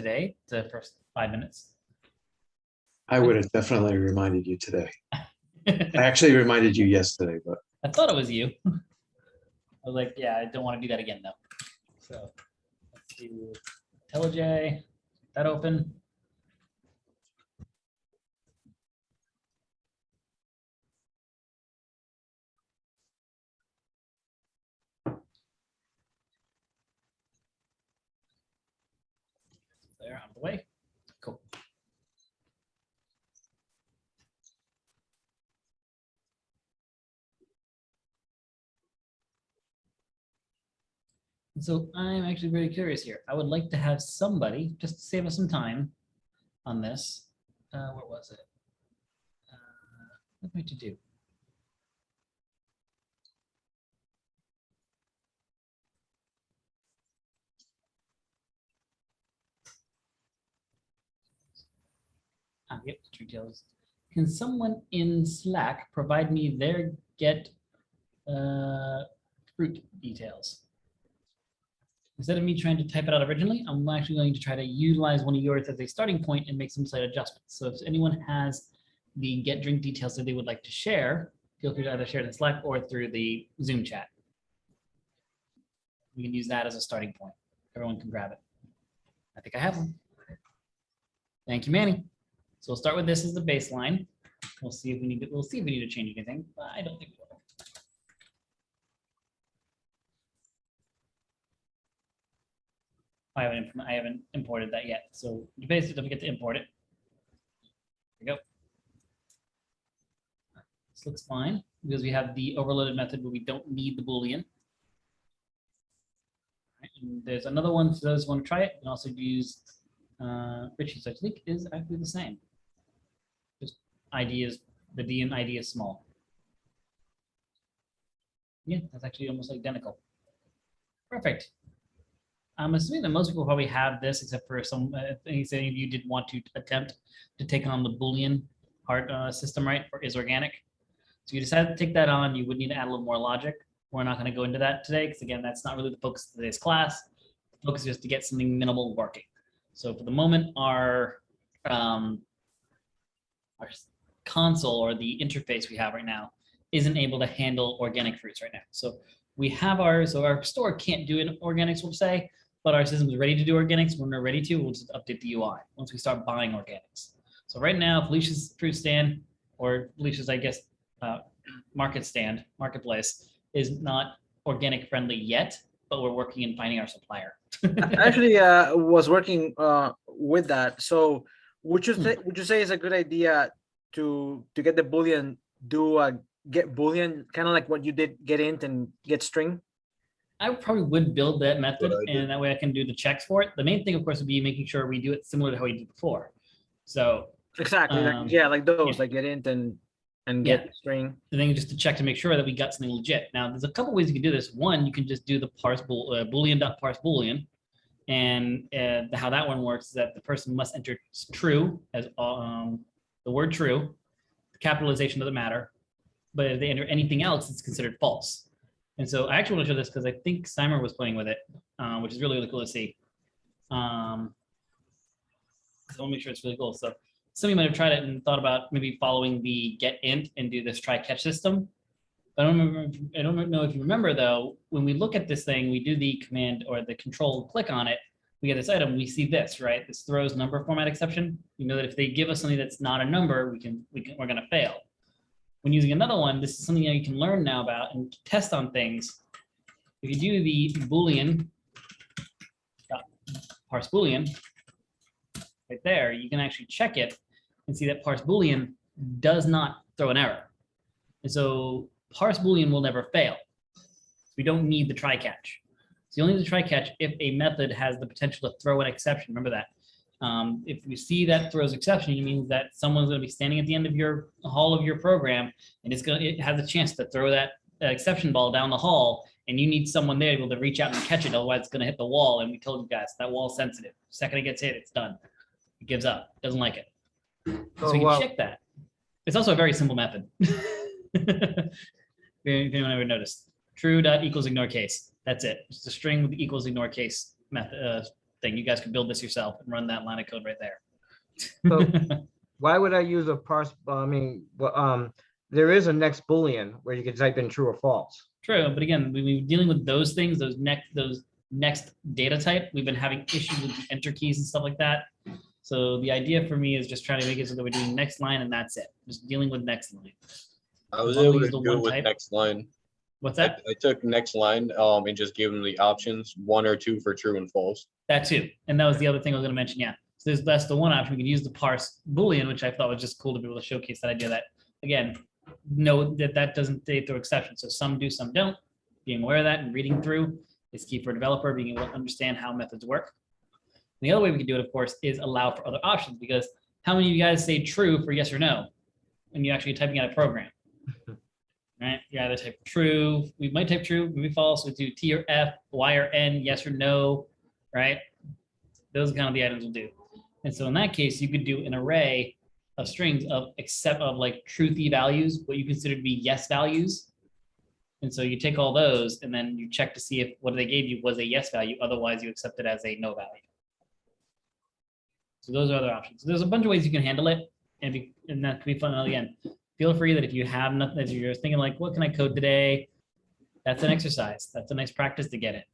today, the first 5 minutes. I would have definitely reminded you today. I actually reminded you yesterday, but I thought it was you. I was like, yeah, I don't want to do that again though. So let's do IntelliJ, that open. There, out of the way. Cool. So I'm actually very curious here. I would like to have somebody, just to save us some time on this. Where was it? What am I to do? Yep, details. Can someone in Slack provide me their get fruit details? Instead of me trying to type it out originally, I'm actually going to try to utilize one of yours as a starting point and make some slight adjustments. So if anyone has the get drink details that they would like to share, feel free to either share it in Slack or through the Zoom chat. We can use that as a starting point. Everyone can grab it. I think I have them. Thank you, Manny. So we'll start with this as the baseline. We'll see if we need to, change anything, but I don't think we will. I haven't imported that yet. So you basically don't forget to import it. There we go. This looks fine because we have the overloaded method where we don't need the Boolean. Right, and there's another one for those who want to try it. You can also use Richie's search leak is actually the same. Just ID is the D and ID is small. Yeah, that's actually almost identical. Perfect. I'm assuming that most people probably have this, except for some. Any of you did want to attempt to take on the Boolean part system, right? Or is organic. So you decided to take that on. You would need to add a little more logic. We're not going to go into that today because again, that's not really the focus of today's class. The focus is just to get something minimal working. So for the moment, our console or the interface we have right now isn't able to handle organic fruits right now. So we have our store can't do an organics, we'll say, but our system is ready to do organics. When we're ready to, we'll just update the UI once we start buying organics. So right now, Felicia's fruit stand or Felicia's, I guess, marketplace is not organic friendly yet, but we're working in finding our supplier. I actually was working with that. So would you say it's a good idea to get the Boolean, do a get Boolean, kind of like what you did get int and get string? I probably would build that method, and that way I can do the checks for it. The main thing, of course, would be making sure we do it similar to how we did before. So exactly, like those, like get int and get string. The thing is just to check to make sure that we got something legit. Now, there's a couple ways you can do this. One, you can just do the parse boolean.parse boolean, and how that one works is that the person must enter true as the word true. The capitalization doesn't matter, but if they enter anything else, it's considered false. And so I actually want to show this because I think Simer was playing with it, which is really, really cool to see. So I want to make sure it's really cool. So some of you might have tried it and thought about maybe following the get int and do this try catch system. I don't know if you remember though, when we look at this thing, we do the command or the control click on it, we get this item, we see this, right? This throws number format exception. You know that if they give us something that's not a number, we're gonna fail. When using another one, this is something that you can learn now about and test on things. If you do the Boolean, parse Boolean, right there, you can actually check it and see that parse Boolean does not throw an error. And so parse Boolean will never fail. We don't need the try catch. So you only need the try catch if a method has the potential to throw an exception. Remember that. If you see that throws exception, it means that someone's going to be standing at the end of your hall of your program, and it has a chance to throw that exception ball down the hall, and you need someone there to be able to reach out and catch it. Otherwise, it's going to hit the wall. And we told you guys that wall's sensitive. The second it gets hit, it's done. It gives up. Doesn't like it. So you can check that. It's also a very simple method. If anyone ever noticed, true dot equals ignore case. That's it. Just a string with equals ignore case method thing. You guys could build this yourself and run that line of code right there. So why would I use a parse? I mean, there is a next Boolean where you can type in true or false. True, but again, we're dealing with those things, those next data type. We've been having issues with the enter keys and stuff like that. So the idea for me is just trying to make it so that we're doing next line and that's it. Just dealing with next line. I was As long as able we to use the do it one with type. next line. What's I, that? I took next line and just gave them the options, 1 or 2 for true and false. That too. And that was the other thing I was going to mention. Yeah. So that's the one option. We can use the parse Boolean, which I thought was just cool to be able to showcase that idea that, again, know that doesn't take through exception. So some do, some don't. Being aware of that and reading through is key for a developer, being able to understand how methods work. And the other way we can do it, of course, is allow for other options, because how many of you guys say true for yes or no when you're actually typing out a program? Right? You either type true, we might type true, maybe false, we do T or F, Y or N, yes or no, right? Those are kind of the items we'll do. And so in that case, you could do an array of strings of like truthy values, what you consider to be yes values. And so you take all those and then you check to see if what they gave you was a yes value. Otherwise, you accept it as a no value. So those are other options. So there's a bunch of ways you can handle it, and that could be fun. And again, feel free that if you have nothing, if you're thinking like, what can I code today? That's an exercise. That's a nice practice to get it.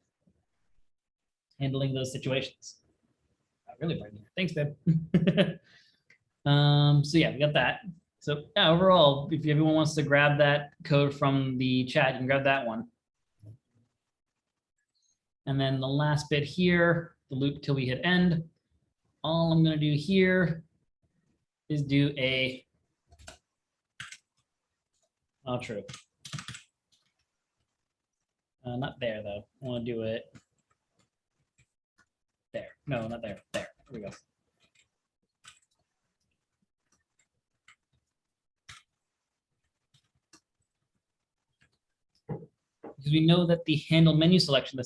Handling those situations. Really pardon me. Thanks, babe. So yeah, we got that. So yeah, overall, if everyone wants to grab that code from the chat, you can grab that one. And then the last bit here, the loop till we hit end. All I'm going to do here is do a true. Not there though. I want to do it there. No, not there. There. Here we go. Because we know that the handle menu selection,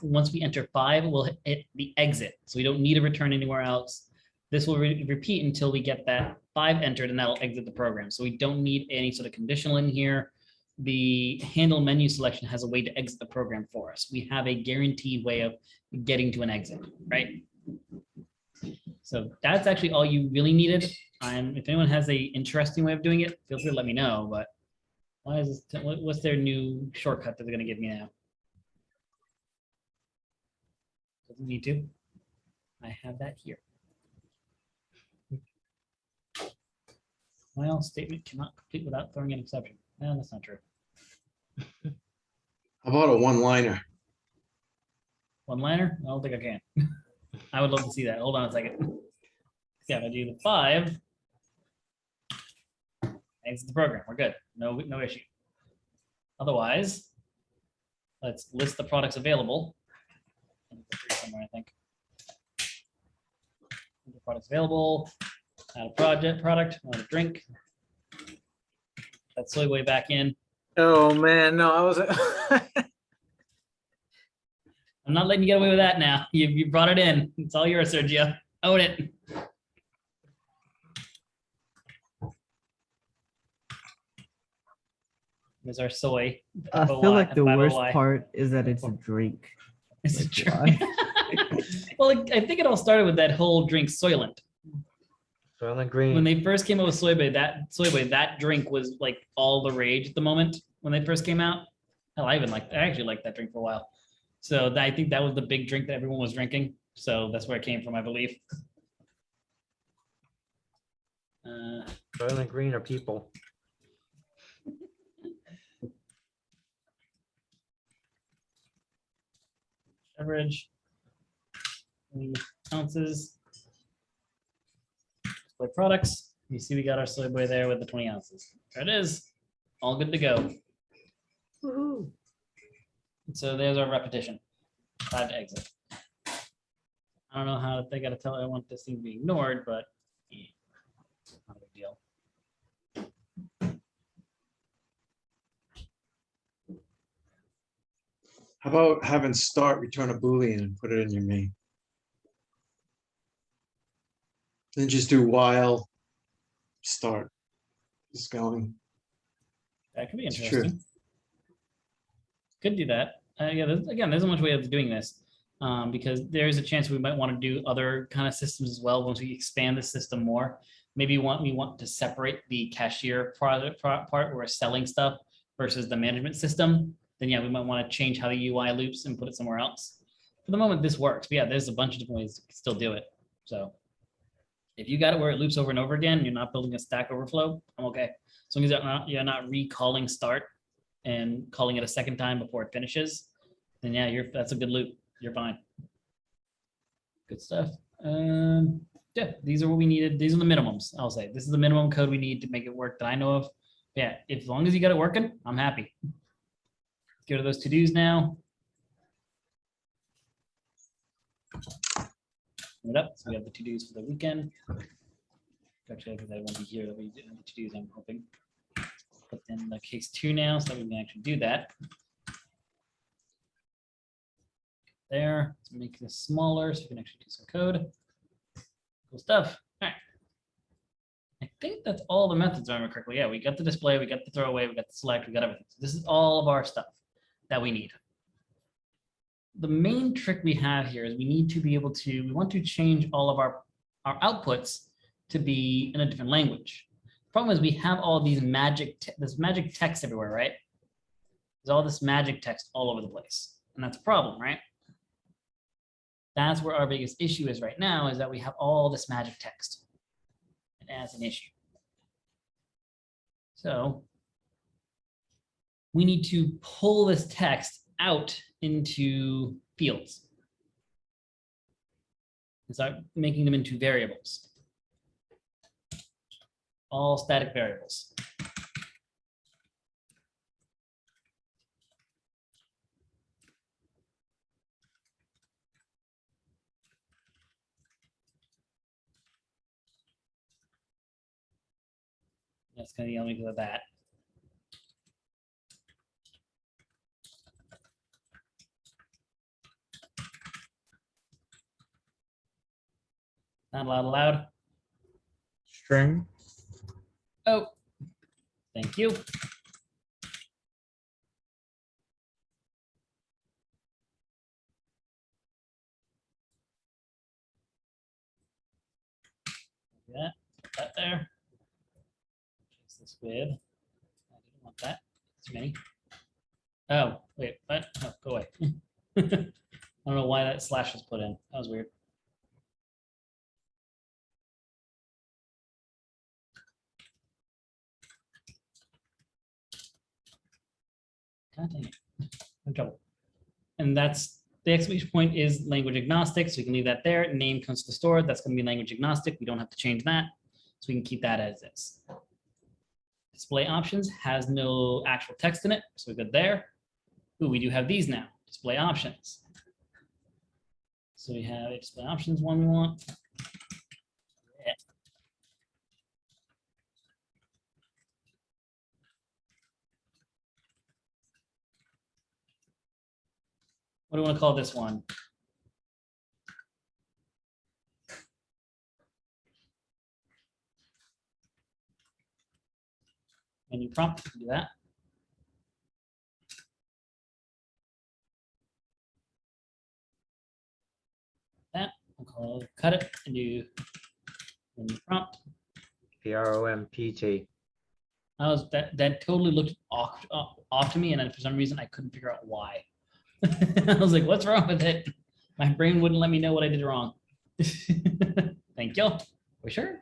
once we enter 5, will hit the exit. So we don't need to return anywhere else. This will repeat until we get that 5 entered, and that'll exit the program. So we don't need any sort of conditional in here. The handle menu selection has a way to exit the program for us. We have a guaranteed way of getting to an exit, right? So that's actually all you really needed. If anyone has a interesting way of doing it, feel free to let me know. But why is this? What's their new shortcut that they're going to give me now? Doesn't need to. I have that here. My else statement cannot complete without throwing an exception. No, that's not true. How about a one-liner? One-liner? I don't think I can. I would love to see that. Hold on a second. Yeah, if I do the 5, exit the program. We're good. No issue. Otherwise, let's list the products available. Somewhere, I think. The products available. Add a product. Add a drink. That soy way back in. Oh man, no, I was. I'm not letting you get away with that now. You brought it in. It's all yours, Sergio. Own it. There's our soy. I feel like the worst part is that it's a drink. It's a Like, drink. Well, I think it all started with that whole drink Soylent. Soylent Green. When they first came out with soy bay, that drink was like all the rage at the moment when they first came out. Hell, I actually liked that drink for a while. So I think that was the big drink that everyone was drinking. So that's where it came from, I believe. Soylent Green are people. Beverage. Ounces. Display products. You see we got our soy boy there with the 20 ounces. There it is. All good to go. Woohoo. So there's our repetition. 5 to exit. I don't know how they got to tell. I want this thing to be ignored, but not a big deal. How about having start return a Boolean and put it in your main? Then just do while start. Just going. That could be It's true. interesting. Could do that. Yeah, there's a bunch of ways of doing this. because there is a chance we might want to do other kind of systems as well once we expand the system more. Maybe we want to separate the cashier part where we're selling stuff versus the management system. Then yeah, we might want to change how the UI loops and put it somewhere else. For the moment, this works. But yeah, there's a bunch of different ways to still do it. So if you got it where it loops over and over again, you're not building a Stack Overflow, I'm okay. As long as you're not recalling start and calling it a second time before it finishes, then yeah, that's a good loop. You're fine. Good stuff. Yeah, these are what we needed. These are the minimums. I'll say this is the minimum code we need to make it work that I know of. Yeah, as long as you got it working, I'm happy. Go to those to-dos now. It up. So we have the to-dos for the weekend. Actually, because I won't be here, that we did the to-dos, I'm hoping. Put in the case 2 now so that we can actually do that. There, let's make this smaller so we can actually do some code. Cool stuff. All right. I think that's all the methods, if I remember correctly. Yeah, we got the display, we got the throwaway, we got the select, we got everything. So this is all of our stuff that we need. The main trick we have here is we need to be able to, we want to change all of our outputs to be in a different language. The problem is we have all these this magic text everywhere, right? There's all this magic text all over the place. And that's a problem, right? That's where our biggest issue is right now, is that we have all this magic text. And that's an issue. So we need to pull this text out into fields and start making them into variables. All static variables. That's going to be only because of that. Not allowed. String. Oh, thank you. Yeah, put that there. Fix this with. I didn't want that. Too many. Oh, wait, what? Oh, go away. I don't know why that slash was put in. That was weird. God dang it. I'm in trouble. And that's the exclamation point is language agnostic. So we can leave that there. Name comes to the store. That's going to be language agnostic. We don't have to change that. So we can keep that as is. Display options has no actual text in it. So we're good there. Ooh, we do have these now. Display options. So we have a display options one we want. Yeah. What do we want to call this one? Menu prompt, do that. That, we'll call it, cut it and do menu prompt. PROMPT. That totally looked off to me, and then for some reason I couldn't figure out why. I was like, what's wrong with it? My brain wouldn't let me know what I did wrong. Thank you. We sure?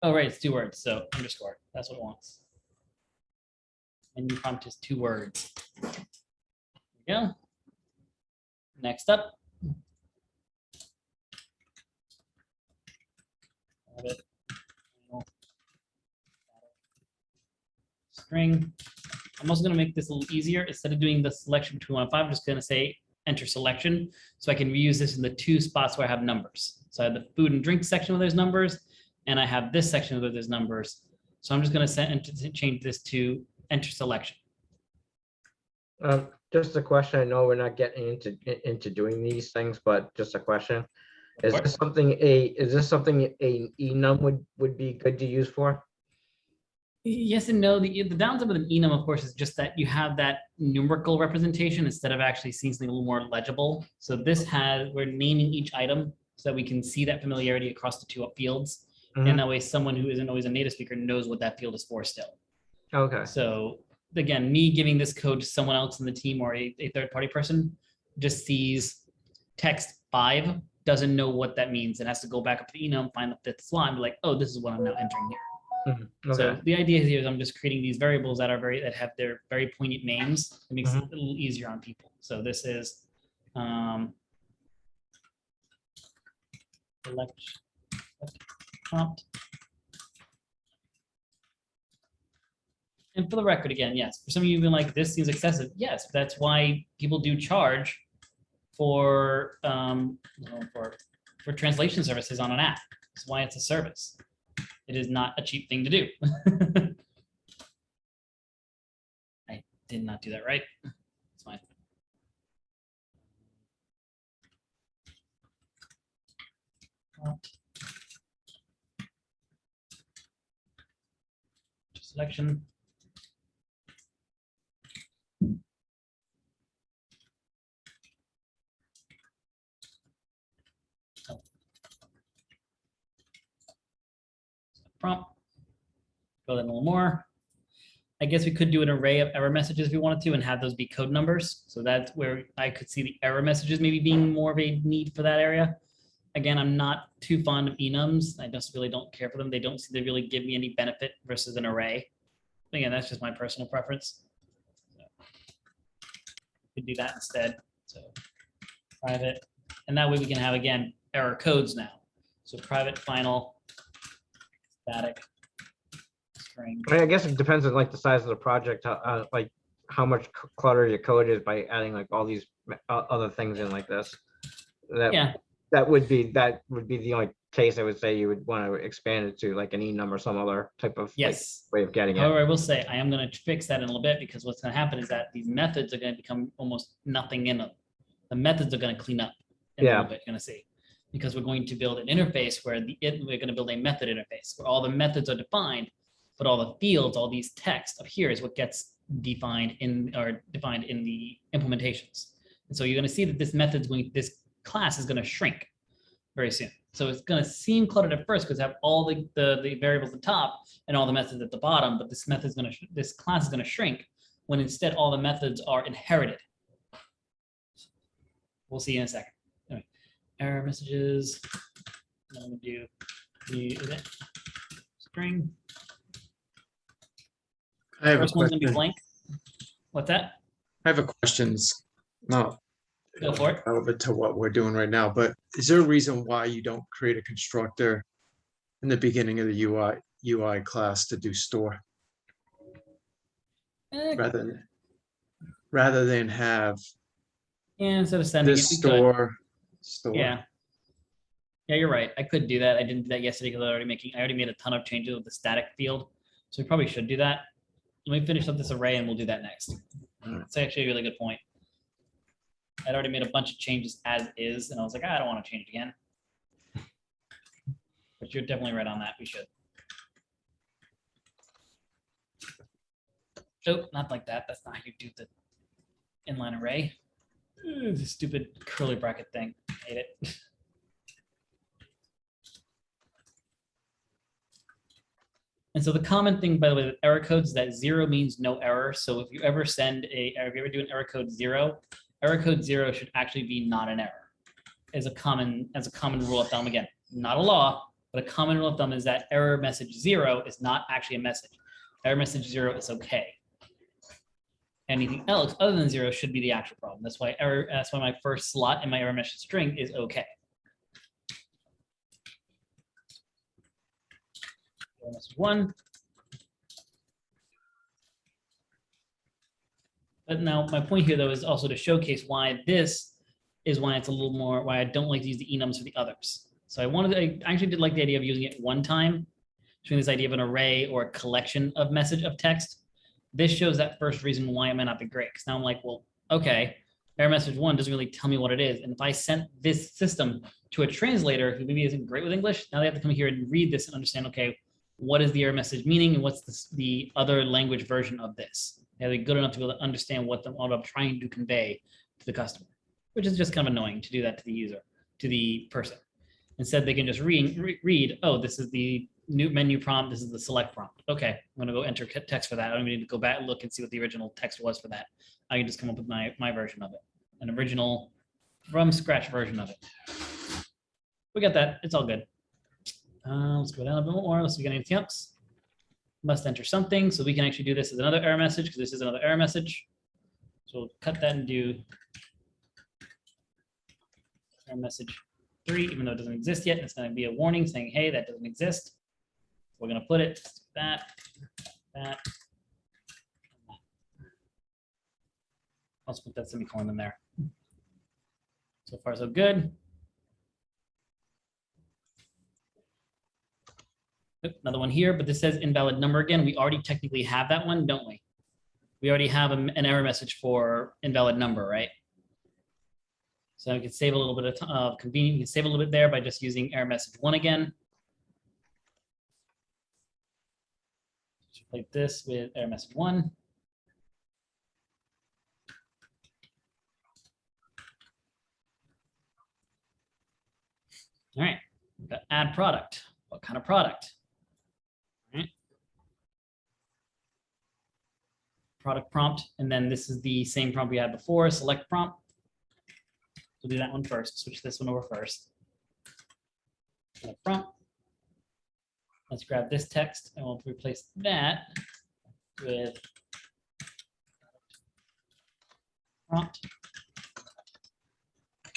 Oh, right, it's 2 words, so underscore. That's what it wants. Menu prompt is 2 words. There we go. Next up. String. I'm also going to make this a little easier. Instead of doing the selection between 1 and 5, I'm just going to say enter selection. So I can reuse this in the 2 spots where I have numbers. So I have the food and drink section where there's numbers, and I have this section where there's numbers. So I'm just going to change this to enter selection. Just a question. I know we're not getting into doing these things, but just a question. Is this something a enum would be good to use for? Yes and no. The downside with an enum, of course, is just that you have that numerical representation instead of actually seeing something a little more legible. So this has, we're naming each item so that we can see that familiarity across the two fields. Mhm. And that way someone who isn't always a native speaker knows what that field is for still. Okay. So again, me giving this code to someone else in the team or a third-party person just sees text 5, doesn't know what that means, and has to go back up to the enum, find the fifth slot, and be like, oh, this is what I'm now entering here. Mhm. So Okay. the idea here is I'm just creating these variables that have their very poignant names. It makes it a little easier on people. So this is select prompt. And for the record, again, yes, for some of you been like, this seems excessive. Yes, that's why people do charge for for translation services on an app. That's why it's a service. It is not a cheap thing to do. I did not do that right. It's fine. Selection. Prompt. Go in a little more. I guess we could do an array of error messages if we wanted to and have those be code numbers. So that's where I could see the error messages maybe being more of a need for that area. Again, I'm not too fond of enums. I just really don't care for them. They don't seem to really give me any benefit versus an array. But again, that's just my personal preference. So, could do that instead. So private, and that way we can have, again, error codes now. So private final static string. I mean, I guess it depends on like the size of the project, like how much clutter your code is by adding like all these other things in like this. Yeah. That would be the only case I would say you would want to expand it to like an enum or some other type of Yes. way of getting However, it. I will say I am going to fix that in a little bit because what's going to happen is that these methods are going to become almost nothing in them. The methods are going to clean up in a little bit. You're going to see, because we're going to build an interface where we're going to build a method interface where all the methods are defined, but all the fields, all these text up here is what gets defined in the implementations. And so you're going to see that this class is going to shrink very soon. So it's going to seem cluttered at first because I have all the variables at the top and all the methods at the bottom, but this class is going to shrink when instead all the methods are inherited. We'll see in a second. Anyway, error messages. I'm going to do the string. I have a First one's going to be question. blank. What's that? I have a questions. Not Go for it. relevant to what we're doing right now, but is there a reason why you don't create a constructor in the beginning of the UI class to do store rather than have Yeah, instead of sending this it, we could. store? Yeah. Yeah, you're right. I could do that. I didn't do that yesterday because I already made a ton of changes with the static field. So we probably should do that. Let me finish up this array and we'll do that next. It's actually a really good point. I'd already made a bunch of changes as is, and I was like, I don't want to change it again. But you're definitely right on that. We should. Oh, not like that. That's not how you do the inline array. The stupid curly bracket thing. I hate it. And so the common thing, by the way, with error codes is that 0 means no error. So if you ever do an error code 0, error code 0 should actually be not an error. As a common rule of thumb, again, not a law, but a common rule of thumb is that error message 0 is not actually a message. Error message 0 is okay. Anything else other than 0 should be the actual problem. That's why my first slot in my error message string is okay. Message 1. But now my point here though is also to showcase why this is why it's a little more, why I don't like to use the enums for the others. So I actually did like the idea of using it one time, showing this idea of an array or a collection of text. This shows that first reason why it might not be great. Because now I'm like, well, okay, error message 1 doesn't really tell me what it is. And if I sent this system to a translator who maybe isn't great with English, now they have to come here and read this and understand, okay, what is the error message meaning and what's the other language version of this. They have to be good enough to be able to understand what I'm trying to convey to the customer, which is just kind of annoying to do that to the user, to the person. Instead, they can just read, oh, this is the new menu prompt. This is the select prompt. Okay, I'm going to go enter text for that. I don't even need to go back and look and see what the original text was for that. I can just come up with my version of it, an original from scratch version of it. We got that. It's all good. Let's go down a bit more. Let's see if we got anything else. Must enter something. So we can actually do this as another error message because this is another error message. So we'll cut that and do error message 3, even though it doesn't exist yet. It's going to be a warning saying, hey, that doesn't exist. We're going to put it that. I'll put that semicolon in there. So far, so good. Another one here, but this says invalid number again. We already technically have that one, don't we? We already have an error message for invalid number, right? So we can save a little bit of convenience. We can save a little bit there by just using error message 1 again. Just replace this with error message 1. All right, we've got add product. What kind of product? All right. Product prompt, and then this is the same prompt we had before, select prompt. We'll do that one first, switch this one over first. Select prompt. Let's grab this text and we'll replace that with prompt.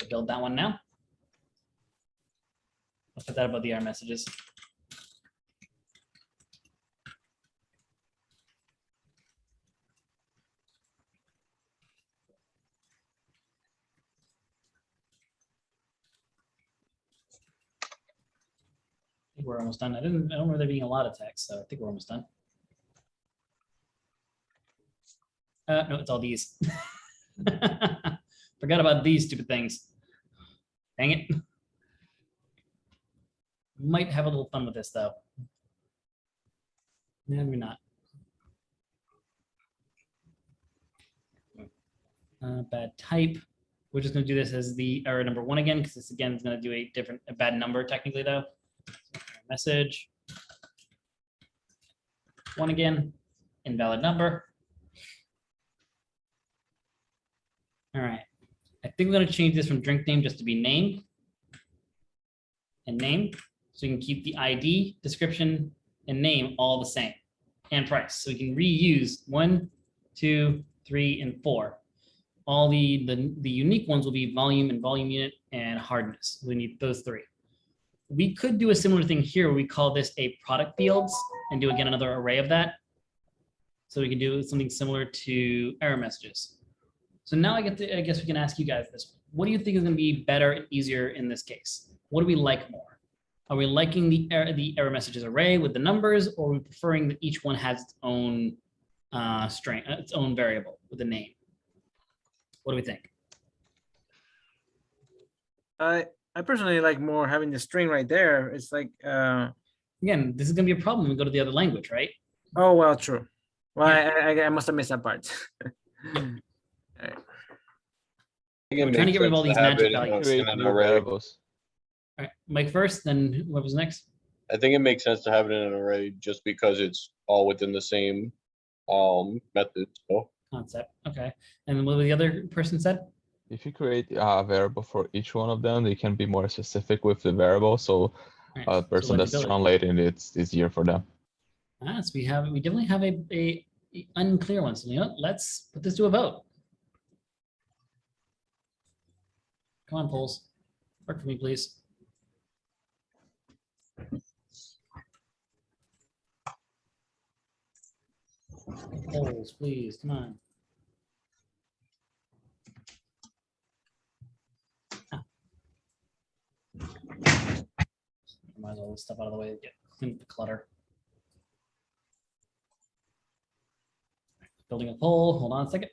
Build that one now. I'll put that above the error messages. I think we're almost done. I don't remember there being a lot of text, so I think we're almost done. No, it's all these. Forgot about these stupid things. Dang it. Might have a little fun with this though. No, we're not. Bad type. We're just going to do this as the error number 1 again, because this again is going to do a bad number technically though. Message 1 again, invalid number. All right, I think I'm going to change this from drink name just to be name and name, so you can keep the ID, description, and name all the same, and price. So we can reuse 1, 2, 3, and 4. All the unique ones will be volume and volume unit and hardness. We need those 3. We could do a similar thing here where we call this a product fields and do again another array of that. So we can do something similar to error messages. So now I guess we can ask you guys this. What do you think is going to be better and easier in this case? What do we like more? Are we liking the error messages array with the numbers, or are we preferring that each one has its own string, its own variable with a name? What do we think? I personally like more having the string right there. It's like Again, this is going to be a problem when we go to the other language, right? oh well, true. Well, Yeah. I must have missed that part. I think it We're trying to makes get rid of all sense these have magic it in values. a- Create in an new array. variables. All right, Mike first, then whoever's next. I think it makes sense to have it in an array just because it's all within the same method. So Concept. Okay. And then what the other person said? If you create a variable for each one of them, they can be more specific with the variable. So All right, a so person that's legibility. translating it's easier for them. So we definitely have a unclear one. So you know, let's put this to a vote. Come on, polls. Work for me, please. Polls, please. Come on. Might as well get stuff out of the way to get clean up the clutter. Building a poll. Hold on a second.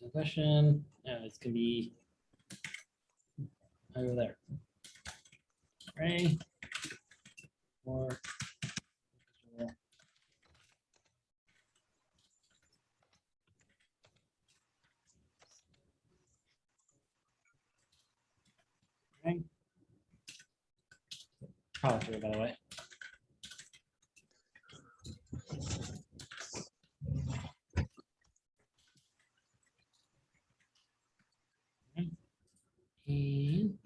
No question. It's gonna be over there. Array or okay. Product here, by the way. Okay. And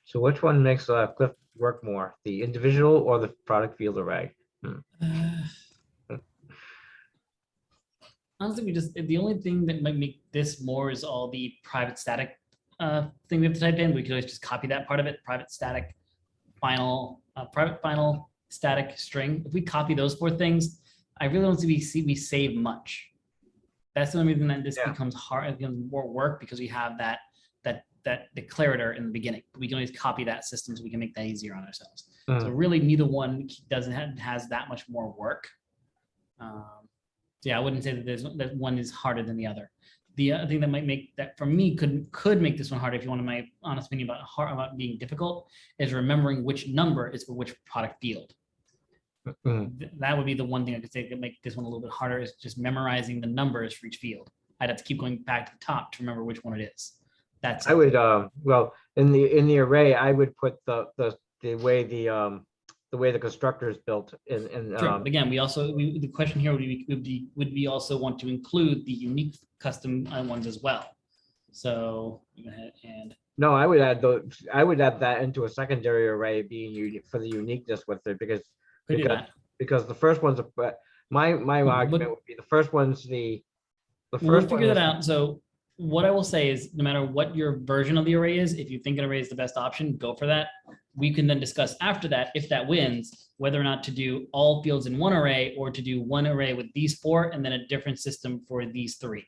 So which one makes Cliff work more, the individual or the product field array? honestly, the only thing that might make this more is all the private static thing we have to type in. We could always just copy that part of it, private static private final static string. If we copy those 4 things, I really don't see we save much. That's the only reason that this Yeah. becomes hard, it becomes more work, because we have that declarator in the beginning. We can always copy that system, so we can make that easier on ourselves. So really, neither one has that much more work. So yeah, I wouldn't say that one is harder than the other. The other thing that might make that for me could make this one harder, if you want my honest opinion about being difficult, is remembering which number is for which product field. That would be the one thing I could say that make this one a little bit harder, is just memorizing the numbers for each field. I'd have to keep going back to the top to remember which one it is. That's I would, well, in the array, I would put the way the constructor is built in. True. But again, the question here would we also want to include the unique custom ones as well? So go ahead and No, I would add that into a secondary array being unique for the uniqueness with it, could do that. because the first one's my argument would be the first one's the We'll first one figure that is- out. So what I will say is, no matter what your version of the array is, if you think an array is the best option, go for that. We can then discuss after that, if that wins, whether or not to do all fields in one array, or to do one array with these 4 and then a different system for these 3.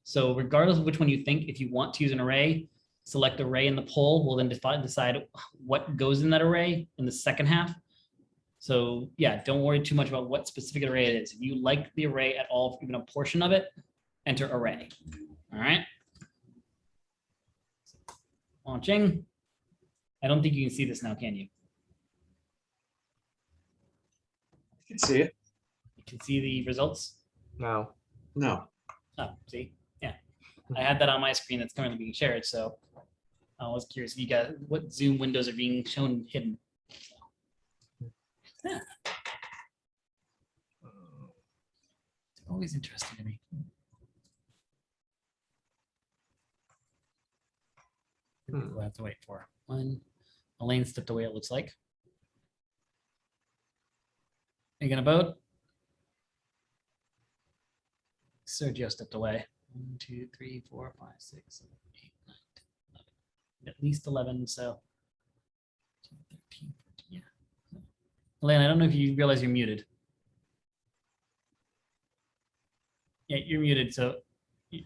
So regardless of which one you think, if you want to use an array, select array in the poll. We'll then decide what goes in that array in the second half. So yeah, don't worry too much about what specific array it is. If you like the array at all, even a portion of it, enter array. All right. Launching. I don't think you can see this now, can you? I can see it. You can see the results. No. No. Oh, see, yeah. I had that on my screen that's currently being shared, so I was curious if you guys, what Zoom windows are being shown hidden. Yeah. It's always interesting to me. We'll have to wait for one. Elaine stepped away, it looks like. Are you gonna vote? Sergio stepped away. 1, 2, 3, 4, 5, 6, 7, 8, 9, 10, 11. At least 11, so 13, 14, yeah. Elaine, I don't know if you realize you're muted. Yeah, you're muted, so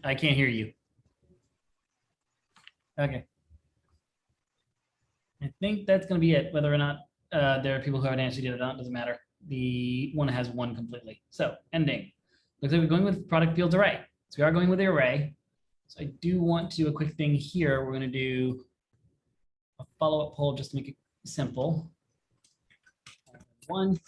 I can't hear you. Okay. I think that's going to be it. Whether or not there are people who haven't answered it or not, doesn't matter. The one has one completely. So ending. Looks like we're going with product fields array. So we are going with the array. So I do want to do a quick thing here. We're going to do a follow-up poll just to make it simple. 1.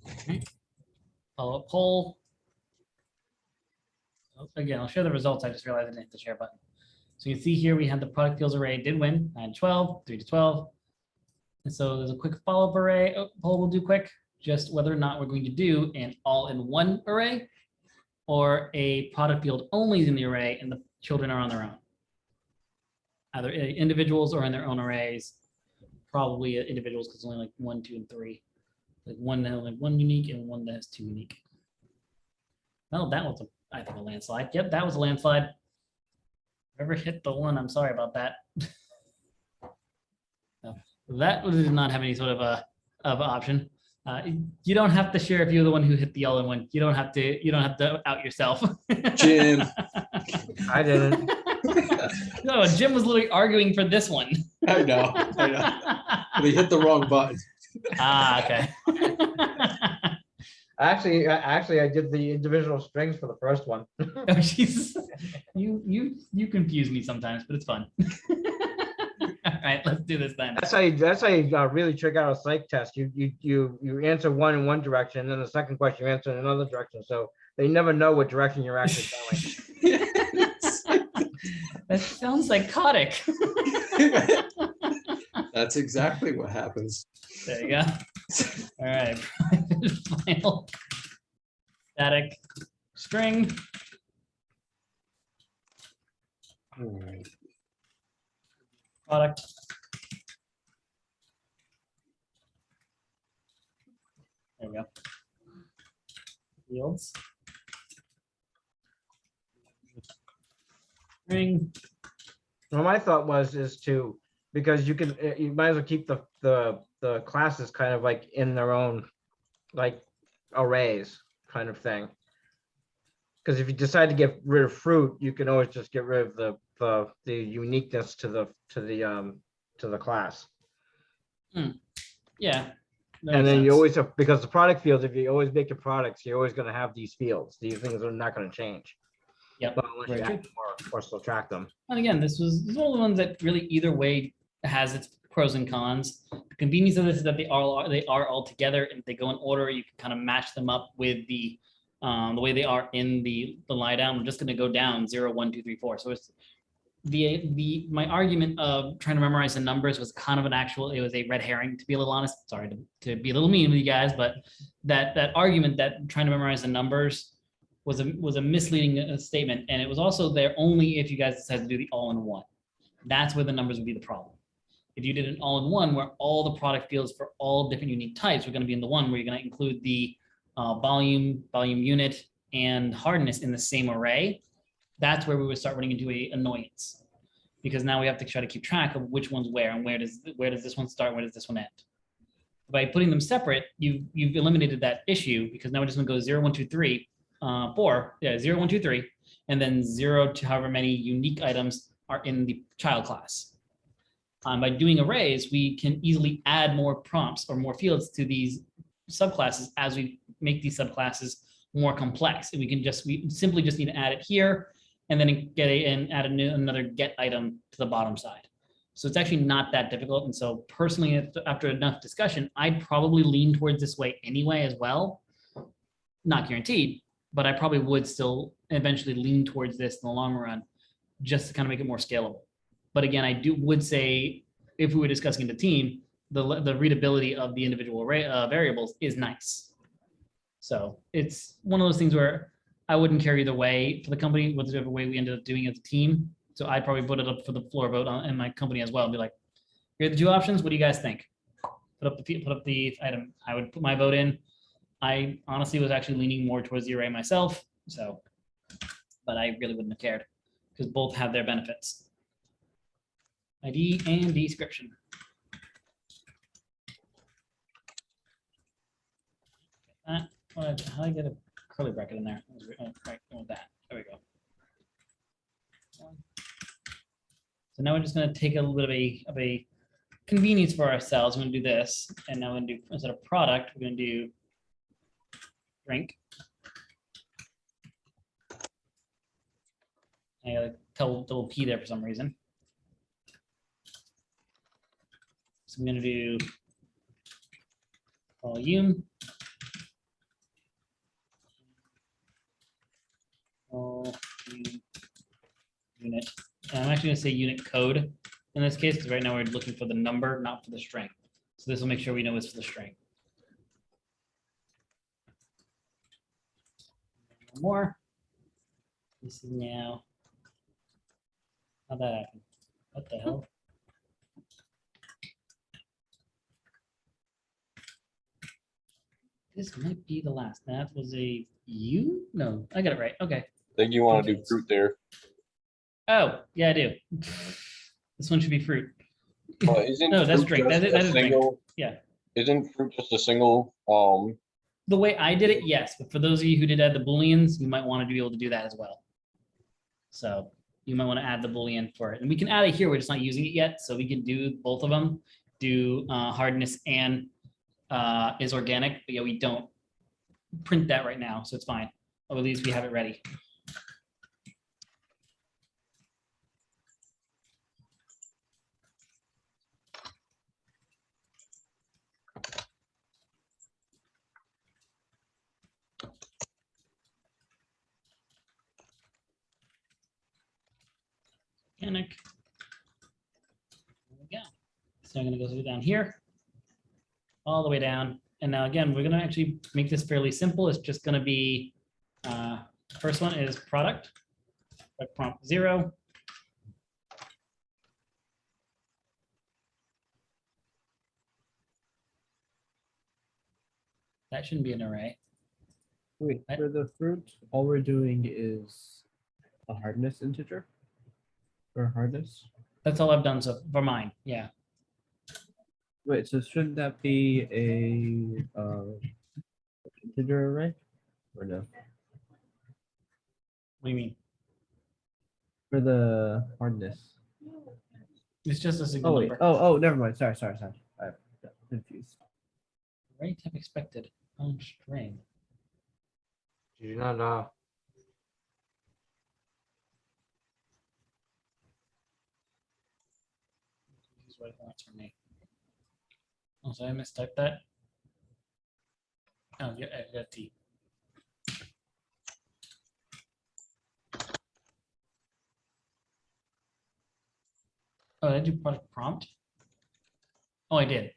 Okay. Follow-up poll. Again, I'll share the results. I just realized I didn't hit the share button. So you can see here we had the product fields array did win 9 to 12, 3 to 12. And so there's a quick follow-up array poll we'll do quick. just whether or not we're going to do an all-in-one array or a product field only is in the array and the children are on their own. Either individuals or in their own arrays, probably individuals because only like 1, 2, and 3. Like one that has like one unique and one that has 2 unique. Well, that was I think a landslide. Yep, that was a landslide. Whoever hit the one, I'm sorry about that. No, that did not have any sort of option. You don't have to share if you're the one who hit the all-in-one. You don't have to out yourself. Jim. I didn't. No, Jim was literally arguing for this one. I know. But he hit the wrong button. Okay. Actually, I did the individual strings for the first one. Oh, Jesus. You confuse me sometimes, but it's fun. All right, let's do this then. That's how you really check out a psych test. You answer one in one direction, and then the second question you answer in another direction. So they never know what direction you're actually going. That sounds psychotic. That's exactly what happens. There you go. All right. Final static string. All right. Product. There we go. Fields. String. Well, my thought is to, because you might as well keep the classes kind of like in their own like arrays kind of thing. Because if you decide to get rid of fruit, you can always just get rid of the uniqueness to the class. Yeah. And then you always have, because the product fields, if you always make your products, you're always going to have these fields. These things are not going to change. Yep. But unless you Very add them or subtract them. And again, this was one of the ones that really either way has its pros and cons. The convenience of this is that they are all together, and if they go in order, you can kind of match them up with the way they are in the lie down. I'm just going to go down 0, 1, 2, 3, 4. So it's my argument of trying to memorize the numbers was kind of it was a red herring, to be a little honest. Sorry to be a little mean with you guys, but that argument that trying to memorize the numbers was a misleading statement, and it was also there only if you guys decided to do the all-in-one. That's where the numbers would be the problem. If you did an all-in-one where all the product fields for all different unique types were going to be in the one, where you're going to include the volume unit, and hardness in the same array, that's where we would start running into an annoyance, because now we have to try to keep track of which one's where, and where does this one start, where does this one end. By putting them separate, you've eliminated that issue, because now we're just going to go 0, 1, 2, 3. 4, yeah, 0, 1, 2, 3, and then 0 to however many unique items are in the child class. By doing arrays, we can easily add more prompts or more fields to these subclasses as we make these subclasses more complex. And we simply just need to add it here, and then add another get item to the bottom side. So it's actually not that difficult. And so personally, after enough discussion, I'd probably lean towards this way anyway as well. Not guaranteed, but I probably would still eventually lean towards this in the long run, just to kind of make it more scalable. But again, I would say, if we were discussing the team, the readability of the individual array, variables is nice. So it's one of those things where I wouldn't care either way for the company, whatever way we ended up doing as a team. So I'd probably put it up for the floor vote in my company as well, and be like, here are the 2 options. What do you guys think? Put up the item. I would put my vote in. I honestly was actually leaning more towards the array myself, but I really wouldn't have cared, because both have their benefits. ID and description. How do I get a curly bracket in there? Right, with that. There we go. So now we're just going to take a little bit of a convenience for ourselves. We're going to do this, and now we're going to do, instead of product, we're going to do drink. I got a double P there for some reason. So I'm going to do volume. Unit. And I'm actually going to say unit code in this case, because right now we're looking for the number, not for the string. So this will make sure we know it's for the string. One more. This is now. How'd that happen? What the hell? This might be the last. That was a U? No, I got it right. Okay. I think you want to do Okay. fruit there. Oh, yeah, I do. This one should be fruit. But isn't No, that's fruit drink. just That a is drink. single- Yeah. Isn't fruit just a single, The way I did it, yes. But for those of you who did add the booleans, you might want to be able to do that as well. So you might want to add the boolean for it. And we can add it here. We're just not using it yet. So we can do both of them, do hardness and is organic. But yeah, we don't print that right now. So it's fine. Or at least we have it ready. Organic. There we go. So I'm going to go down here, all the way down. And now again, we're going to actually make this fairly simple. It's just going to be, first one is product, prompt 0. That shouldn't be an array. Wait, Right. for the fruit, all we're doing is a hardness integer? For hardness? That's all I've done so for mine. Yeah. Wait, so shouldn't that be a integer array? Or no? What do you mean? For the hardness. It's just a single Oh wait, number. oh, never mind. Sorry. I'm confused. Array type expected on string. Did you not know? Use what it wants from me. Oh, so I mistyped that. Oh, yeah, I got T. Oh, did I do product prompt? Oh, I did.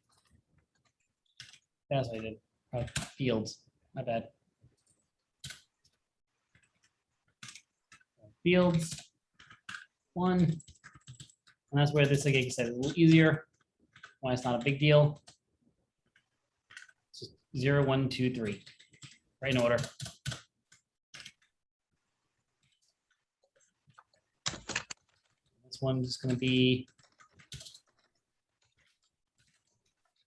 That's what I did. Product fields. My bad. Fields. 1. And that's where this, like I said, is a little easier. Why it's not a big deal. It's just 0, 1, 2, 3. Right in order. This one's just going to be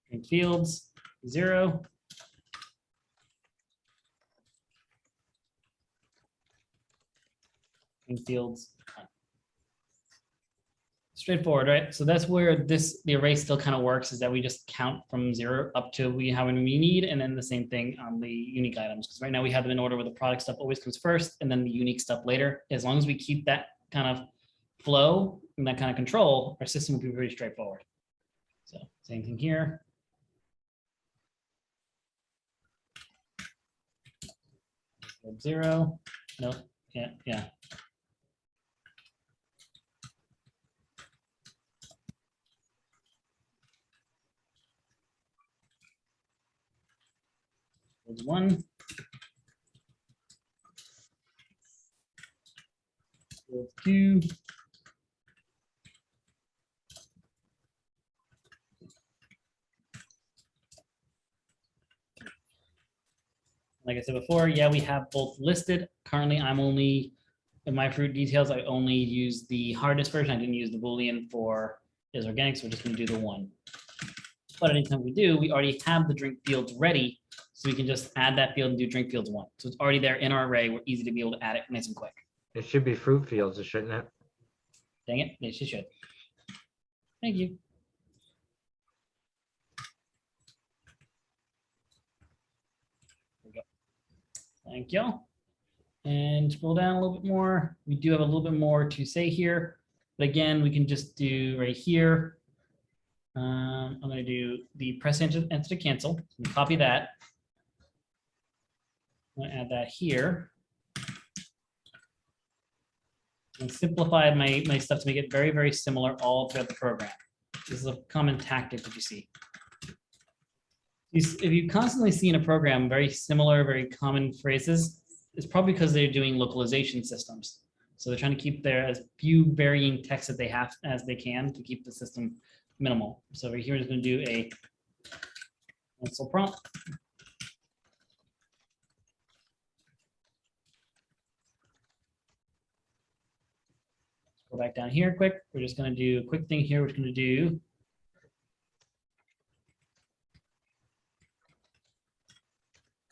string fields 0. String fields 1. Straightforward, right? So that's where the array still kind of works, is that we just count from 0 up to how many we need, and then the same thing on the unique items. Because right now we have them in order where the product stuff always comes first, and then the unique stuff later. As long as we keep that kind of flow and that kind of control, our system will be pretty straightforward. So same thing here. Field 0. No, yeah. Field 1. Field 2. Like I said before, yeah, we have both listed. Currently, I'm only, in my fruit details, I only use the hardness version. I didn't use the Boolean for is organic, so we're just going to do the 1. But anytime we do, we already have the drink fields ready, so we can just add that field and do drink fields 1. So it's already there in our array. We're easy to be able to add it nice and quick. It should be fruit fields, shouldn't it? Dang it, yes, you should. Thank you. There we go. Thank you. And scroll down a little bit more. We do have a little bit more to say here. But again, we can just do right here. I'm going to do the press enter to cancel. Copy that. I'm going to add that here. And simplified my stuff to make it very, very similar all throughout the program. This is a common tactic that you see. If you constantly see in a program very similar, very common phrases, it's probably because they're doing localization systems. So they're trying to keep there as few varying texts that they have as they can to keep the system minimal. So over here is going to do a cancel prompt. Go back down here quick. We're just going to do a quick thing here. We're going to do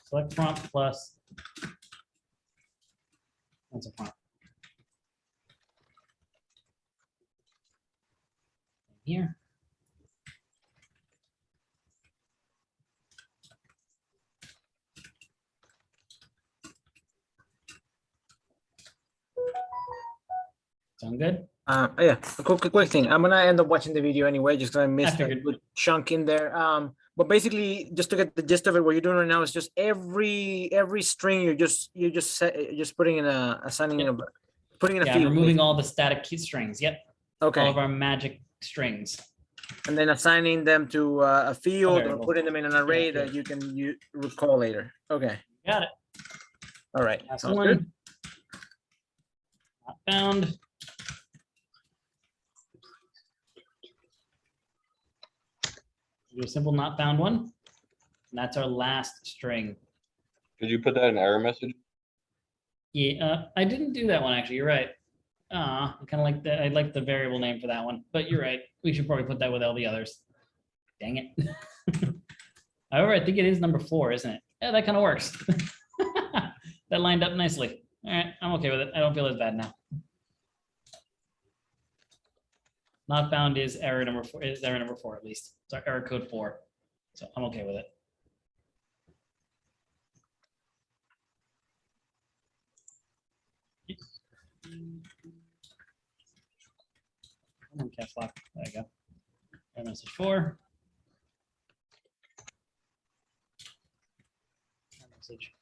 select prompt plus cancel prompt. Here. Sound good? Yeah, a quick thing. I'm gonna end up watching the video anyway, just gonna miss a figured. good chunk in there. But basically, just to get the gist of it, what you're doing right now is just every string you're just putting in assigning Yep. putting in a Yeah, field. removing all the static key strings. Yep. All Okay, of our magic strings. and then assigning them to a field or variable. putting them in an array Yeah, that you can recall later. Okay, Got it. all right, Last sounds good. one. Not found. Do a simple not found one. And that's our last string. Did you put that in error message? Yeah, I didn't do that one actually. You're right. I kind of like the I like the variable name for that one, but you're right. We should probably put that with all the others. Dang it. However, I think it is number 4, isn't it? Yeah, that kind of works. That lined up nicely. All right, I'm okay with it. I don't feel as bad now. Not found is error number 4. Is error number 4 at least? It's error code 4. So I'm okay with it. Come on, caps lock. There you go. Error message 4. Error message.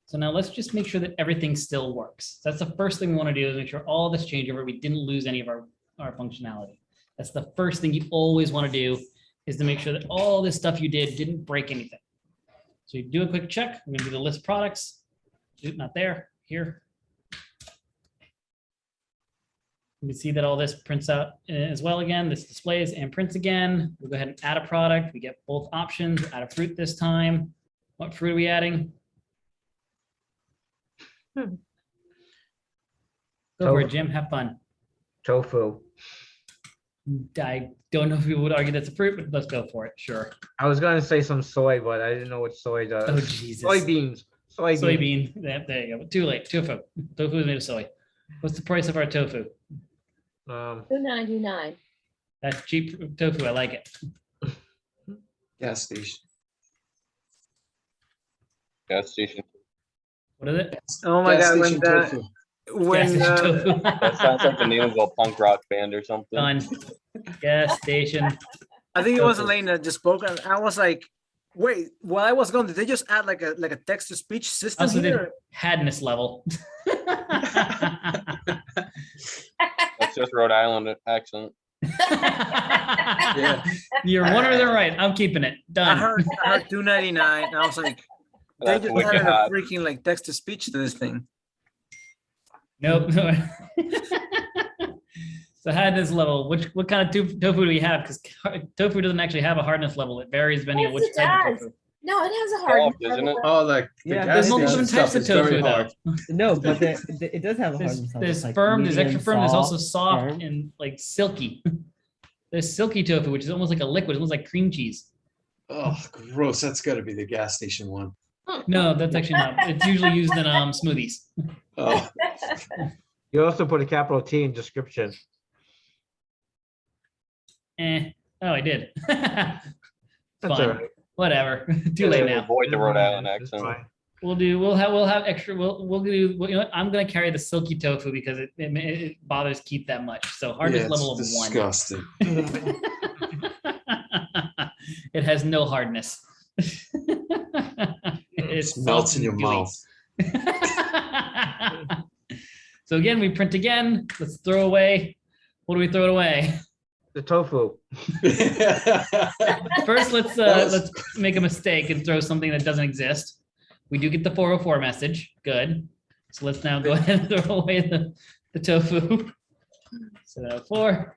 So now let's just make sure that everything still works. That's the first thing we want to do is make sure all this changeover, we didn't lose any of our functionality. That's the first thing you always want to do is to make sure that all this stuff you did didn't break anything. So you do a quick check. I'm going to do the list products. Oop, not there, here. You can see that all this prints out as well again. This displays and prints again. We'll go ahead and add a product. We get both options. Add a fruit this time. What fruit are we adding? Go for it, Jim. Have fun. Tofu. I don't know if people would argue that's a fruit, but let's go for it. Sure. I was gonna say some soy, but I didn't know what soy does. Oh, Jesus. Soybeans. Soybeans. Soybean. There you go. Too late. Tofu. Tofu is made of soy. What's the price of our tofu? $2.99. That's cheap tofu. I like it. Gas station. Gas station. What is it? Oh my Gas God, station tofu. Gas station tofu. That sounds like the name of a punk rock band or something. Done. Gas station. I think it was Elaine that just spoke, and I was like, wait, while I was gone, did they just add like a text to speech system Also did here? hadness level. That's just Rhode Island accent. Yeah. You're 100% right. I'm keeping it. I Done. heard $2.99. I was like, they That's just wicked added a hot. freaking like text to speech to this thing. Nope. So hardness level, what kind of tofu do we have? Because tofu doesn't actually have a hardness level. It varies depending on Yes, which it type of does. tofu. No, it has a hard. Soft, isn't it? Oh, like the Yeah, gas There's multiple station different types stuff of is very tofu though. hard. No, but it does have a There's, hardness level. there's It's like firm, there's extra medium, firm, there's also soft firm. and like silky. There's silky tofu, which is almost like a liquid, almost like cream cheese. Oh, gross. That's got to be the gas station one. No, that's actually not. It's usually used in smoothies. Oh, You also put a capital T in description. Oh, I did. That's Fine. all right. Whatever. Too late now. Avoid the Rhode Island That's accent. fine. We'll have extra. We'll do. You know what? I'm gonna carry the silky tofu because it bothers Keith that much. So hardness yeah, level of it's 1. disgusting. It has no hardness. It melts in your mouth. So again, we print again. Let's throw away. What do we throw it away? The tofu. First, let's make a mistake and throw something that doesn't exist. We do get the 404 message. Good. So let's now go ahead and throw away the tofu. 704.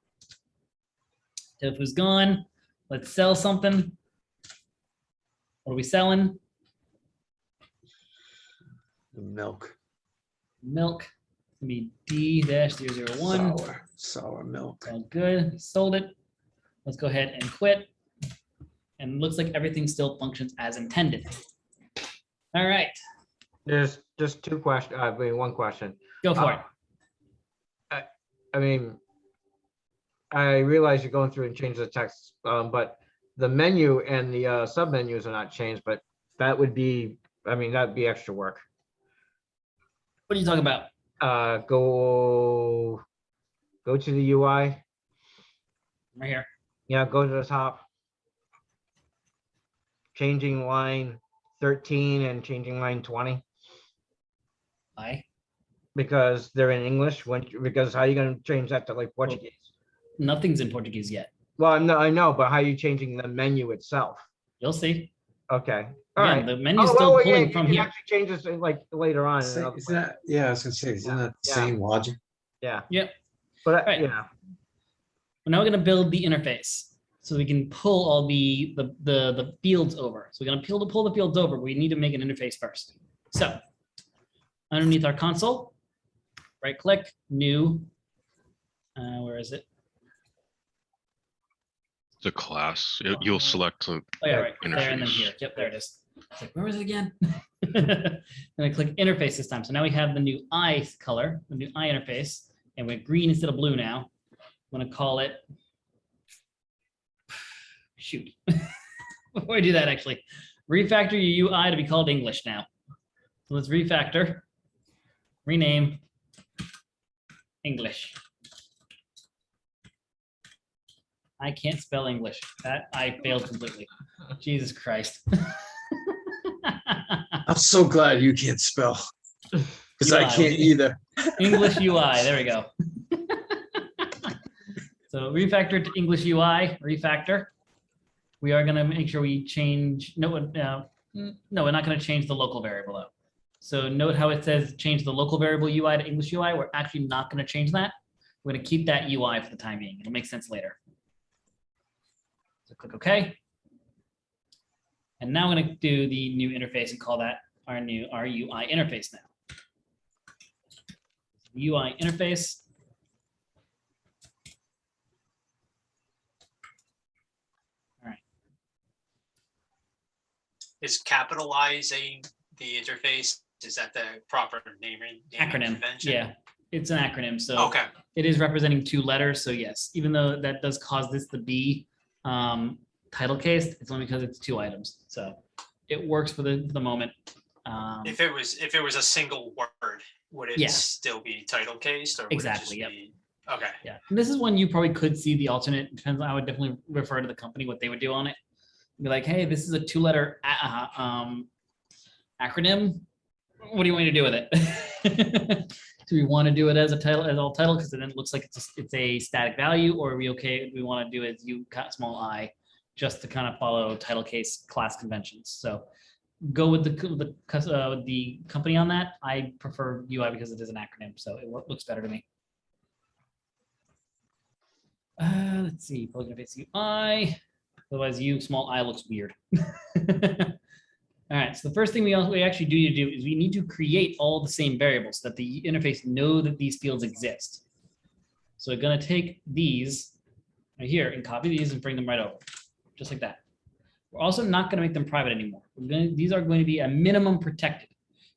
Tofu's gone. Let's sell something. What are we selling? Milk, Milk. It's gonna be D-001. sour milk. All good. Sold it. Let's go ahead and quit. And it looks like everything still functions as intended. All right, There's just two questions, I mean, one question. go for it. I mean, I realize you're going through and change the text, but the menu and the sub menus are not changed, but that would be, I mean, that'd be extra work. What are you talking about? Go to the UI. Right here. Yeah, go to the top. Changing line 13 and changing line 20 Why? because they're in English. Because how are you going to change that to like Portuguese? Nothing's in Portuguese yet. Well, I know, but how are you changing the menu itself? You'll see. Okay. All Again, right. the menu's still yeah, pulling you from can here. actually change this like later on. in Isn't another isn't that, yeah, I was gonna say, isn't that the Yeah. same logic? Yeah. Yep. But Right. yeah. But now we're going to build the interface so we can pull all the fields over. So we're going to pull the fields over. We need to make an interface first. So underneath our console, right click, new. Where is it? The class, you'll select the Oh yeah, right there and then interface. here. Yep, there it is. It's like, where was it again? And I click interface this time. So now we have the new eye color, the new eye interface, and we're green instead of blue now. I'm gonna call it. Shoot. Before I do that, actually, refactor your UI to be called English now. So let's refactor, rename, English. I can't spell English. That I failed completely. Jesus Christ. I'm so glad you can't spell. Because I UI, can't either. English UI, there we go. So refactor to English UI, refactor. We are gonna make sure we change, no, we're not gonna change the local variable though. So note how it says change the local variable UI to English UI. We're actually not gonna change that. We're gonna keep that UI for the time being. It'll make sense later. So click OK. And now I'm gonna do the new interface and call that our UI interface now. UI interface. All right. Is capitalizing the interface, is that the proper naming Acronym. convention? Yeah, it's an acronym. So Okay, it is representing two letters. So yes, even though that does cause this to be title cased, it's only because it's two items. So it works for the moment. if it was a single word, would it Yeah. still be title cased or would Exactly, it yep. just be? Okay, Yeah, and this is one you probably could see the alternate. Depends. I would definitely refer to the company what they would do on it. Be like, hey, this is a two-letter acronym. What do you want me to do with it? Do we want to do it as a title, as all title, because then it looks like it's a static value, or are we okay? If we want to do it as U small I, just to kind of follow title case class conventions. So go with the company on that. I prefer UI because it is an acronym, so it looks better to me. Let's see, public interface UI. Otherwise, U small I looks weird. All right, so the first thing we actually do need to do is we need to create all the same variables so that the interface know that these fields exist. So we're gonna take these right here and copy these and bring them right over, just like that. We're also not gonna make them private anymore. These are going to be a minimum protected.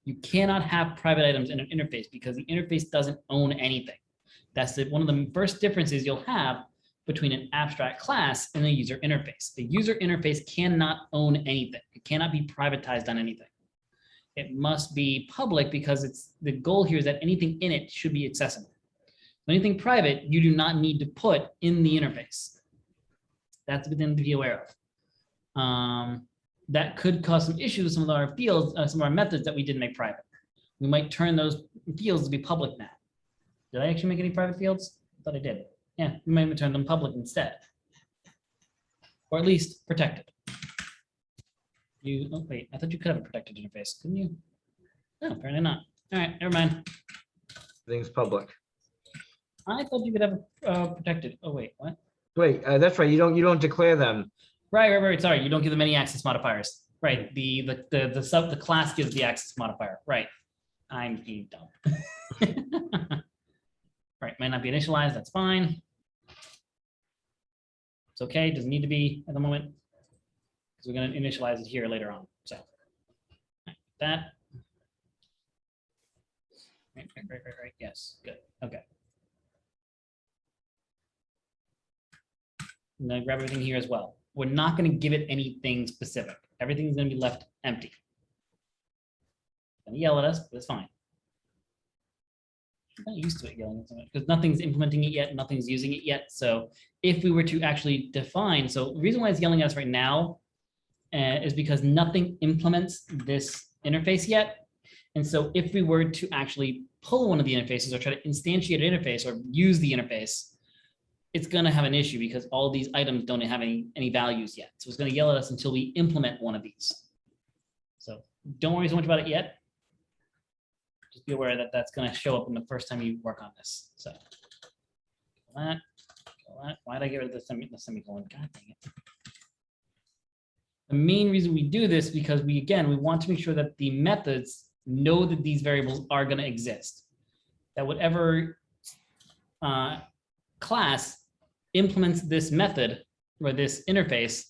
You cannot have private items in an interface because the interface doesn't own anything. That's one of the first differences you'll have between an abstract class and a user interface. The user interface cannot own anything. It cannot be privatized on anything. It must be public because the goal here is that anything in it should be accessible. Anything private, you do not need to put in the interface. That's within to be aware of. That could cause some issues with some of our fields, some of our methods that we didn't make private. We might turn those fields to be public now. Did I actually make any private fields? I thought I did. Yeah, we might turn them public instead. Or at least protected. You, oh wait, I thought you could have a protected interface, couldn't you? No, apparently not. All right, never mind. Things public. I thought you could have a protected. Oh wait, what? Wait, that's right. You don't declare them. Right. Sorry, you don't give them any access modifiers. Right. The class gives the access modifier. Right. I'm being dumb. Right. Might not be initialized. That's fine. It's okay. Doesn't need to be at the moment because we're going to initialize it here later on. So that. Right. Yes. Good. Okay. I'm going to grab everything here as well. We're not going to give it anything specific. Everything's going to be left empty. It's going to yell at us, but it's fine. I'm not used to it yelling so much because nothing's implementing it yet, nothing's using it yet. So if we were to actually define, so the reason why it's yelling at us right now is because nothing implements this interface yet. And so if we were to actually pull one of the interfaces or try to instantiate an interface or use the interface, it's going to have an issue because all these items don't have any values yet. So it's going to yell at us until we implement one of these. So don't worry so much about it yet. Just be aware that that's going to show up in the first time you work on this. So that. Why did I get rid of the semicolon? God dang it. The main reason we do this because we want to make sure that the methods know that these variables are going to exist. That whatever class implements this method or this interface,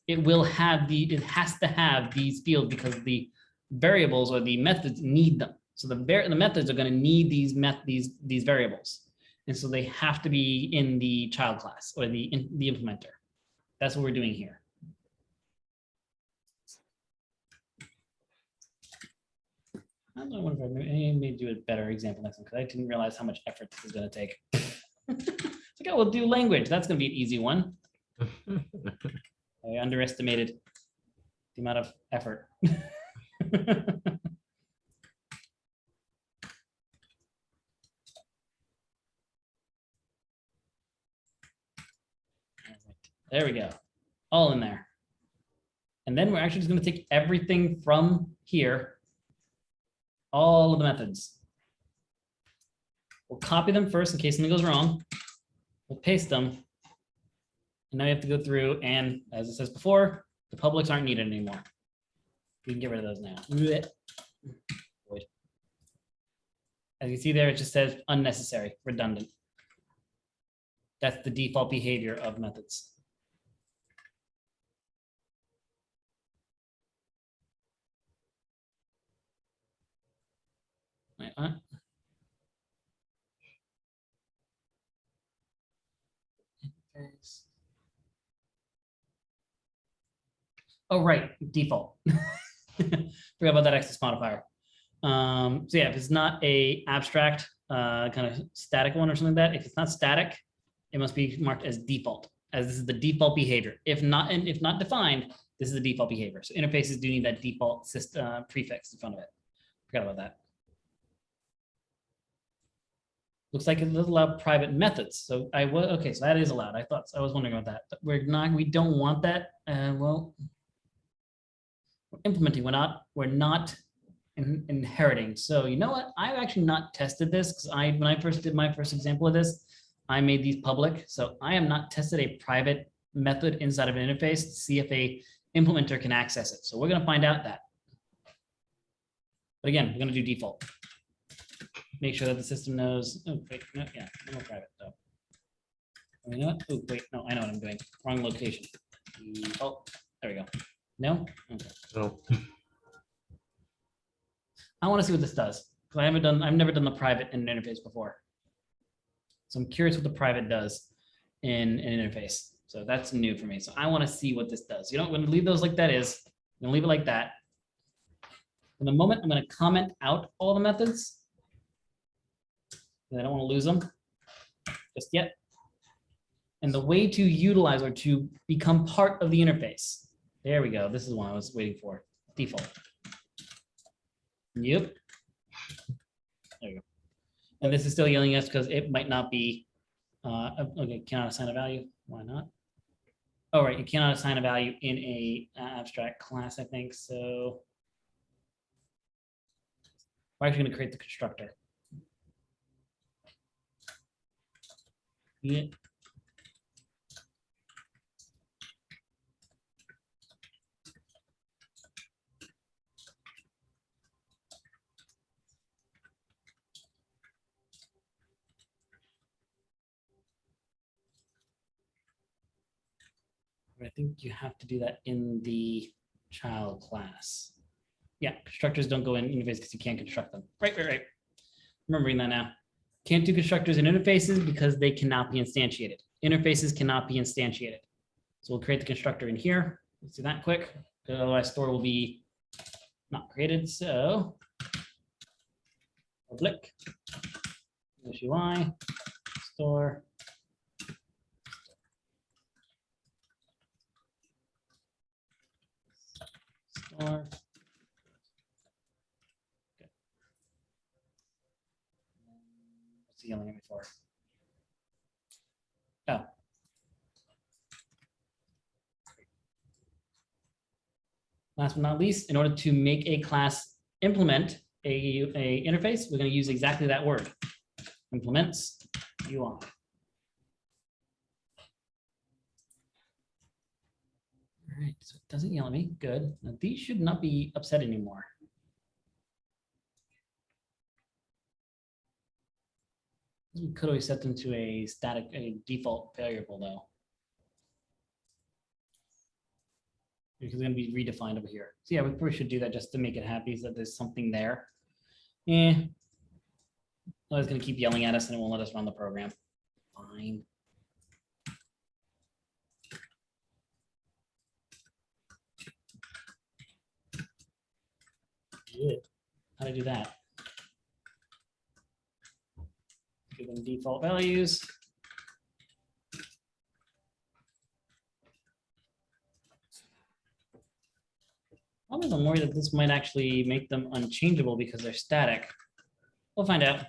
it has to have these fields because the variables or the methods need them. So the methods are going to need these variables, and so they have to be in the child class or the implementer. That's what we're doing here. I don't know if I may do a better example next time because I didn't realize how much effort this is going to take. It's like, oh, we'll do language. That's going to be an easy one. I underestimated the amount of effort. There we go. All in there. And then we're actually just going to take everything from here, all of the methods. We'll copy them first in case something goes wrong. We'll paste them. And now we have to go through and, as it says before, the publics aren't needed anymore. We can get rid of those now. As you see there, it just says unnecessary, redundant. That's the default behavior of methods. Wait, what? Oh, right, default. Forgot about that access modifier. So yeah, if it's not a abstract kind of static one or something like that, if it's not static, it must be marked as default, as this is the default behavior. If not defined, this is the default behavior. So interfaces do need that default prefix in front of it. Forgot about that. Looks like it does allow private methods. So okay, so that is allowed. I was wondering about that. But we don't want that. Well, we're implementing, we're not inheriting. So you know what? I've actually not tested this because when I first did my first example of this, I made these public. So I have not tested a private method inside of an interface to see if a implementer can access it. So we're going to find out that. But again, we're going to do default. Make sure that the system knows. Oh, wait, no, yeah, no more private though. You know what? Oh, wait, no, I know what I'm doing. Wrong location. Oh, there we go. No? Okay. No. I want to see what this does. Because I've never done the private in an interface before. So I'm curious what the private does in an interface. So that's new for me. So I want to see what this does. You don't want to leave those like that is. I'm going to leave it like that. In a moment, I'm going to comment out all the methods. I don't want to lose them just yet. And the way to utilize or to become part of the interface. There we go. This is one I was waiting for. Default. Yep. There you go. And this is still yelling at us because it might not be, okay, cannot assign a value. Why not? Oh, right, you cannot assign a value in a abstract class, I think, so. We're actually gonna create the constructor. Yeah. I think you have to do that in the child class. Yeah, constructors don't go in interface because you can't construct them. Right. Remembering that now. Can't do constructors in interfaces because they cannot be instantiated. Interfaces cannot be instantiated. So we'll create the constructor in here. Let's do that quick. Otherwise, store will be not created. So public UI store. Store. What's he yelling at me for? Oh. Last but not least, in order to make a class implement a interface, we're going to use exactly that word. Implements UI. All right, so it doesn't yell at me. Good. Now these should not be upset anymore. We could always set them to a static, a default variable though. Because it's going to be redefined over here. So yeah, we probably should do that just to make it happy so that there's something there. Oh, it's going to keep yelling at us and it won't let us run the program. Fine. How do I do that? Give them default values. I'm worried that this might actually make them unchangeable because they're static. We'll find out.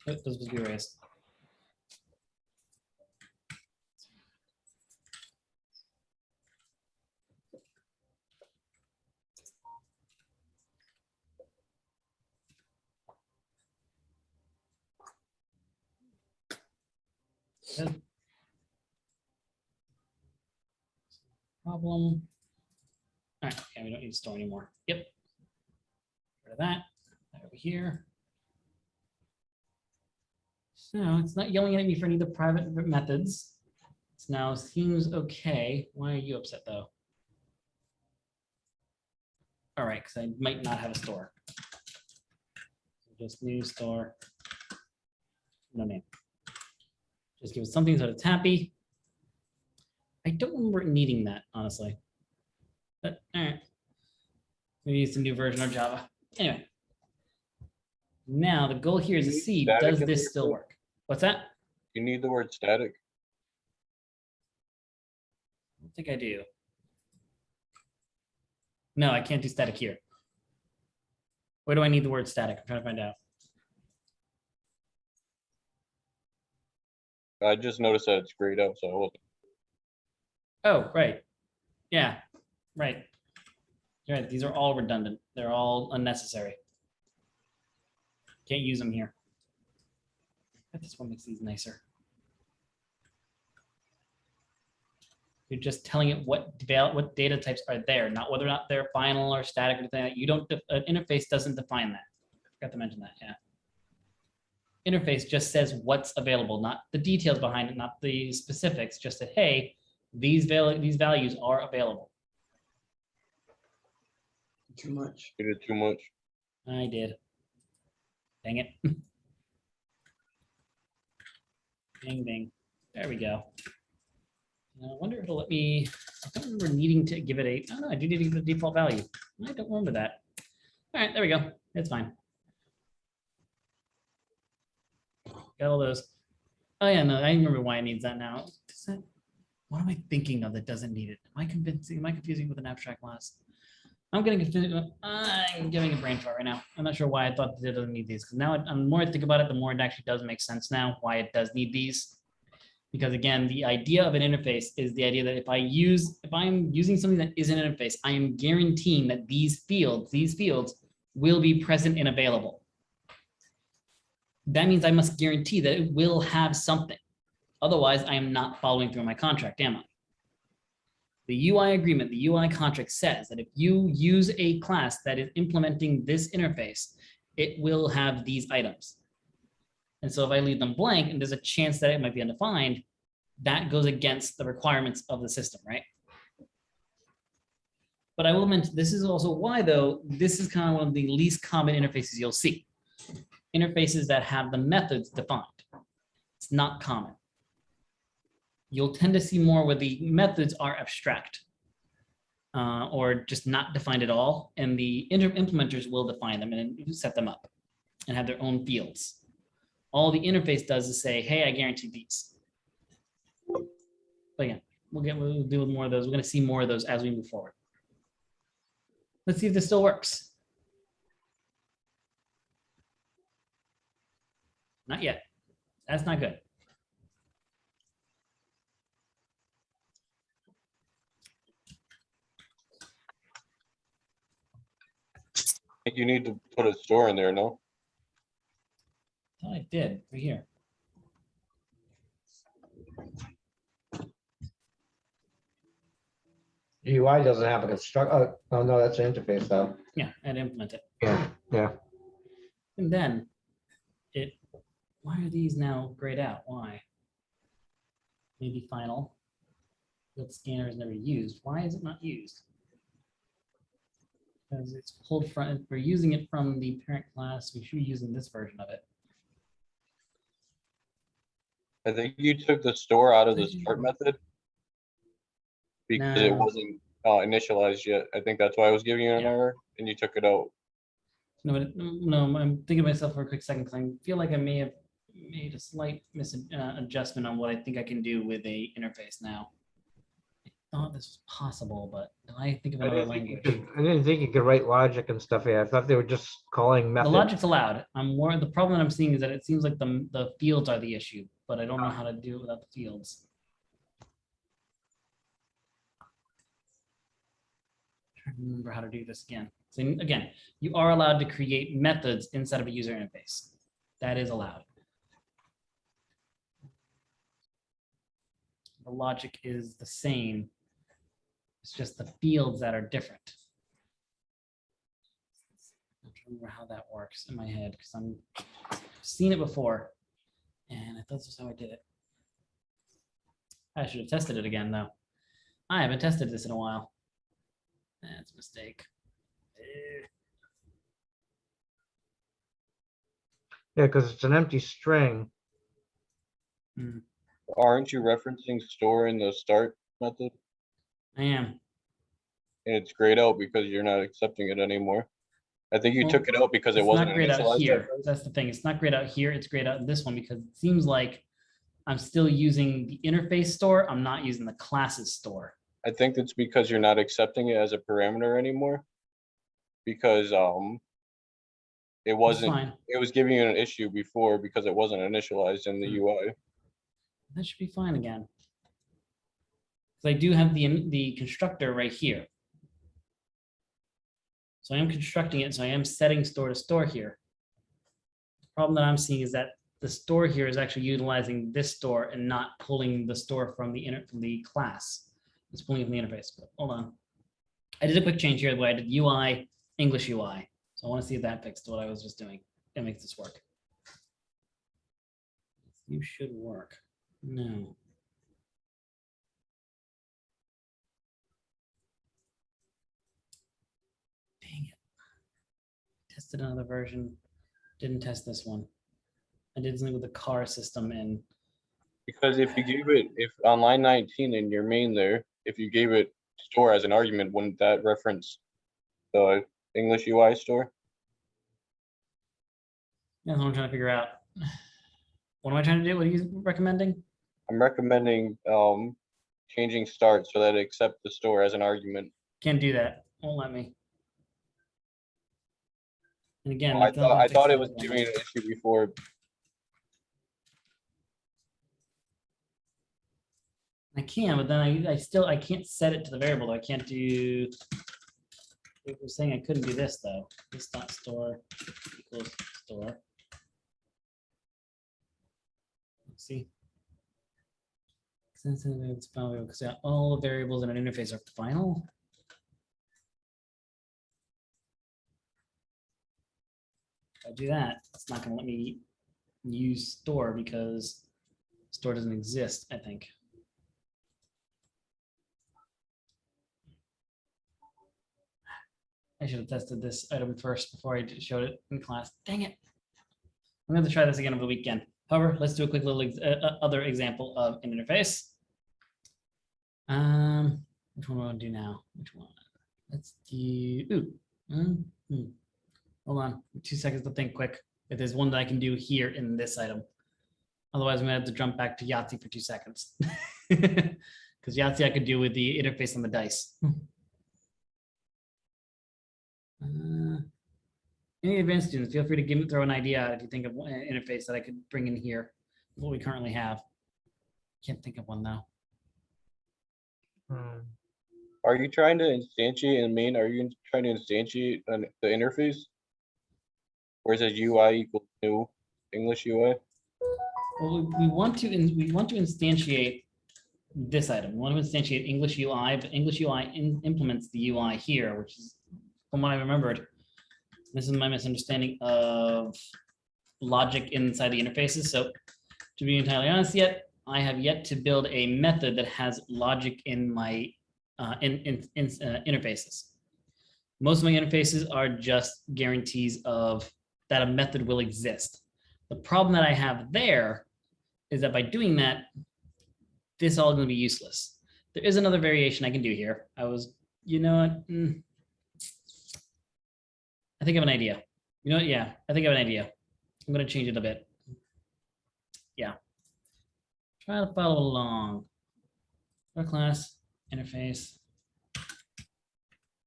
Oh, those will be erased. Good. Problem. All right, okay, we don't need to store anymore. Yep. Rid of that. Over here. So it's not yelling at me for any of the private methods. It now seems okay. Why are you upset though? All right, because I might not have a store. Just new store. No name. Just give it something so it's happy. I don't remember needing that, honestly. But all right. Maybe it's a new version of Java. Anyway. Now the goal here is to see, does this still work? What's that? You need the word static. I don't think I do. No, I can't do static here. Where do I need the word static? I'm trying to find out. I just noticed that it's grayed out, so I wasn't. Oh, right. Yeah, right. You're right. These are all redundant. They're all unnecessary. Can't use them here. But this one makes these nicer. You're just telling it what data types are there, not whether or not they're final or static or anything like that. You don't, an interface doesn't define that. I forgot to mention that, yeah. Interface just says what's available, not the details behind it, not the specifics, just that, hey, these values are available. Too much. You did too much. I did. Dang it. Bing, bing. There we go. Now, I wonder if it'll let me, I don't remember needing to give it a, oh no, I do need to give it a default value. I don't remember that. All right, there we go. It's fine. Got all those. Oh yeah, no, I remember why it needs that now. What am I thinking of that doesn't need it? Am I confusing with an abstract class? I'm getting confused. I'm giving a brain fart right now. I'm not sure why I thought it doesn't need these. Because now, the more I think about it, the more it actually does make sense now why it does need these. Because again, the idea of an interface is the idea that if I'm using something that is an interface, I am guaranteeing that these fields will be present and available. That means I must guarantee that it will have something. Otherwise, I am not following through my contract, am I? The UI agreement, the UI contract says that if you use a class that is implementing this interface, it will have these items. And so if I leave them blank and there's a chance that it might be undefined, that goes against the requirements of the system, right? But I will mention, this is also why though, this is kind of one of the least common interfaces you'll see. Interfaces that have the methods defined. It's not common. You'll tend to see more where the methods are abstract or just not defined at all. And the implementers will define them and set them up and have their own fields. All the interface does is say, hey, I guarantee these. But yeah, we'll do more of those. We're going to see more of those as we move forward. Let's see if this still works. Not yet. That's not good. I think you need to put a store in there, no? I thought I did right here. UI doesn't have a construct. Oh no, that's an interface though. Yeah, and implement it. Yeah. And then why are these now grayed out? Why? Maybe final. Field scanner is never used. Why is it not used? Because it's pulled from, we're using it from the parent class. We should be using this version of it. I think you took the store out of the start method because it No. wasn't initialized yet. I think that's why I was giving you an Yeah. error and you took it out. No, I'm thinking to myself for a quick second because I feel like I may have made a slight adjustment on what I think I can do with a interface now. I thought this was possible, but I think of I another didn't think you language. could, I didn't think you could write logic and stuff here. I thought they were just calling The methods. logic's allowed. The problem that I'm seeing is that it seems like the fields are the issue, but I don't know how to do it without the fields. Trying to remember how to do this again. So again, you are allowed to create methods inside of a user interface. That is allowed. The logic is the same. It's just the fields that are different. I'm trying to remember how that works in my head because I've seen it before and I thought this was how I did it. I should have tested it again though. I haven't tested this in a while. That's a mistake. Yeah, because it's an empty string. Aren't you referencing store in the start method? I am. And it's grayed out because you're not accepting it anymore. I think you Well, took it out because it It's wasn't not grayed out initialized. here. That's the thing. It's not grayed out here. It's grayed out in this one because it seems like I'm still using the interface store. I'm not using the classes store. I think it's because you're not accepting it as a parameter anymore. Because it It's wasn't, fine. it was giving you an issue before because it wasn't initialized in the UI. That should be fine again. So I do have the constructor right here. So I am constructing it. So I am setting store to store here. The problem that I'm seeing is that the store here is actually utilizing this store and not pulling the store from the class. It's pulling it from the interface. But hold on. I did a quick change here the way I did UI, English UI. So I want to see if that fixed what I was just doing. It makes this work. You should work. No. Dang it. Tested another version. Didn't test this one. I did something with the car system and Because if you gave it, if on line 19 in your main there, if you gave it store as an argument, wouldn't that reference the English UI store? that's what I'm trying to figure out. What am I trying to do? What are you recommending? I'm recommending changing start so that it accept the store as an argument. Can't do that. Won't let me. And again, I it's not thought gonna it was fix giving an issue before. I can, but then I can't set it to the variable. I can't do. It was saying I couldn't do this though. This dot store equals store. Let's see. Since it's final because all the variables in an interface are final. If I do that, it's not going to let me use store because store doesn't exist, I think. I should have tested this item first before I showed it in class. Dang it. I'm going to try this again over the weekend. However, let's do a quick little other example of an interface. Which one do I want to do now? Which one? Let's do, hold on, 2 seconds to think quick. If there's one that I can do here in this item. Otherwise, I'm gonna have to jump back to Yahtzee for 2 seconds. Because Yahtzee I could do with the interface on the dice. Any advanced students, feel free to throw an idea out if you think of an interface that I could bring in here, what we currently have. Can't think of one though. Are you trying to instantiate in main? Are you trying to instantiate the interface? Where it says UI equals new English UI? Well, we want to instantiate this item. We want to instantiate English UI, but English UI implements the UI here, which is, from what I remembered, this is my misunderstanding of logic inside the interfaces. So to be entirely honest I have yet to build a method that has logic in my interfaces. Most of my interfaces are just guarantees of that a method will exist. The problem that I have there is that by doing that, this is all going to be useless. There is another variation I can do here. You know what? I think I have an idea. You know what? Yeah, I think I have an idea. I'm going to change it a bit. Yeah. Try to follow along. Our class, interface,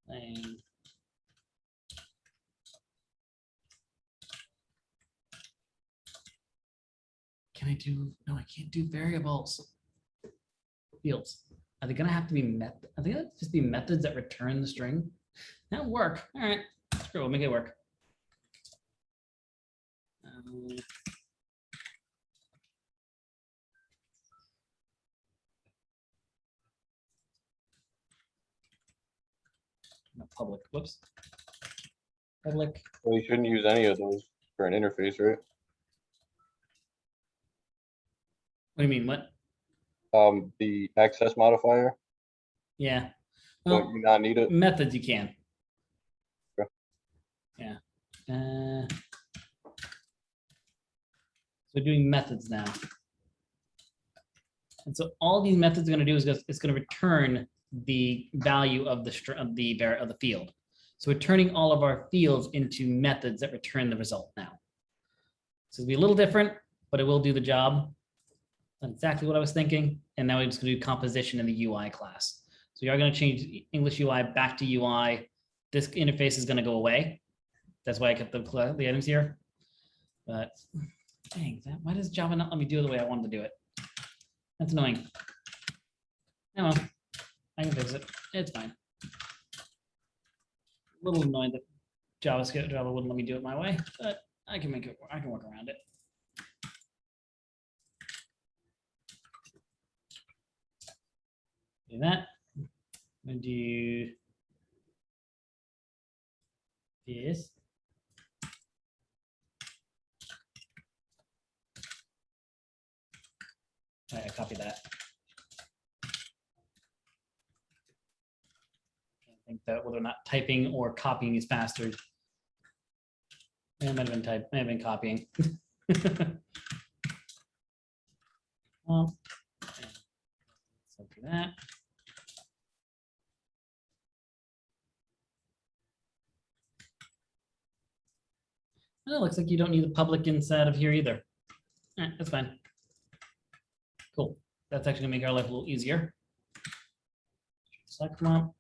thing. Can I do, no, I can't do variables. Fields. Are they gonna have to be method? Are they gonna just be methods that return the string? That'll work. All right, screw it, we'll make it work. Public, whoops. Public. Well, you shouldn't use any of those for an interface, right? What do you mean? What? The access modifier. Yeah. Don't Well, you not need it? methods you can. Okay. Yeah. So doing methods now. And so all these methods are going to do is it's going to return the value of the field. So we're turning all of our fields into methods that return the result now. So it'll be a little different, but it will do the job. That's exactly what I was thinking. And now we're just going to do composition in the UI class. So you are going to change English UI back to UI. This interface is going to go away. That's why I kept the items here. But dang, why does Java not let me do it the way I wanted to do it? That's annoying. Oh well, I can fix it. It's fine. A little annoyed that Java wouldn't let me do it my way, but I can make it. I can work around it. Do that. I'm gonna do this. All right, I copy that. I think that whether or not typing or copying is faster. It might have been copying. Well, so for that. Well, it looks like you don't need the public inside of here either. All right, that's fine. Cool. That's actually gonna make our life a little easier. Select them up.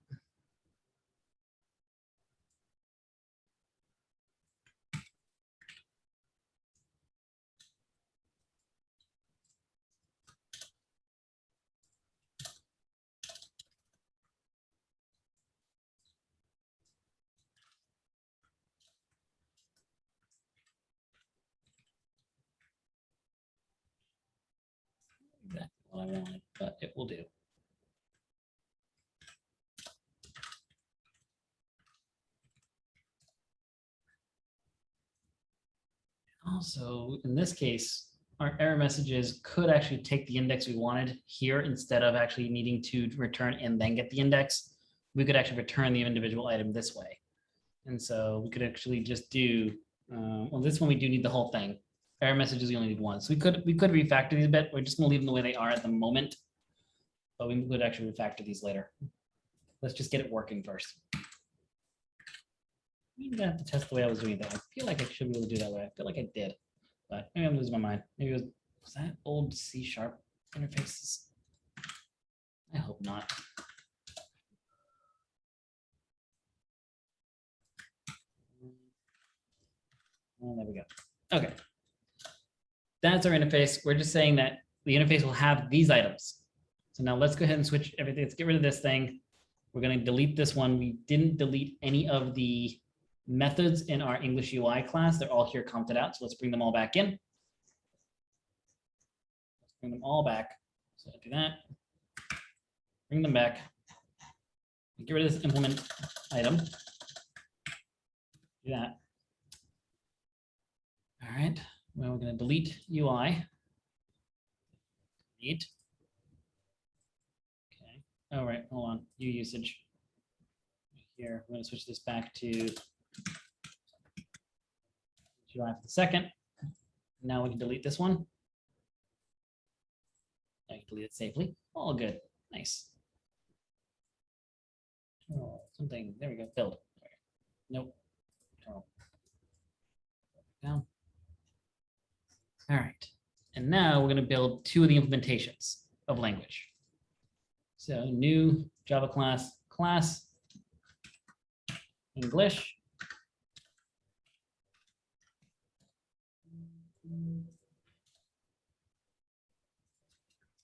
what I wanted, but it will do. Also, in this case, our error messages could actually take the index we wanted here instead of actually needing to return and then get the index. We could actually return the individual item this way. And so we could actually just do, well, this one we do need the whole thing. Error messages, we only need one. So we could refactor these a bit. We're just gonna leave them the way they are at the moment, but we could actually refactor these later. Let's just get it working first. I'm gonna have to test the way I was doing that. I feel like I should be able to do that way. I feel like I did, but maybe I'm losing my mind. Maybe was that old C# interfaces? I hope not. Oh, there we go. Okay. That's our interface. We're just saying that the interface will have these items. So now let's go ahead and switch everything. Let's get rid of this thing. We're going to delete this one. We didn't delete any of the methods in our English UI class. They're all here commented out. So let's bring them all back in. Let's bring them all back. So do that. Bring them back. Get rid of this implement item. Do that. All right. Well, we're going to delete UI. Delete. Okay. All right. Hold on. New usage. Here, we're going to switch this back to UI for the second. Now we can delete this one. I can delete it safely. All good. Nice. Oh, something. There we go. Filled. Nope. Oh. Down. All right. And now we're going to build two of the implementations of language. So new Java class, class English.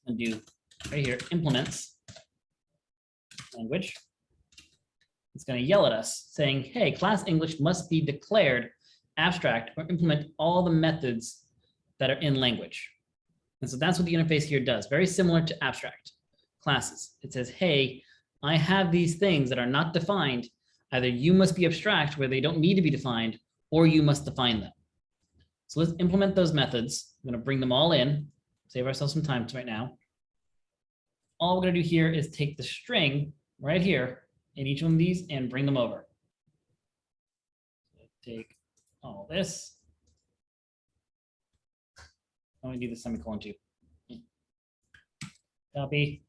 And do right here implements language. It's going to yell at us saying, hey, class English must be declared abstract or implement all the methods that are in language. And so that's what the interface here does. Very similar to abstract classes. It says, hey, I have these things that are not defined. Either you must be abstract where they don't need to be defined, or you must define them. So let's implement those methods. I'm going to bring them all in, save ourselves some time right now. All we're going to do here is take the string right here in each one of these and bring them over. So take all this. Let me do the semicolon too. Copy.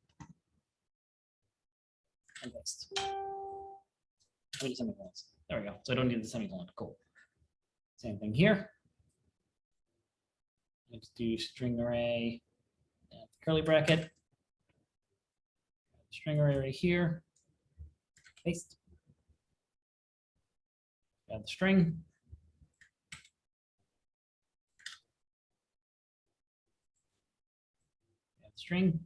And paste. Where are the semicolons? There we go. So I don't need the semicolon. Cool. Same thing here. Let's do string array, curly bracket. String array right here. Paste. Add the string. Add the string.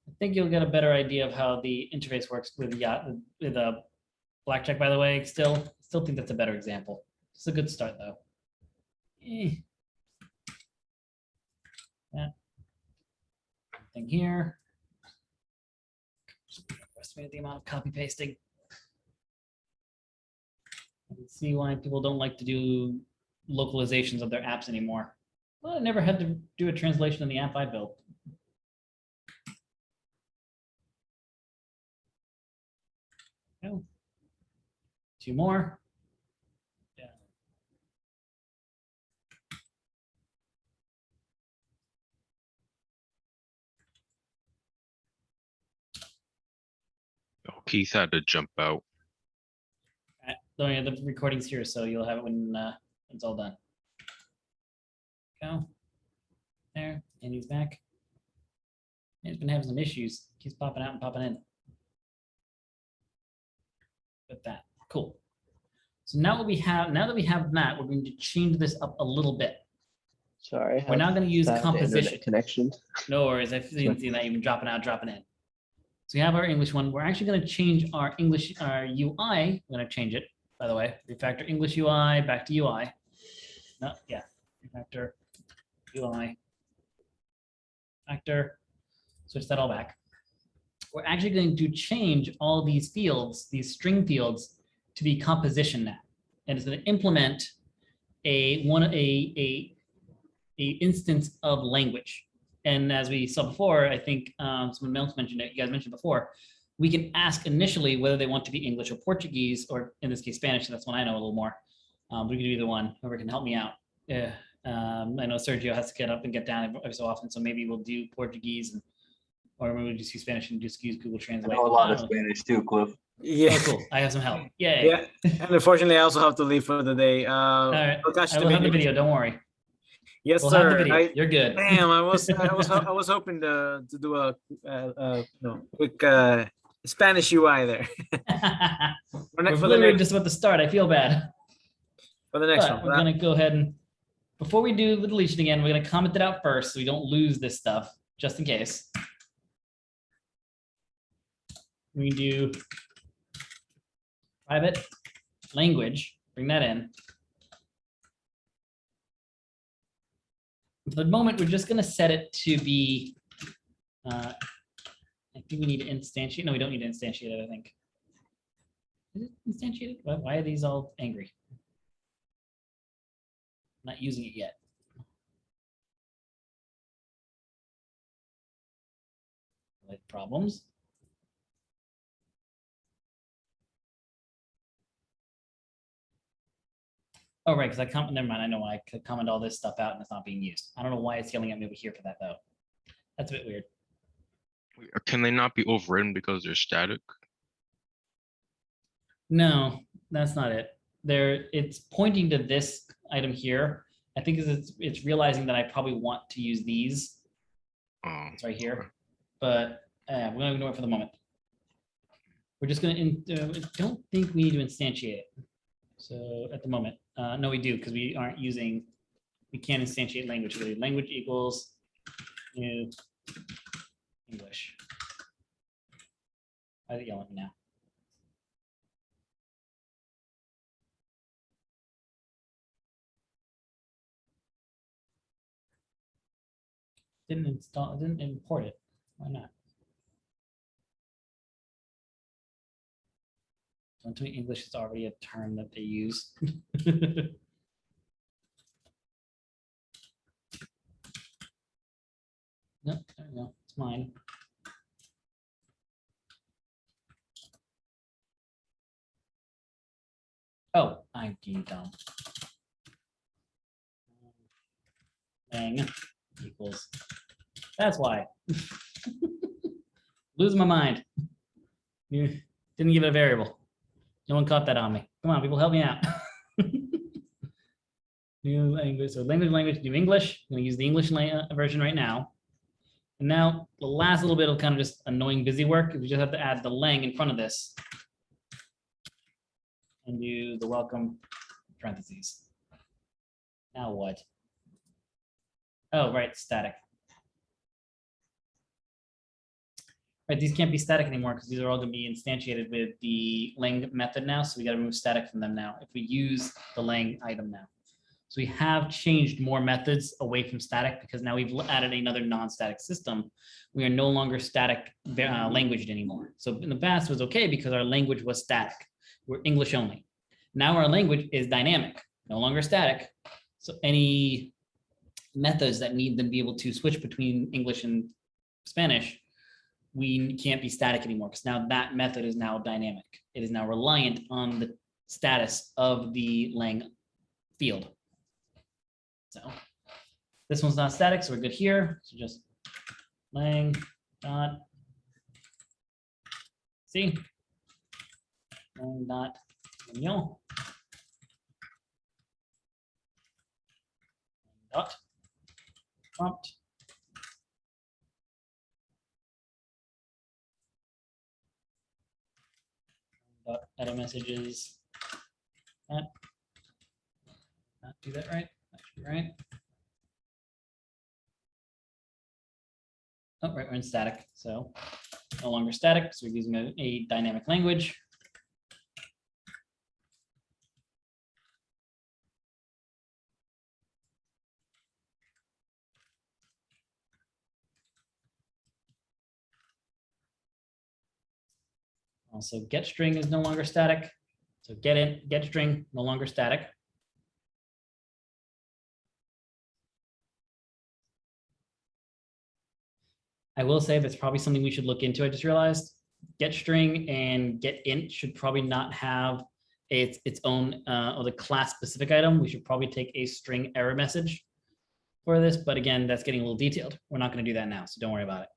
I think you'll get a better idea of how the interface works with a blackjack, by the way. Still think that's a better example. It's a good start though. That thing here. Estimate the amount of copy pasting. I can see why people don't like to do localizations of their apps anymore. Well, I never had to do a translation in the app I built. Oh. Two more. Yeah. Oh, Keith had to jump out. Oh yeah, the recording's here, so you'll have it when it's all done. Go. There, and he's back. He's been having some issues. Keeps popping out and popping in. With that, cool. So now that we have that, we're going to change this up a little bit. Sorry. We're now going to use bad composition. internet connection. No worries, I've seen that even dropping out, dropping in. So we have our English one. We're actually going to change our English, our UI. We're going to change it. by the way. Refactor English UI, back to UI. No, yeah, refactor UI, factor, switch that all back. We're actually going to change all these fields, these string fields, to be composition now. And it's going to implement a instance of language. And as we saw before, I think someone else mentioned it, you guys mentioned before, we can ask initially whether they want to be English or Portuguese, or in this case, Spanish. That's one I know a little more. We can do either one, whoever can help me out. Yeah. I know Sergio has to get up and get down every so often, so maybe we'll do Portuguese, or maybe we'll just use Spanish and just use Google I Translate. know a lot I of don't know. Spanish too, Cliff. Yeah. Oh, cool. I have some help. Yay. Yeah. And unfortunately, I also have to leave for the day. All right. Prakash, I will have the video. Don't worry. Yes, We'll sir. have the video. You're good. Damn, I was hoping to do a quick Spanish UI there We're literally just about to start. I feel bad. for the next But one. we're gonna go ahead and, before we do the deletion again, we're gonna comment it out first so we don't lose this stuff, just in case. We do private language, bring that in. For the moment, we're just gonna set it to be, I think we need to instantiate. No, we don't need to instantiate it, I think. Is it instantiated? Why are these all angry? Not using it yet. Like problems. Oh, right, because never mind, I know why I could comment all this stuff out and it's not being used. I don't know why it's yelling at me over here for that though. That's a bit weird. Can they not be overridden because they're static? No, that's not it. It's pointing to this item here. I think it's realizing that I probably want to use these. Oh, It's right here, but we're gonna ignore it for the moment. We're just gonna, I don't think we need to instantiate it. So at the moment, no, we do, because we aren't using, we can't instantiate language. Really. Language equals new English. Why is it yelling at me now? Didn't import it. Why not? Don't tell me English is already a term that they use. No, there we go. It's mine. Oh, I'm being dumb. Lang equals. That's why. Losing my mind. You didn't give it a variable. No one caught that on me. Come on, people, help me out. New language. So language, new English. I'm going to use the English version right now. And now the last little bit of kind of just annoying busy work is we just have to add the lang in front of this. And do the welcome parentheses. Now what? Oh, right, static. Right, these can't be static anymore because these are all going to be instantiated with the lang method now. So we got to remove static from them now if we use the lang item now. So we have changed more methods away from static because now we've added another non-static system. We are no longer static language anymore. So in the past it was okay because our language was static. We're English only. Now our language is dynamic, no longer static. So any methods that need them to be able to switch between English and Spanish, we can't be static anymore because now that method is now dynamic. It is now reliant on the status of the lang field. So this one's not static, so we're good here. So just lang dot see lang dot mignon dot prompt dot edit messages. Not do that right. That should be right. Oh, right, we're in static, so no longer static. So we're using a dynamic language. Also, get string is no longer static. So get string, no longer static. I will say that's probably something we should look into. I just realized get string and get int should probably not have its own or the class specific item. We should probably take a string error message for this. But again, that's getting a little detailed. We're not going to do that now, so don't worry about it.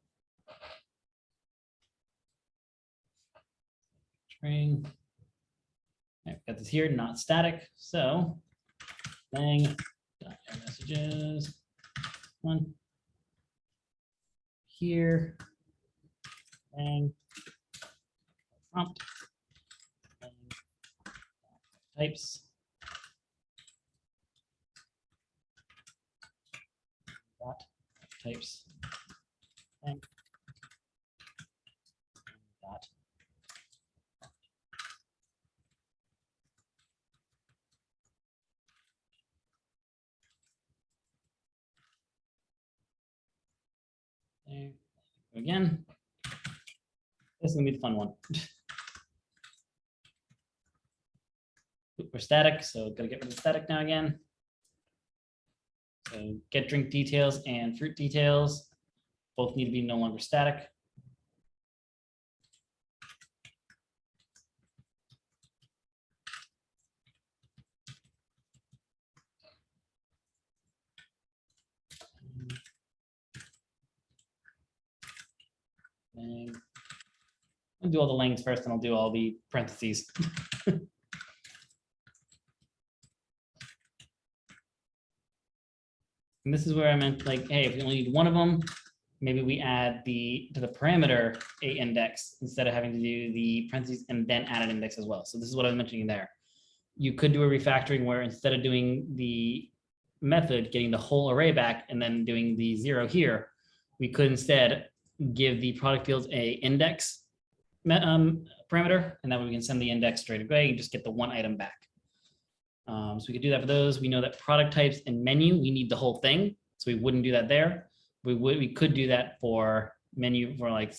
String. I've got this here, not static. So bang messages one here, bang prompt, bang, types, dot types, bang, dot. There. Again, this is gonna be the fun one. We're static, so gotta get rid of static now again. So get drink details and fruit details both need to be no longer static. And I'll do all the lengths first, and I'll do all the parentheses. And this is where I meant, like, hey, if we only need one of them, maybe we add to the parameter a index instead of having to do the parentheses and then add an index as well. So this is what I was mentioning there. You could do a refactoring where instead of doing the method, getting the whole array back and then doing the 0 here, we could instead give the product fields a index parameter, and that way we can send the index straight away and just get the one item back. So we could do that for those. We know that product types and menu, we need the whole thing, so we wouldn't do that there. We could do that for menu for like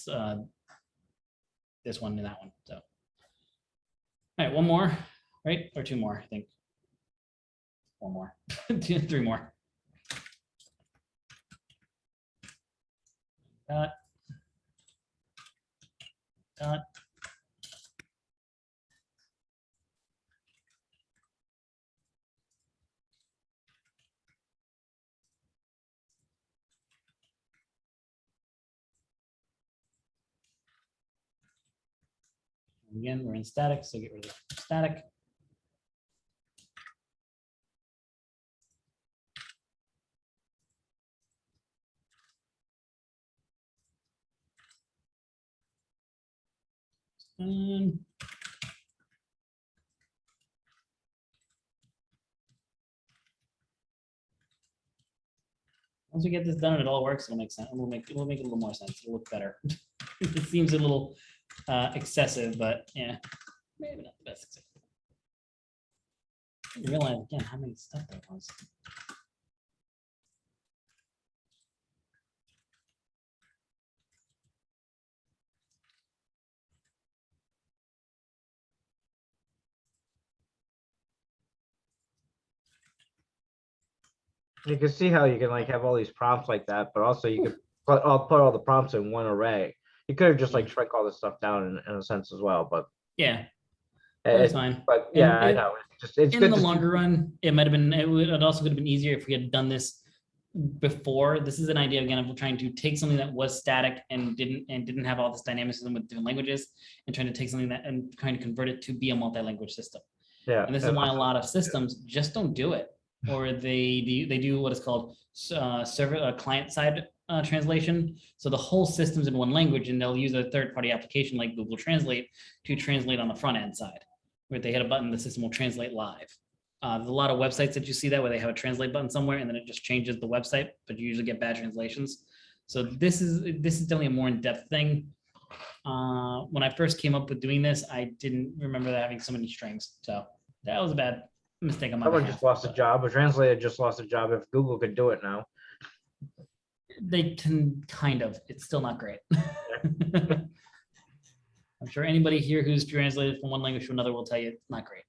this one and that one. So, all right, one more, right? Or two more, I think. One more, three more. Dot. Dot. Again, we're in static, so get rid of static. And once we get this done and it all works, it'll make sense. It will make a little more sense. It'll look better. It seems a little excessive, but yeah, maybe not the best. I didn't realize again how many stuff there was. You can see how you can like have all these prompts like that, but also you could put all the prompts in one array. You could have just like shrunk all this stuff down in a sense as well, but Yeah, that's it, fine. but yeah, I And know. It's in good the to see- longer run, it might have been. It also would have been easier if we had done this before. This is an idea again of trying to take something that was static and didn't have all this dynamicism with different languages, and trying to take something that and trying to convert it to be a multi-language system. Yeah, And this is why a lot of systems just don't do it, or they do what is called server client side translation. So the whole system's in one language, and they'll use a third-party application like Google Translate to translate on the front end side, where they hit a button, the system will translate live. There's a lot of websites that you see that where they have a translate button somewhere, and then it just changes the website, but you usually get bad translations. So this is definitely a more in-depth thing. When I first came up with doing this, I didn't remember having so many strings. So that was a bad mistake on my someone behalf. just lost a job. A translator just lost a job. If Google could do it now, They can kind of. It's still not great. I'm sure anybody here who's translated from one language to another will tell you it's not great.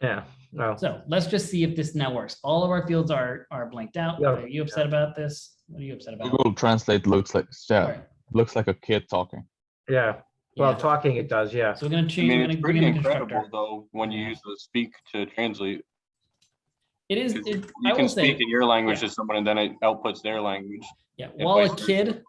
Yeah, no. So let's just see if this now works. All of our fields are blanked out. Yeah. Are you upset about this? What are you upset about? Google Translate looks like, yeah, Alright, looks like a kid talking. Yeah, well, yeah. talking it does, yeah. So we're gonna I change. mean, We're it's gonna pretty make a incredible constructor. though when you Yeah. use the speak to translate. It is. 'Cause It, You I can will say, speak in your language yeah. to someone and then it outputs their language. yeah. and While a vice versa. kid,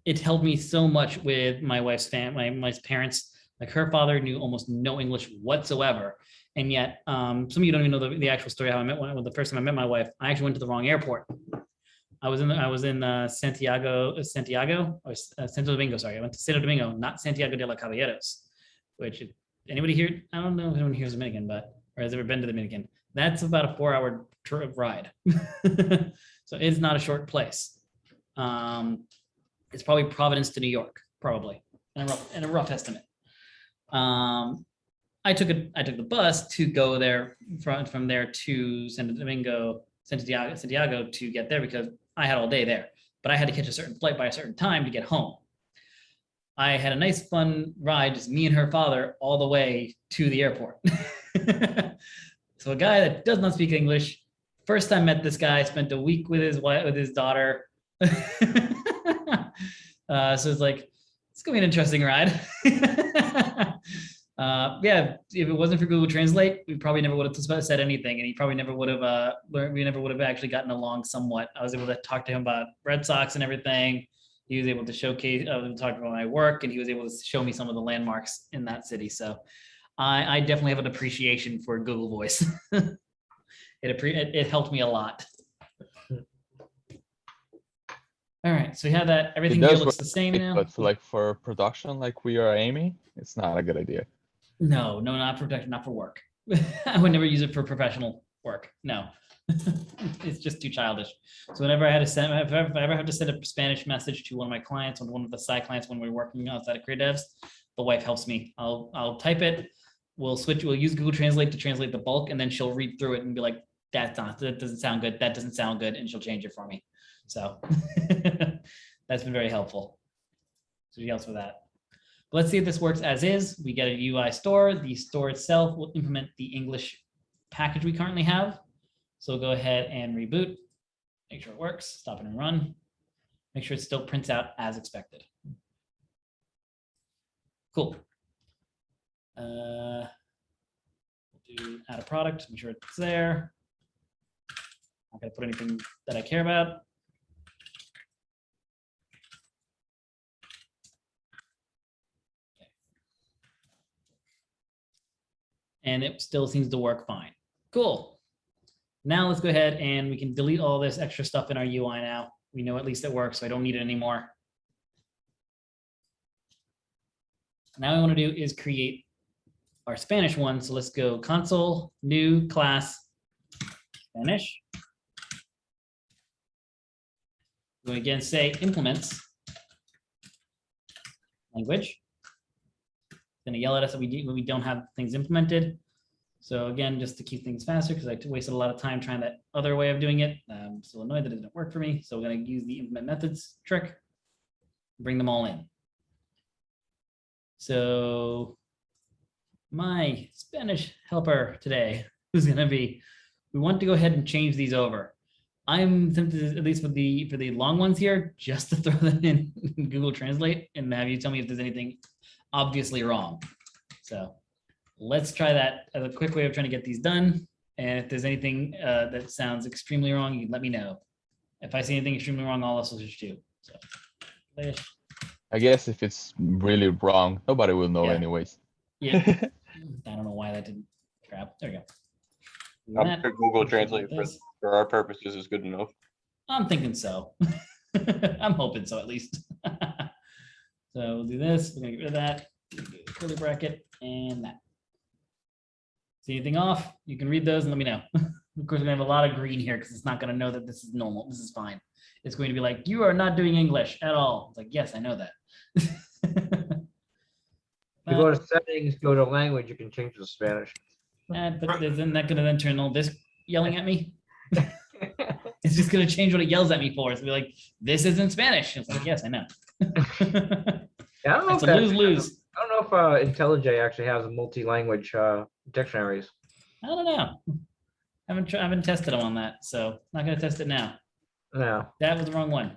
it helped me so much with my wife's my parents. Like her father knew almost no English whatsoever, and yet some of you don't even know the actual story how I met when the first time I met my wife. I actually went to the wrong airport. I was in Santiago or Santo Domingo. Sorry, I went to Santo Domingo, not Santiago de los Caballeros. Which anybody here? I don't know if anyone here is Dominican, but or has ever been to the Dominican. That's about a 4-hour ride, so it's not a short place. It's probably Providence to New York, probably in a rough estimate. I took the bus to go there from there to Santiago to get there because I had all day there, but I had to catch a certain flight by a certain time to get home. I had a nice fun ride, just me and her father all the way to the airport. So a guy that does not speak English, first time met this guy, spent a week with his wife, with his daughter. So it's like, it's gonna be an interesting ride. Yeah, if it wasn't for Google Translate, we probably never would have said anything, and he probably never would have we never would have actually gotten along somewhat. I was able to talk to him about Red Sox and everything. He was able to showcase, talk about my work, and he was able to show me some of the landmarks in that city. So I definitely have an appreciation for Google Voice. It helped me a lot. All right, so we have that. Everything here does looks the same now. But for production, like we are aiming, it's not a good idea. No, not for protection, not for work. I would never use it for professional work. No, it's just too childish. So whenever I had to send, if I ever have to send a Spanish message to one of my clients, or one of the side clients when we're working outside of Creative Devs, the wife helps me. I'll type it. We'll use Google Translate to translate the bulk, and then she'll read through it and be like, that doesn't sound good. That doesn't sound good, and she'll change it for me. So that's been very helpful. So she helps with that. But let's see if this works as is. We get a UI store. The store itself will implement the English package we currently have. So go ahead and reboot. Make sure it works. Stop it and run. Make sure it still prints out as expected. Cool. We'll do add a product. Make sure it's there. I'm not going to put anything that I care about. And it still seems to work fine. Cool. Now let's go ahead and we can delete all this extra stuff in our UI now. We know at least it works, so I don't need it anymore. Now what I want to do is create our Spanish one. So let's go console, new class, Spanish. We're again say implements language. Going to yell at us that we don't have things implemented. So again, just to keep things faster, because I wasted a lot of time trying that other way of doing it. I'm still annoyed that it didn't work for me. So we're going to use the implement methods trick, bring them all in. So my Spanish helper today, who's going to be, we want to go ahead and change these over. I'm tempted, at least for the long ones here, just to throw them in Google Translate and have you tell me if there's anything obviously wrong. So let's try that as a quick way of trying to get these done. And if there's anything that sounds extremely wrong, you can let me know. If I see anything extremely wrong, I'll also switch too. So I guess if it's really wrong, nobody will know Yeah. anyways. yeah, I don't know why that didn't crap. There we go. Do I'm that. sure Google Something Translate like this. for our purposes is good enough. I'm thinking so. I'm hoping so at least. So we'll do this. We're gonna get rid of that. Do the curly bracket and that. See anything off? You can read those and let me know. Of course, we're gonna have a lot of green here because it's not gonna know that this is normal. This is fine. It's going to be like, you are not doing English at all. It's like, yes, I know that. You go to settings, go to language, you can change to Spanish. But isn't that gonna then turn all this yelling at me? It's just gonna change what it yells at me for. It's gonna be like, this isn't Spanish. It's like, yes, I know. Yeah, I don't know It's if a that's, lose-lose. I don't know if IntelliJ actually has multi-language dictionaries. I don't know. I haven't tested them on that, so not gonna test it now. No. That was the wrong one.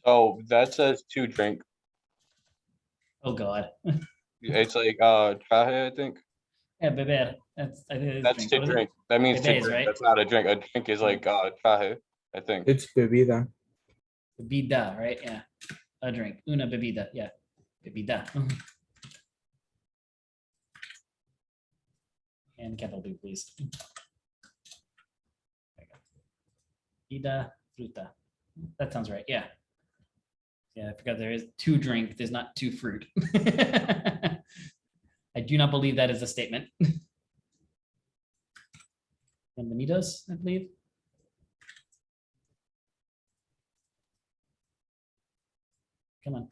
Oh, that says to drink. Oh God. It's like traje, I think. Yeah, bebe. That's I think it is That's drink. to What is it? drink. That means to Bebe is drink. right. That's not a drink. A drink is like traje, I think. It's bebida. Bebida, right? Yeah. A drink. Una bebida. Yeah. Bebida. And capital B, please. There you go. Bebida fruta. That sounds right. Yeah. Yeah, I forgot there is to drink. There's not to fruit. I do not believe that is a statement. Bienvenidos, I believe. Come on.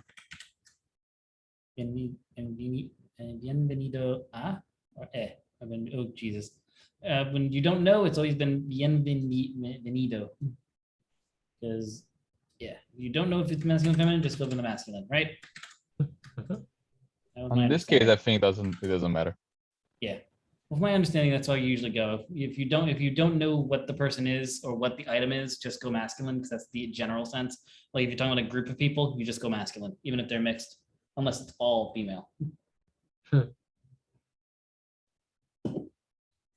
Bienvenido a or oh Jesus. When you don't know, it's always been bienvenido. Because yeah, you don't know if it's masculine or feminine, just go with the masculine, right? That was my In this case, understanding. I think it doesn't matter. Yeah. With my understanding, that's how you usually go. If you don't know what the person is or what the item is, just go masculine because that's the general sense. Like if you're talking about a group of people, you just go masculine, even if they're mixed, unless it's all female. At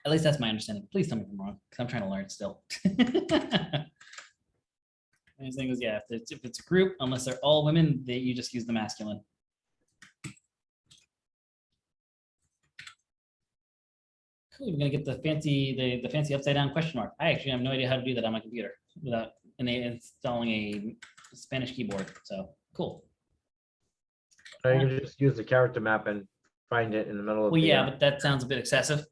least that's my understanding. Please tell me if I'm wrong, because I'm trying to learn still. And thing is, yeah, if it's a group, unless they're all women, you just use the masculine. Cool, we're gonna get the fancy upside down question mark. I actually have no idea how to do that on my computer without installing a Spanish keyboard. So cool. Or you can just use the character map and find it in the middle of Well, the. yeah, but that sounds a bit excessive.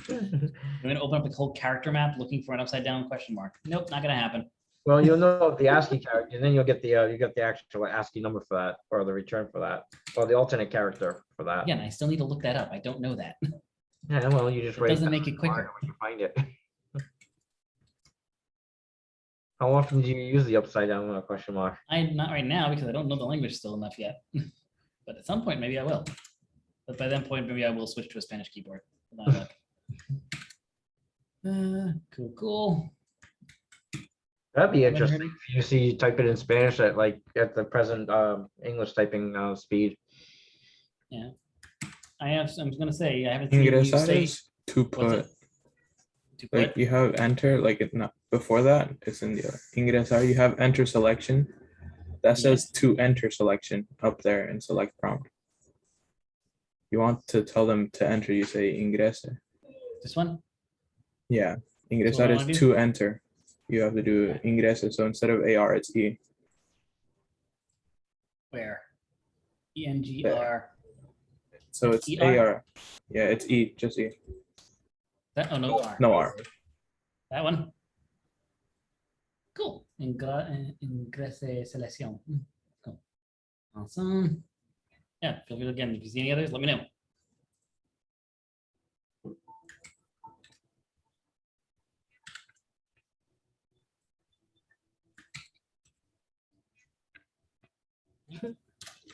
I'm gonna open up the whole character map looking for an upside down question mark. Nope, not gonna happen. Well, you'll know the ASCII character, and then you'll get the actual ASCII number for that, or the return for that, or the alternate character for that. Again, I still need to look that up. I don't know that. Yeah, well, you just It write doesn't down make it the line quicker. when you find it. How often do you use the upside down question mark? I'm not right now because I don't know the language still enough yet. But at some point, maybe I will. But by that point, maybe I will switch to a Spanish keyboard. Cool. That'd be Haven't heard interesting. If you see, type it in Spanish at the present English typing speed. I'm gonna say I haven't seen you Ingresar say is to what's put. it? To Like put? you have enter, like it not before that, it's in the ingresar, you have enter selection. That says to enter selection up there in select prompt. You want to tell them to enter, you say ingrese. This one? Yeah, what ingresar I is wanna do? to enter. You have to do ingrese, so instead of AR, it's E. Where? ENGR. So it's ER? AR. Yeah, it's E, just E. That oh no R. No R. That one. Cool. Ingrese selección. Cool. Awesome. Yeah, feel free again. If you see any others, let me know.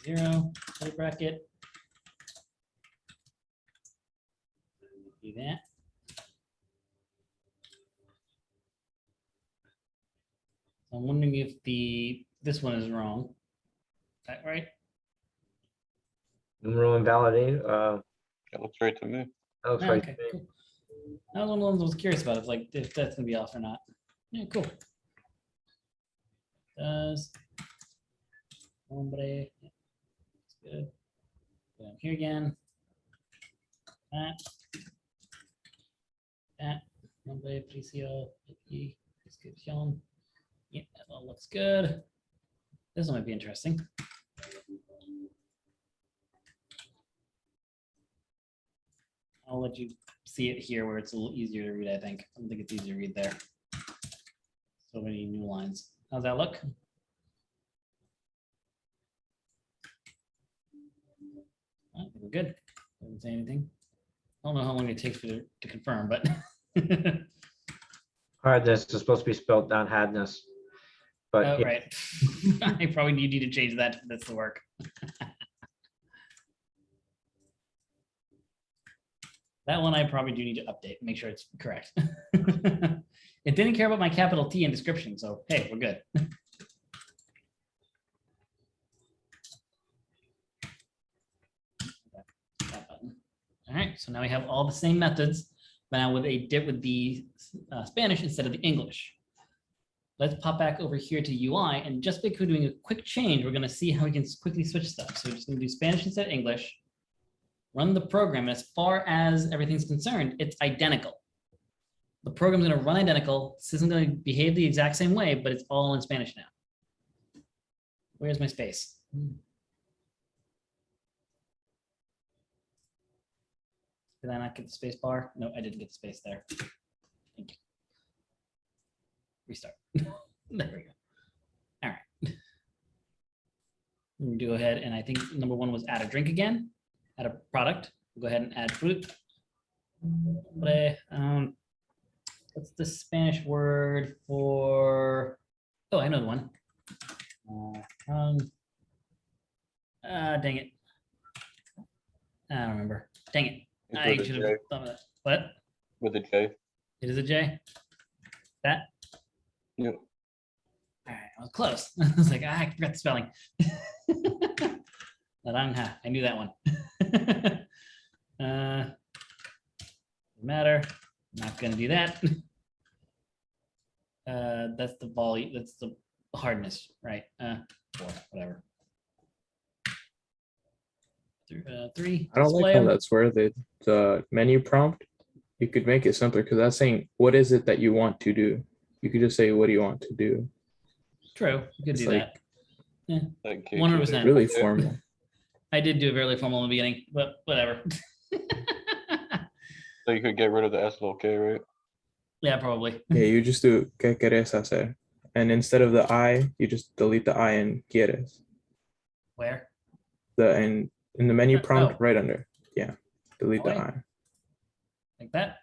Zero, curly bracket. Do that. I'm wondering if this one is wrong. Is that right? Numeral invalidated. It looks right to me. That looks Oh, right. okay, cool. That was one of the ones I was curious about. It's like if that's gonna be off or not. Yeah, cool. Does hombre? Yeah, that's good. Go here again. That nombre, precio, y descripción. Yeah, that all looks good. This one might be interesting. I'll let you see it here where it's a little easier to read, I think. I don't think it's easier to read there. So many new lines. How's that look? I think we're good. Doesn't say anything. I don't know how long it takes for it to confirm, but Hardness is supposed to be spelled down hadness. But oh, yeah, right. I probably need you to change that for this to work. That one I probably do need to update, make sure it's correct. It didn't care about my capital T in description, so hey, we're good. That button. All right, so now we have all the same methods, but now with the Spanish instead of the English. Let's pop back over here to UI, and just because we're doing a quick change, we're going to see how we can quickly switch stuff. So we're just going to do Spanish instead of English. Run the program. As far as everything's concerned, it's identical. The program's going to run identical. This isn't going to behave the exact same way, but it's all in Spanish now. Where's my space? Did I not get the space bar? No, I didn't get the space there. Thank you. Restart. There we go. All right. We'll go ahead, and I think number one was add a drink again. Add a product. We'll go ahead and add fruit. What's the Spanish word for? Oh, I know the one. Dang it. I don't remember. Dang it. It's I with a should J. have thought of that. What? With a J. It is a J. That. Yep. All right, I was close. I was like, I forgot the spelling. Naranja. I knew that one. Matter. Not gonna do that. That's the volume. That's the hardness, right? Four, whatever. Three. I don't display like how 'em. that's where the menu prompt, you could make it simpler because that's saying, what is it that you want to do? You could just say, what do you want to do? True. You could It's do like- that. Like 100%. Really formal. I did do it very formal in the beginning, but whatever. So you could get rid of the S little K, right? Yeah, probably. Yeah, you just do ¿qué quieres hacer? And instead of the I, you just delete the I and quieres. Where? And in the menu prompt Oh. right under. Yeah. Delete the Oh, wait. I. Like that.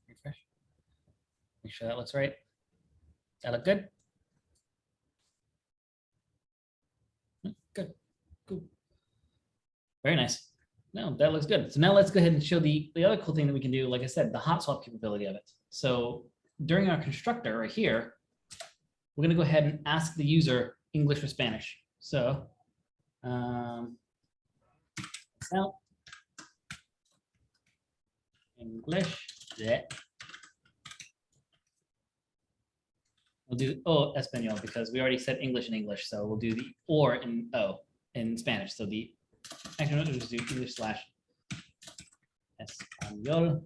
Refresh. Make sure that looks right. That look good? Good. Cool. Very nice. No, that looks good. So now let's go ahead and show the other cool thing that we can do. Like I said, the hot swap capability of it. So during our constructor right here, we're going to go ahead and ask the user English or Spanish. So now English. Yeah. We'll do Espanol because we already said English in English. So we'll do the or in O in Spanish. So the actually, we'll just do English / Espanol.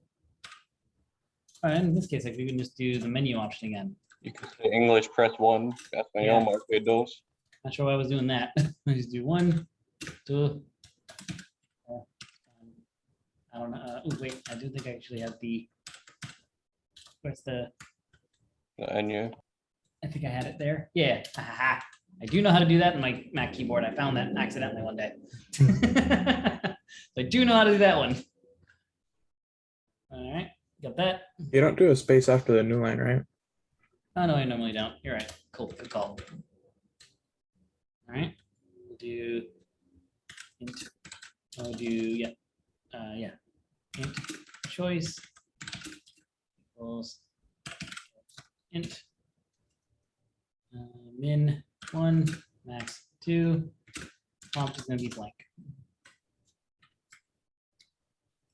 And in this case, like we can just do the menu option again. You could say English, press 1, Espanol, Yeah. marque dos. Not sure why I was doing that. I just do 1, 2. I don't know. Oh, wait, I do think I actually have the. Where's the? And I think I had it there. Yeah. I do know how to do that in my Mac keyboard. I found that accidentally one day. I do know how to do that one. All right, got that. You don't do a space after the new line, right? Oh no, I normally don't. You're right. Cool. Good call. All right. We'll do. I'll do yeah. Int choice equals int min 1 max 2. Prompt is going to be blank.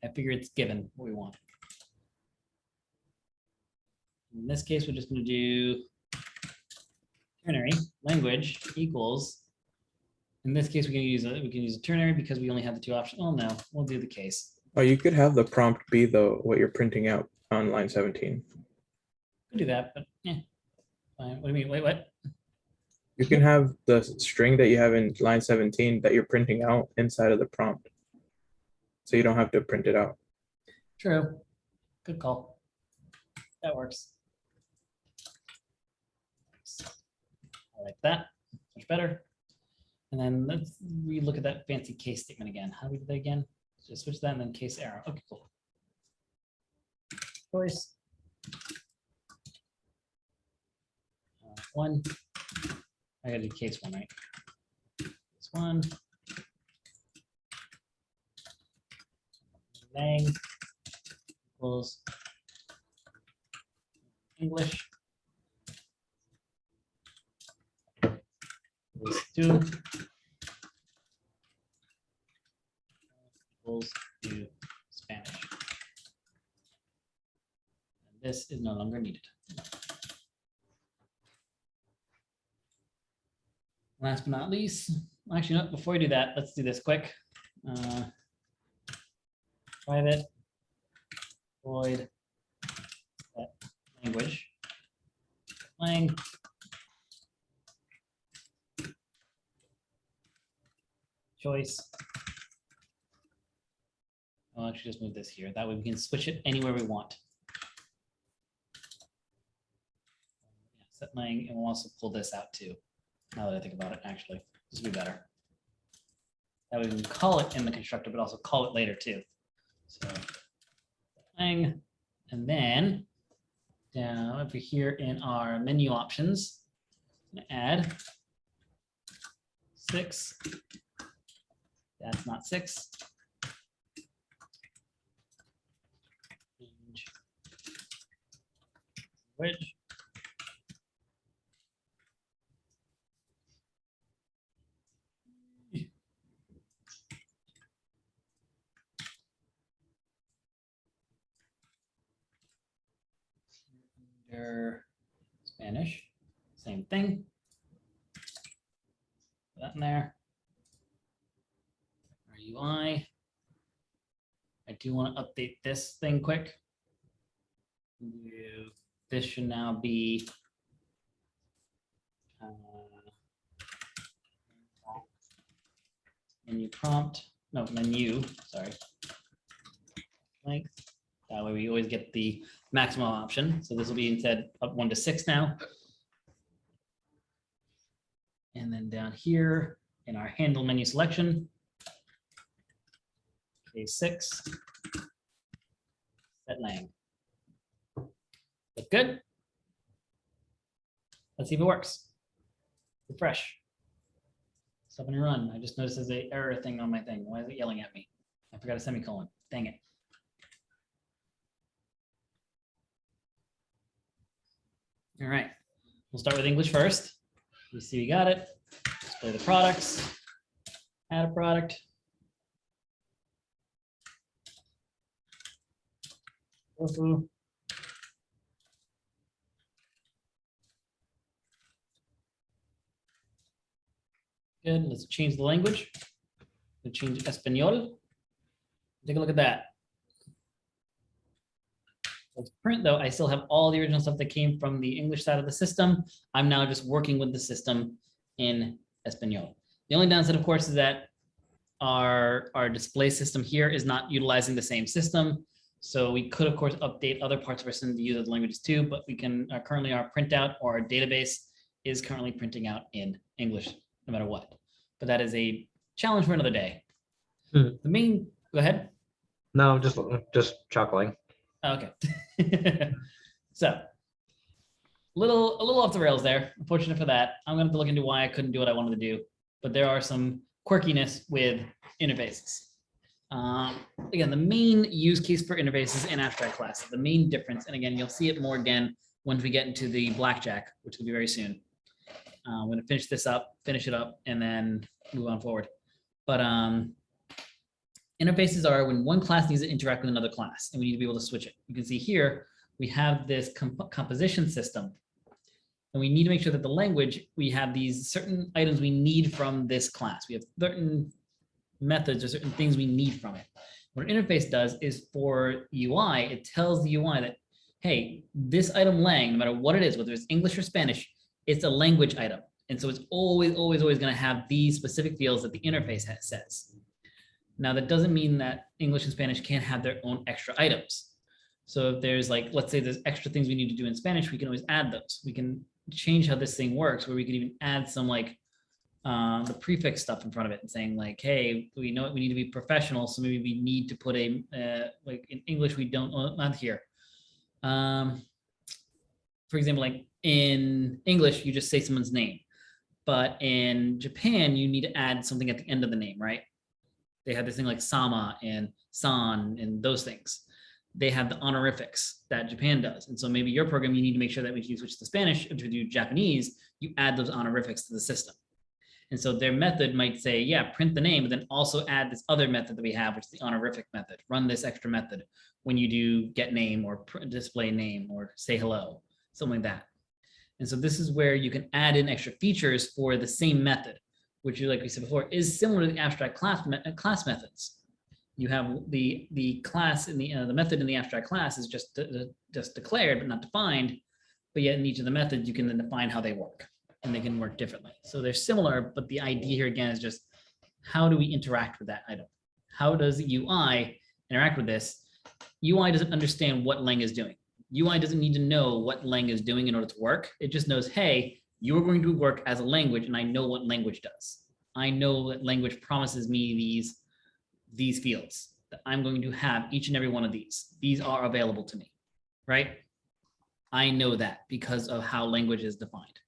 I figure it's given what we want. In this case, we're just going to do ternary language equals. In this case, we can use a ternary because we only have the two options. Oh no, we'll do the case. Oh, you could have the prompt be what you're printing out on line 17. Could do that, but yeah. Fine. What do you mean? Wait, what? You can have the string that you have in line 17 that you're printing out inside of the prompt. So you don't have to print it out. True. Good call. That works. I like that. Much better. And then let's relook at that fancy case statement again. How do we do that again? Just switch that and then case arrow. Okay, cool. Choice. 1. I gotta do case 1, right? Case 1. Lang equals English equals to equals to Spanish. And this is no longer needed. Last but not least, actually, no, before we do that, let's do this quick. Private void set language lang choice. I'll actually just move this here. That way we can switch it anywhere we want. Yeah, set lang, and we'll also pull this out too. Now that I think about it, actually, this will be better. That way we can call it in the constructor, but also call it later too. So lang, and then down over here in our menu options, I'm gonna add 6. That's not 6. Change language. Under Spanish, same thing. Put that in there. Our UI. I do want to update this thing quick. This should now be menu prompt. No, menu, sorry. Length. That way we always get the maximum option. So this will be instead up 1 to 6 now. And then down here in our handle menu selection, K6, set lang. Look good. Let's see if it works. Refresh. Stop and run. I just noticed there's an error thing on my thing. Why is it yelling at me? I forgot a semicolon. Dang it. All right, we'll start with English first. You see we got it. Display the products, add a product. Tofu. Good, let's change the language. We'll change Espanol. Take a look at that. Let's print though, I still have all the original stuff that came from the English side of the system. I'm now just working with the system in Espanol. The only downside, of course, is that our display system here is not utilizing the same system. So we could, of course, update other parts of our system to use other languages too, but we can currently our printout or our database is currently printing out in English no matter what. But that is a challenge for another day. The main, go ahead. No, just chuckling. Okay. So a little off the rails there. Unfortunate for that. I'm going to have to look into why I couldn't do what I wanted to do, but there are some quirkiness with interfaces. Again, the main use case for interfaces in abstract classes, the main difference, and again, you'll see it more again once we get into the blackjack, which will be very soon. I'm going to finish it up, and then move on forward. But interfaces are when one class needs to interact with another class, and we need to be able to switch it. You can see here, we have this composition system, and we need to make sure that the language, we have these certain items we need from this class. We have certain methods or certain things we need from it. What an interface does is for UI, it tells the UI that, hey, this item lang, no matter what it is, whether it's English or Spanish, it's a language item. And so it's always going to have these specific fields that the interface says. Now, that doesn't mean that English and Spanish can't have their own extra items. So if there's like, let's say there's extra things we need to do in Spanish, we can always add those. We can change how this thing works, where we can even add some like the prefix stuff in front of it and saying like, hey, we know we need to be professional. So maybe we need to put a, like in English, we don't, not here. For example, like in English, you just say someone's name. But in Japan, you need to add something at the end of the name, right? They have this thing like sama and san and those things. They have the honorifics that Japan does. And so maybe your program, you need to make sure that when you switch to Spanish or to do Japanese, you add those honorifics to the system. And so their method might say, yeah, print the name, but then also add this other method that we have, which is the honorific method. Run this extra method when you do get name or display name or say hello, something like that. And so this is where you can add in extra features for the same method, which, like we said before, is similar to the abstract class methods. You have the class in the method in the abstract class is just declared but not defined, but yet in each of the methods you can then define how they work, and they can work differently. So they're similar, but the idea here again is just how do we interact with that item? How does the UI interact with this? UI doesn't understand what Lang is doing. UI doesn't need to know what Lang is doing in order to work. It just knows, hey, you are going to work as a language, and I know what language does. I know that language promises me these fields, that I'm going to have each and every one of these. These are available to me, right? I know that because of how language is defined.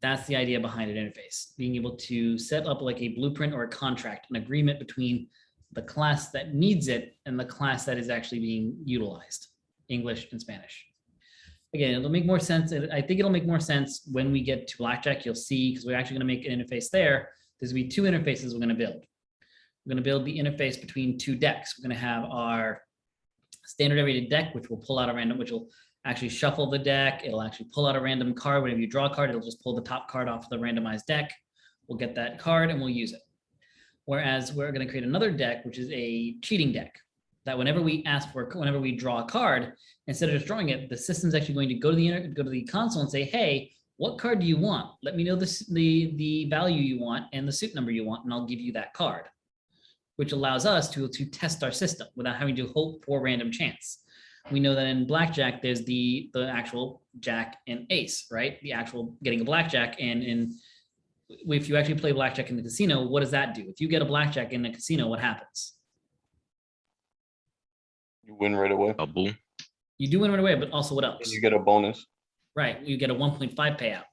That's the idea behind an interface, being able to set up like a blueprint or a contract, an agreement between the class that needs it and the class that is actually being utilized, English and Spanish. Again, it'll make more sense. I think it'll make more sense when we get to Blackjack. You'll see, because we're actually going to make an interface there. There's going to be two interfaces we're going to build. We're going to build the interface between two decks. We're going to have our standard rated deck, which will pull out a random, which will actually shuffle the deck. It'll actually pull out a random card. Whenever you draw a card, it'll just pull the top card off of the randomized deck. We'll get that card and we'll use it. Whereas we're going to create another deck, which is a cheating deck, that whenever we draw a card, instead of just drawing it, the system's actually going to go to the console and say, hey, what card do you want? Let me know the value you want and the suit number you want, and I'll give you that card, which allows us to test our system without having to hope for random chance. We know that in Blackjack, there's the actual Jack and Ace, right? The actual getting a Blackjack. And if you actually play Blackjack in the casino, what does that do? If you get a Blackjack in the casino, what happens? You win right away. Double. You do win right away, but also what else? And you get a bonus. Right, you get a 1.5 payout,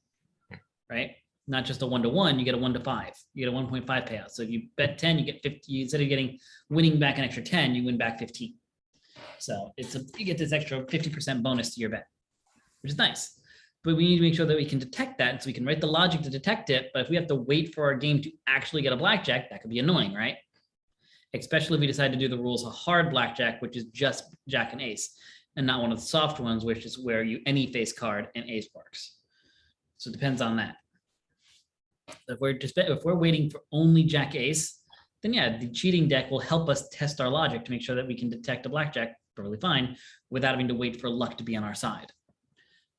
right? Not just a 1-to-1, you get a 1-to-5. You get a 1.5 payout. So if you bet 10, you get 50. Instead of winning back an extra 10, you win back 15. So you get this extra 50% bonus to your bet, which is nice. But we need to make sure that we can detect that, so we can write the logic to detect it. But if we have to wait for our game to actually get a Blackjack, that could be annoying, right? Especially if we decide to do the rules a hard Blackjack, which is just Jack and Ace, and not one of the soft ones, which is where you any face card and Ace works. So it depends on that. If we're waiting for only Jack Ace, then yeah, the cheating deck will help us test our logic to make sure that we can detect a Blackjack perfectly fine without having to wait for luck to be on our side.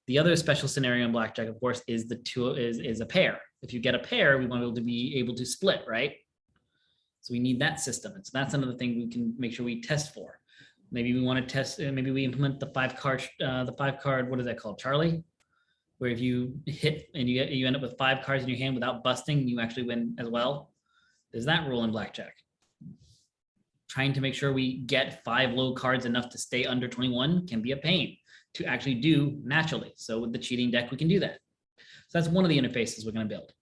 The other special scenario in Blackjack, of course, is a pair. If you get a pair, we want to be able to split, right? So we need that system. And so that's another thing we can make sure we test for. Maybe we want to test, maybe we implement the five card, what is that called? Charlie? Where if you hit and you end up with 5 cards in your hand without busting, you actually win as well. There's that rule in Blackjack. Trying to make sure we get 5 low cards enough to stay under 21 can be a pain to actually do naturally. So with the cheating deck, we can do that. So that's one of the interfaces we're going to build.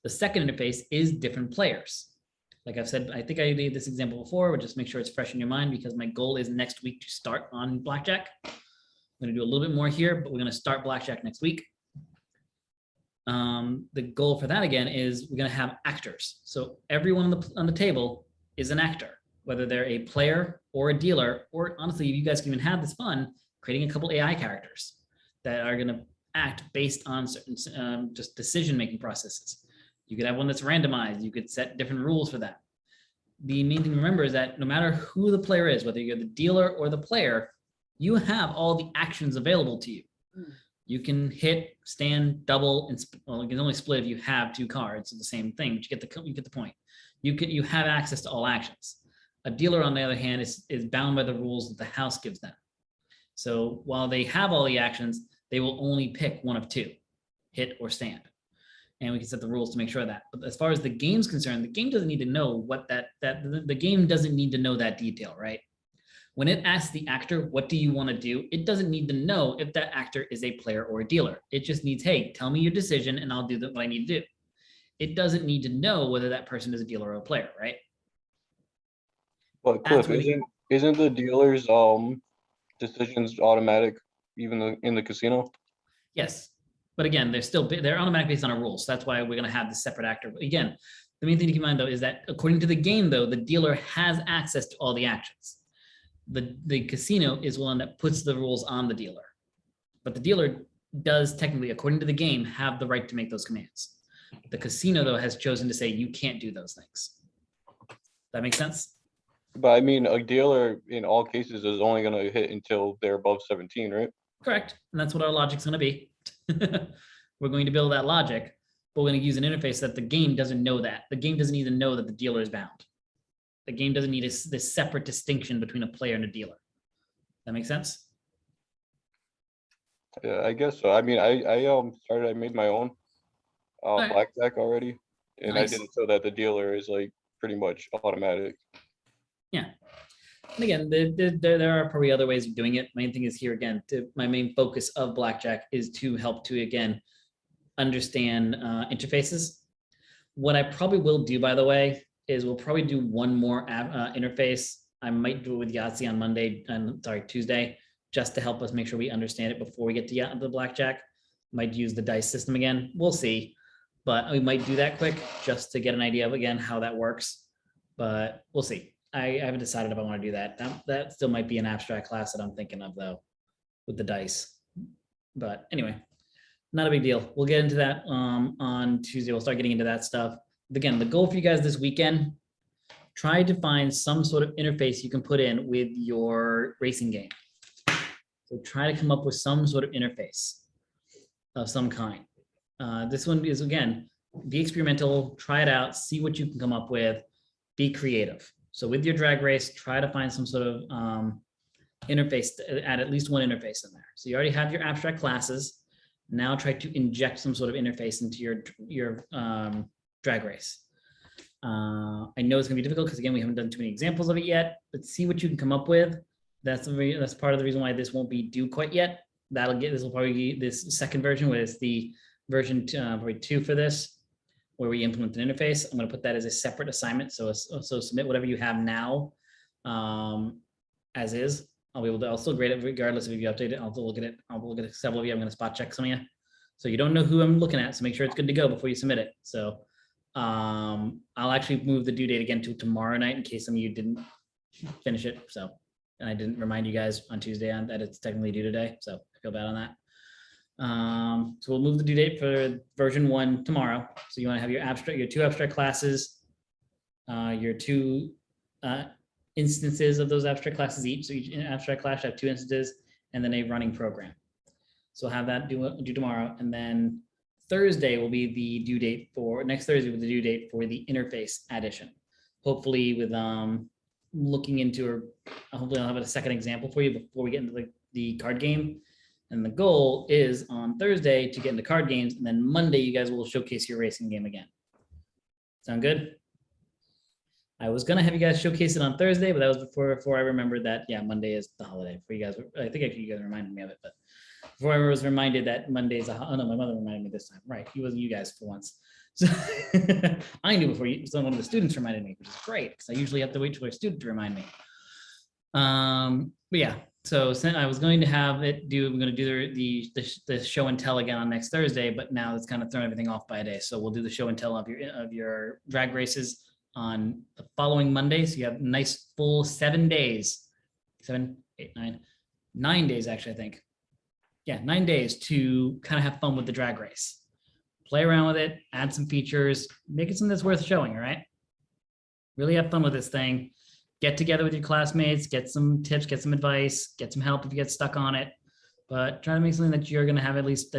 The second interface is different players. Like I've said, I think I gave this example before, but just make sure it's fresh in your mind, because my goal is next week to start on Blackjack. I'm going to do a little bit more here, but we're going to start Blackjack next week. The goal for that, again, is we're going to have actors. So everyone on the table is an actor, whether they're a player or a dealer, or honestly, you guys can even have this fun creating a couple AI characters that are going to act based on certain just decision-making processes. You could have one that's randomized. You could set different rules for that. The main thing to remember is that no matter who the player is, whether you're the dealer or the player, you have all the actions available to you. You can hit, stand, double, and well, you can only split if you have 2 cards of the same thing, but you get the point. You have access to all actions. A dealer, on the other hand, is bound by the rules that the house gives them. So while they have all the actions, they will only pick one of 2, hit or stand. And we can set the rules to make sure of that. But as far as the game's concerned, the game doesn't need to know what the game doesn't need to know that detail, right? When it asks the actor, what do you want to do? It doesn't need to know if that actor is a player or a dealer. It just needs, hey, tell me your decision and I'll do what I need to do. It doesn't need to know whether that person is a dealer or a player, right? But That's Cliff, when we- isn't the dealer's decisions automatic even in the casino? Yes, but again, they're automatic based on our rules. That's why we're gonna have the separate actor. Again, the main thing to keep in mind though is that according to the game though, the dealer has access to all the actions. The casino is one that puts the rules on the dealer, but the dealer does technically, according to the game, have the right to make those commands. The casino though has chosen to say you can't do those things. That makes sense? But I mean, a dealer in all cases is only going to hit until they're above 17, right? Correct. And that's what our logic's going to be. We're going to build that logic, but we're going to use an interface that the game doesn't know that. The game doesn't even know that the dealer is bound. The game doesn't need this separate distinction between a player and a dealer. That makes sense? Yeah, I guess so. I mean, I made my own Alright. blackjack already, and Nice. I did it so that the dealer is like pretty much automatic. Yeah. And again, there are probably other ways of doing it. Main thing is here again, my main focus of blackjack is to help to, again, understand interfaces. What I probably will do, by the way, is we'll probably do one more interface. I might do it with Yahtzee on Tuesday, just to help us make sure we understand it before we get to the blackjack. Might use the dice system again. We'll see. But we might do that quick just to get an idea of, again, how that works. But we'll see. I haven't decided if I want to do that. That still might be an abstract class that I'm thinking of, though, with the dice. But anyway, not a big deal. We'll get into that on Tuesday. We'll start getting into that stuff. Again, the goal for you guys this weekend, try to find some sort of interface you can put in with your racing game. So try to come up with some sort of interface of some kind. This one is, again, be experimental, try it out, see what you can come up with, be creative. So with your drag race, try to find some sort of interface, add at least one interface in there. So you already have your abstract classes. Now try to inject some sort of interface into your drag race. I know it's gonna be difficult because again, we haven't done too many examples of it yet, but see what you can come up with. That's part of the reason why this won't be due quite yet. This will probably be this second version, where it's the version 2 for this, where we implement an interface. I'm going to put that as a separate assignment. So submit whatever you have now as is. I'll still grade it regardless if you update it. I'll look at it. I'll look at several of you. I'm going to spot check some of you. So you don't know who I'm looking at. So make sure it's good to go before you submit it. So I'll actually move the due date again to tomorrow night in case some of you didn't finish it. So, and I didn't remind you guys on Tuesday that it's technically due today. So I feel bad on that. So we'll move the due date for version 1 tomorrow. So you want to have your 2 abstract classes, your 2 instances of those abstract classes each. So each abstract class should have 2 instances and then a running program. So we'll have that due tomorrow. And then Thursday will be the due date next Thursday will be the due date for the interface addition. Hopefully with looking into, or hopefully I'll have a second example for you before we get into the card game. And the goal is on Thursday to get into card games, and then Monday you guys will showcase your racing game again. Sound good? I was gonna have you guys showcase it on Thursday, but that was before I remembered that, yeah, Monday is the holiday for you guys. I think actually you guys reminded me of it, but before I was reminded that Monday is oh no, my mother reminded me this time. Right, it wasn't you guys for once. So I knew before one of the students reminded me, which is great because I usually have to wait for a student to remind me. But yeah. So I was going to have it we're going to do the show and tell again on next Thursday, but now it's kind of thrown everything off by a day. So we'll do the show and tell of your drag races on the following Monday. So you have nice full 7 days, 7, 8, 9, 9 days actually, I think. Yeah, 9 days to kind of have fun with the drag race. Play around with it, add some features, make it something that's worth showing, all right? Really have fun with this thing. Get together with your classmates, get some tips, get some advice, get some help if you get stuck on it. But try to make something that you're gonna at least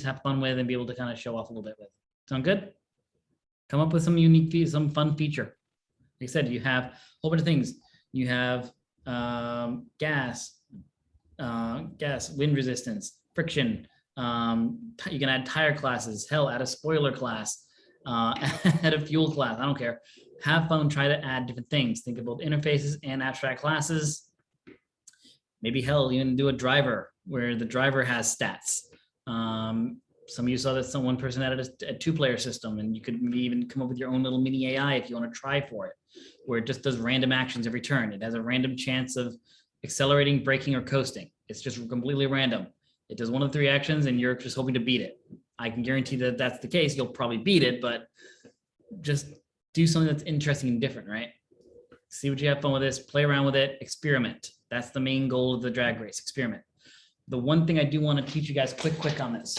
have fun with and be able to kind of show off a little bit with. Sound good? Come up with some unique, some fun feature. Like I said, you have a whole bunch of things. You have gas, wind resistance, friction. You can add tire classes. Hell, add a spoiler class, add a fuel class. I don't care. Have fun, try to add different things. Think about interfaces and abstract classes. Maybe hell, even do a driver where the driver has stats. Some of you saw that one person added a 2-player system, and you could maybe even come up with your own little mini AI if you want to try for it, where it just does random actions every turn. It has a random chance of accelerating, braking, or coasting. It's just completely random. It does one of the 3 actions, and you're just hoping to beat it. I can guarantee that that's the case. You'll probably beat it, but just do something that's interesting and different, right? See what you have fun with this, play around with it, experiment. That's the main goal of the drag race, experiment. The one thing I do want to teach you guys quick on this,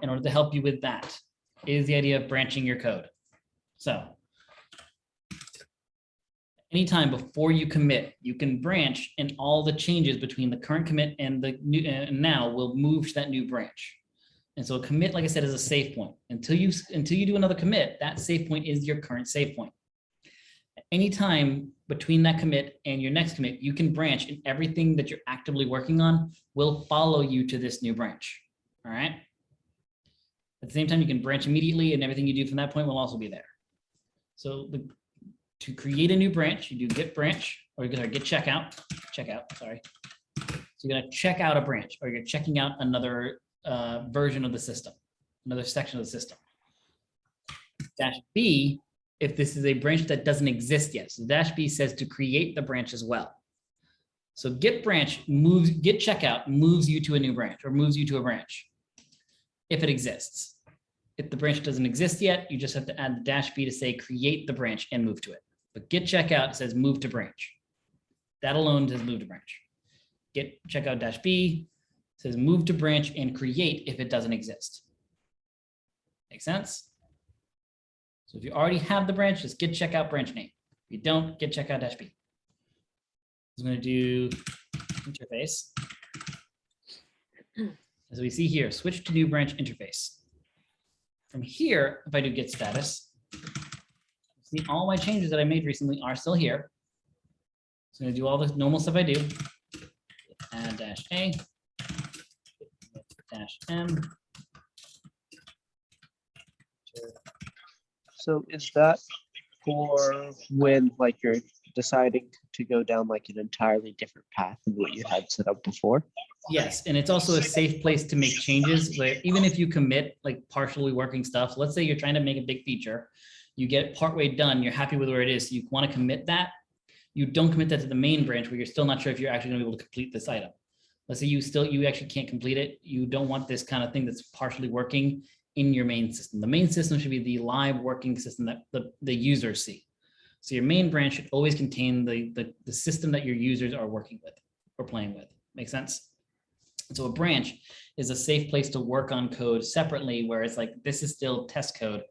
in order to help you with that, is the idea of branching your code. So anytime before you commit, you can branch, and all the changes between the current commit and the new now will move to that new branch. And so a commit, like I said, is a save point. Until you do another commit, that save point is your current save point. Anytime between that commit and your next commit, you can branch, and everything that you're actively working on will follow you to this new branch. All right. At the same time, you can branch immediately, and everything you do from that point will also be there. So to create a new branch, you do git branch, or you're gonna git checkout, sorry. So you're gonna check out a branch, or you're checking out another version of the system, another section of the system. -B, if this is a branch that doesn't exist yet. So -B says to create the branch as well. So git checkout moves you to a new branch, or moves you to a branch if it exists. If the branch doesn't exist yet, you just have to add the -B to say create the branch and move to it. But git checkout says move to branch. That alone says move to branch. Git checkout -B says move to branch and create if it doesn't exist. Make sense? So if you already have the branch, just git checkout branch name. If you don't, git checkout -B. I'm going to do interface. As we see here, switch to new branch interface. From here, if I do git status, see all my changes that I made recently are still here. So I'm going to do all the normal stuff I do. Add -A, -M. So is that for when like you're deciding to go down like an entirely different path than what you had set up before? Yes, and it's also a safe place to make changes where even if you commit like partially working stuff, let's say you're trying to make a big feature, you get partway done, you're happy with where it is, so you want to commit that, you don't commit that to the main branch where you're still not sure if you're actually going to be able to complete this item. Let's say you actually can't complete it. You don't want this kind of thing that's partially working in your main system. The main system should be the live working system that the users see. So your main branch should always contain the system that your users are working with or playing with. Make sense? So a branch is a safe place to work on code separately, where it's like, this is still test code.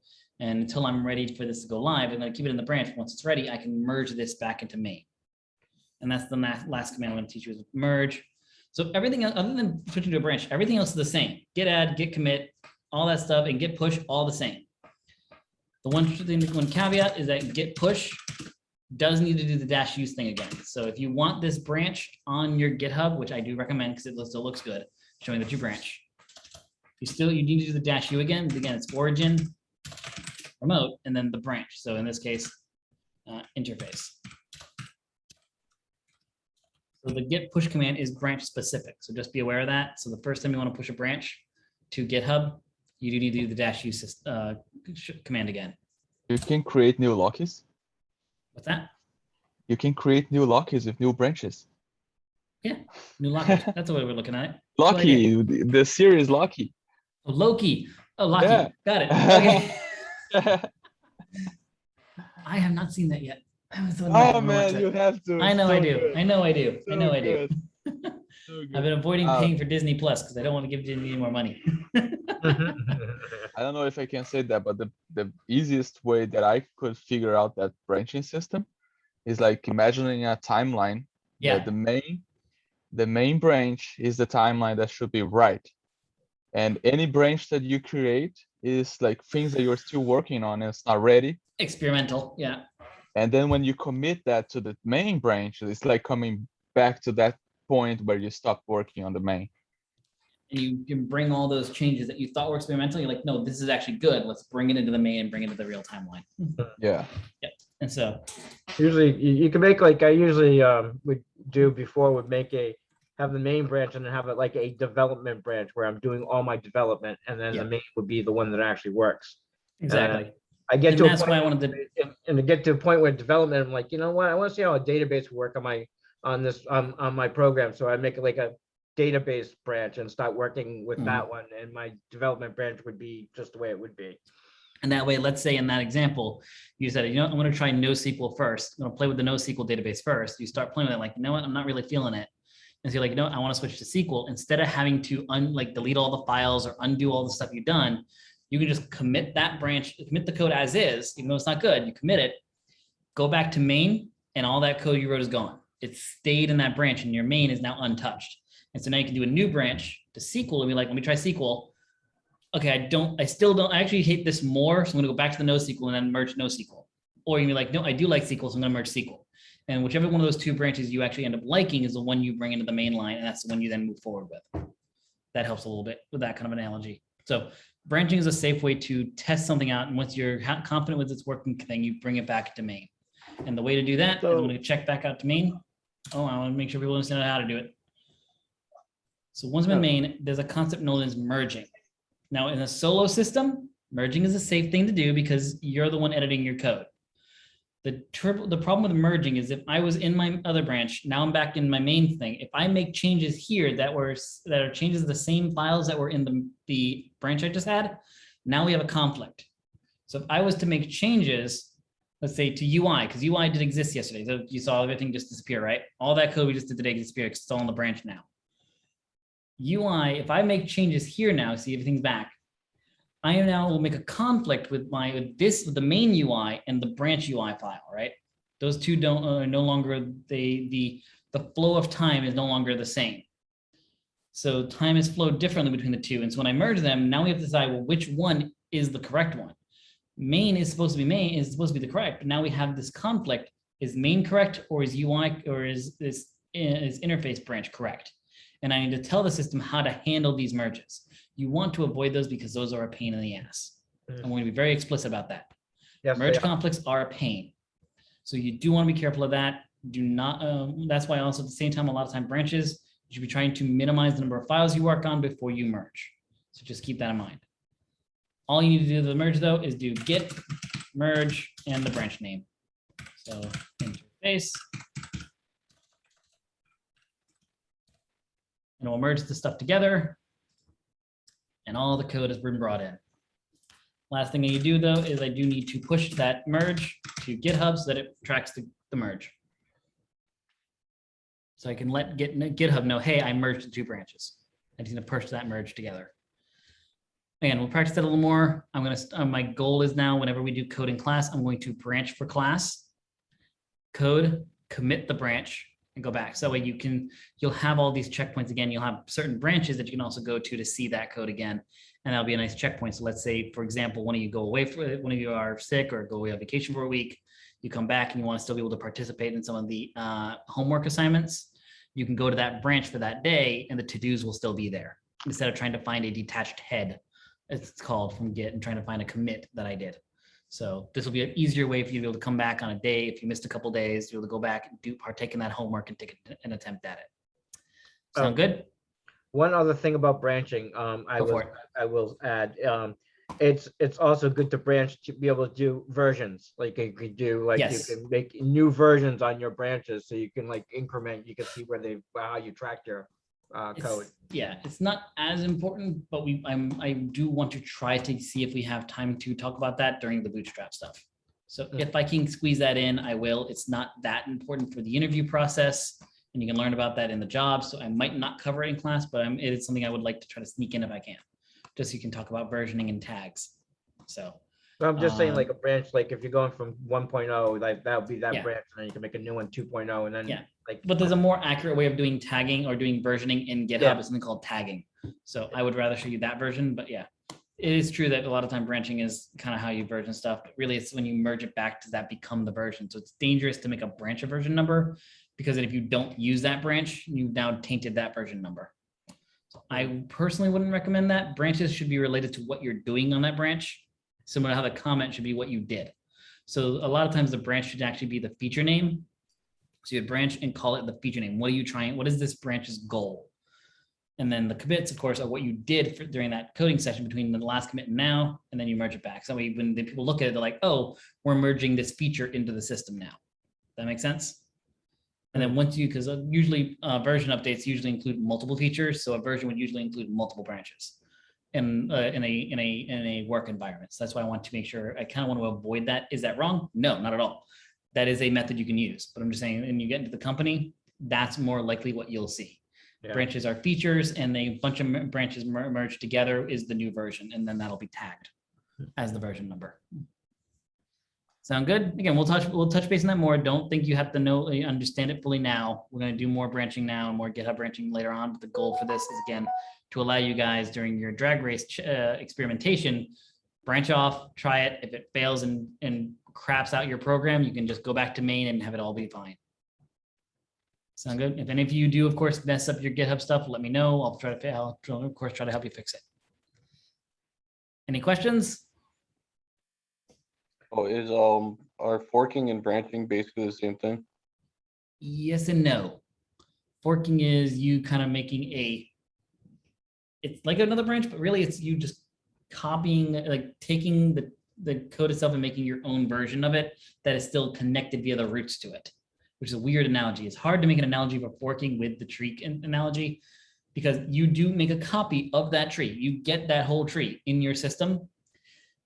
And until I'm ready for this to go live, I'm going to keep it in the branch. Once it's ready, I can merge this back into main. And that's the last command I'm going to teach you is merge. So everything else, other than switching to a branch, everything else is the same. Git add, git commit, all that stuff, and git push, all the same. The one caveat is that git push does need to do the -use thing again. So if you want this branch on your GitHub, which I do recommend because it still looks good, showing that you branch, you need to do the -u again. Again, it's origin, remote, and then the branch. So in this case, interface. So the git push command is branch specific. So just be aware of that. So the first time you want to push a branch to GitHub, you do need to do the -u command again. You can create new lockies. What's that? You can create new lockies with new branches. Yeah, new Loki. That's the way we're looking at it. Loki, the series Loki. Oh, Loki. Oh, Loki. Yeah. Got it. Okay. I have not seen that yet. Oh man, you have to. I know So I do. good. I know I do. I So know I do. good. So I've been avoiding paying for Disney Plus because I don't want to give Disney any more money. I don't know if I can say that, but the easiest way that I could figure out that branching system is like imagining a timeline. Yeah. That the main branch is the timeline that should be right. And any branch that you create is like things that you're still working on and it's not ready. Experimental. Yeah. And then when you commit that to the main branch, it's like coming back to that point where you stop working on the main. And you can bring all those changes that you thought were experimental. You're like, no, this is actually good. Let's bring it into the main and bring it to the real timeline. Yeah. Yep. And so Usually you can make like I usually would do before would make have the main branch and then have it like a development branch where I'm doing all my development, and then Yeah. the main would be the one that actually works. Exactly. I get And to a that's point why I wanted to. and to get to a point where development, I'm like, you know what, I want to see how a database will work on my program. So I make it like a database branch and start working with that one, and my development branch would be just the way it would be. And that way, let's say in that example, you said, I'm going to try NoSQL first. I'm going to play with the NoSQL database first. You start playing with it, like, you know what, I'm not really feeling it. And so you're like, no, I want to switch to SQL. Instead of having to delete all the files or undo all the stuff you've done, you can just commit that branch, commit the code as is, even though it's not good. You commit it, go back to main, and all that code you wrote is gone. It stayed in that branch, and your main is now untouched. And so now you can do a new branch to SQL and be like, let me try SQL. Okay, I actually hate this more. So I'm gonna go back to the NoSQL and then merge NoSQL. Or you can be like, no, I do like SQL, so I'm gonna merge SQL. And whichever one of those two branches you actually end up liking is the one you bring into the main line, and that's the one you then move forward with. That helps a little bit with that kind of analogy. So branching is a safe way to test something out. And once you're confident with its working thing, you bring it back to main. And the way to do that is I'm gonna check back out to main. Oh, I wanna make sure people understand how to do it. So once I'm in main, there's a concept known as merging. Now, in a solo system, merging is a safe thing to do because you're the one editing your code. The problem with merging is if I was in my other branch, now I'm back in my main thing. If I make changes here that are changes of the same files that were in the branch I just had, now we have a conflict. So if I was to make changes, let's say to UI, because UI did exist yesterday. So you saw everything just disappear, right? All that code we just did today disappear because it's all in the branch now. UI, if I make changes here now, see everything's back, I now will make a conflict with the main UI and the branch UI file, right? Those two are no longer, the flow of time is no longer the same. So time is flowed differently between the two. And so when I merge them, now we have to decide, well, which one is the correct one? Main is supposed to be the correct, but now we have this conflict. Is main correct, or is UI, or is interface branch correct? And I need to tell the system how to handle these merges. You want to avoid those because those are a pain in the ass. I'm going to be very explicit about that. Yes, Merge conflicts are a pain. So you do want to be careful of that. Do not, that's why also at the same time, a lot of time branches, you should be trying to minimize the number of files you work on before you merge. So just keep that in mind. All you need to do to the merge though is do git merge and the branch name. So interface. And we'll merge the stuff together. And all the code has been brought in. Last thing you do though is I do need to push that merge to GitHub so that it tracks the merge. So I can let GitHub know, hey, I merged the two branches. I just need to push that merge together. Again, we'll practice that a little more. My goal is now whenever we do code in class, I'm going to branch for class, code, commit the branch, and go back. So that way you'll have all these checkpoints again. You'll have certain branches that you can also go to see that code again. And that'll be a nice checkpoint. So let's say, for example, one of you are sick or go away on vacation for a week, you come back and you want to still be able to participate in some of the homework assignments. You can go to that branch for that day and the to-dos will still be there instead of trying to find a detached head, as it's called, from Git and trying to find a commit that I did. So this will be an easier way for you to be able to come back on a day. If you missed a couple of days, you'll be able to go back and partake in that homework and take an attempt at it. Sound good? One other thing about branching, I will add, it's also good to branch to be able to do versions. Like you could do, like Yes. you can make new versions on your branches, so you can like increment. You can see how you track your code. It's not as important, but I do want to try to see if we have time to talk about that during the bootstrap stuff. So if I can squeeze that in, I will. It's not that important for the interview process, and you can learn about that in the job. So I might not cover it in class, but it is something I would like to try to sneak in if I can, just so you can talk about versioning and tags. So I'm just saying, like a branch, like if you're going from 1.0, like that would be that Yeah. branch, and then you can make a new one 2.0, and then Yeah. like. But there's a more accurate way of doing tagging or doing versioning in GitHub. Yeah. It's something called tagging. So I would rather show you that version, but yeah, it is true that a lot of time branching is kind of how you version stuff, but really it's when you merge it back, does that become the version? So it's dangerous to make a branch a version number, because if you don't use that branch, you've now tainted that version number. So I personally wouldn't recommend that. Branches should be related to what you're doing on that branch, similar to how the comment should be what you did. So a lot of times the branch should actually be the feature name So you would branch and call it the feature name. What are you trying? What is this branch's goal? And then the commits, of course, are what you did during that coding session between the last commit and now, and then you merge it back. So when the people look at it, they're like, oh, we're merging this feature into the system now. That makes sense? And then once you, because usually version updates usually include multiple features. So a version would usually include multiple branches in a work environment. So that's why I want to make sure, I kind of want to avoid that. Is that wrong? No, not at all. That is a method you can use. But I'm just saying, when you get into the company, that's more likely what you'll see. Yeah. Branches are features, and a bunch of branches merged together is the new version, and then that'll be tagged as the version number. Sound good? Again, we'll touch base on that more. Don't think you have to understand it fully now. We're going to do more branching now and more GitHub branching later on. But the goal for this is, again, to allow you guys during your drag race experimentation, branch off, try it. If it fails and craps out your program, you can just go back to main and have it all be fine. Sound good? If any of you do, of course, mess up your GitHub stuff, let me know. I'll of course, try to help you fix it. Any questions? Oh, is are forking and branching basically the same thing? Yes and no. Forking is you kind of making it's like another branch, but really it's you just copying, like taking the code itself and making your own version of it that is still connected via the roots to it, which is a weird analogy. It's hard to make an analogy for forking with the tree analogy, because you do make a copy of that tree. You get that whole tree in your system.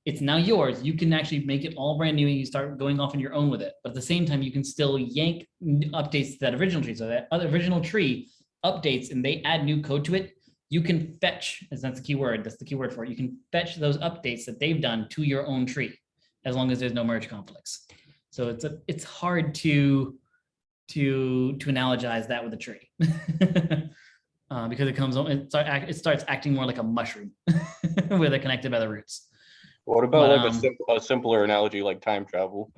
It's now yours. You can actually make it all brand new and you start going off on your own with it. But at the same time, you can still yank updates to that original tree. So that other original tree updates and they add new code to it. You can fetch, as that's the key word. That's the key word for it. You can fetch those updates that they've done to your own tree, as long as there's no merge conflicts. So it's hard to analogize that with a tree. Because it starts acting more like a mushroom where they're connected by the roots. What about But, like a simpler analogy like time travel?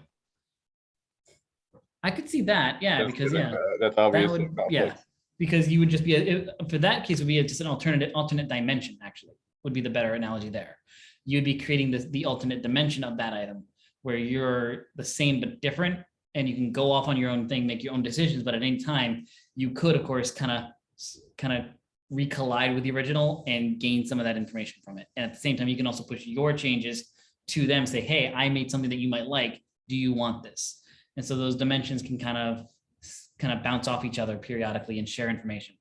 I could see that, yeah, because yeah, that's that obviously would, yeah, because you would just be for that case, would be just an alternate dimension. Actually, would be the better analogy there. You'd be creating the alternate dimension of that item, where you're the same but different, and you can go off on your own thing, make your own decisions. But at any time, you could, of course, kind of recollide with the original and gain some of that information from it. And at the same time, you can also push your changes to them, say, hey, I made something that you might like. Do you want this? And so those dimensions can kind of bounce off each other periodically and share information.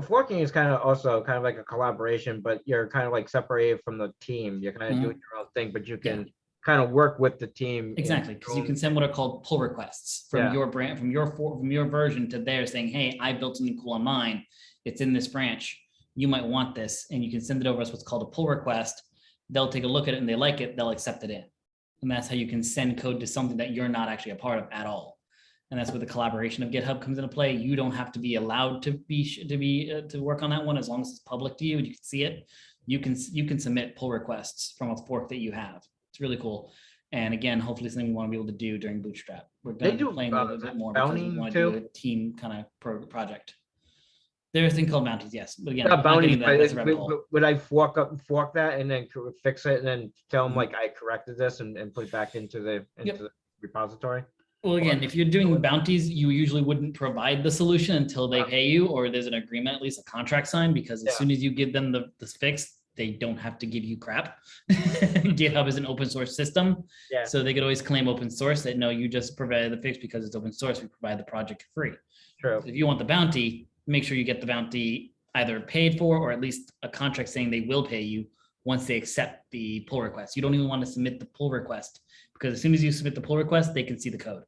Forking is kind of also kind of like a collaboration, but you're kind of like separated from the team. You're kind of doing your own thing, but you can kind of work with the team. Exactly, because you can send what are called pull requests from your brand, from your version to theirs, saying, hey, I built something cool on mine. It's in this branch. You might want this, and you can send it over as what's called a pull request. They'll take a look at it and they like it, they'll accept it in. And that's how you can send code to something that you're not actually a part of at all. And that's where the collaboration of GitHub comes into play. You don't have to be allowed to work on that one, as long as it's public to you and you can see it. You can submit pull requests from a fork that you have. It's really cool. And again, hopefully something we want to be able to do during Bootstrap. We're going to be playing a little bit more because we want to do a team kind of project. There's a thing called bounties, yes. But again, Not bounties, but would I fork that and then fix it and then tell them like I corrected this and put it back into the repository? Well, again, if you're doing bounties, you usually wouldn't provide the solution until they pay you, or there's an agreement, at least a contract signed, because as soon as you give them the fix, they don't have to give you crap. GitHub is an open source system. Yeah. So they could always claim open source that, no, you just provided the fix because it's open source. We provide the project for free. True. So if you want the bounty, make sure you get the bounty either paid for, or at least a contract saying they will pay you once they accept the pull request. You don't even want to submit the pull request, because as soon as you submit the pull request, they can see the code.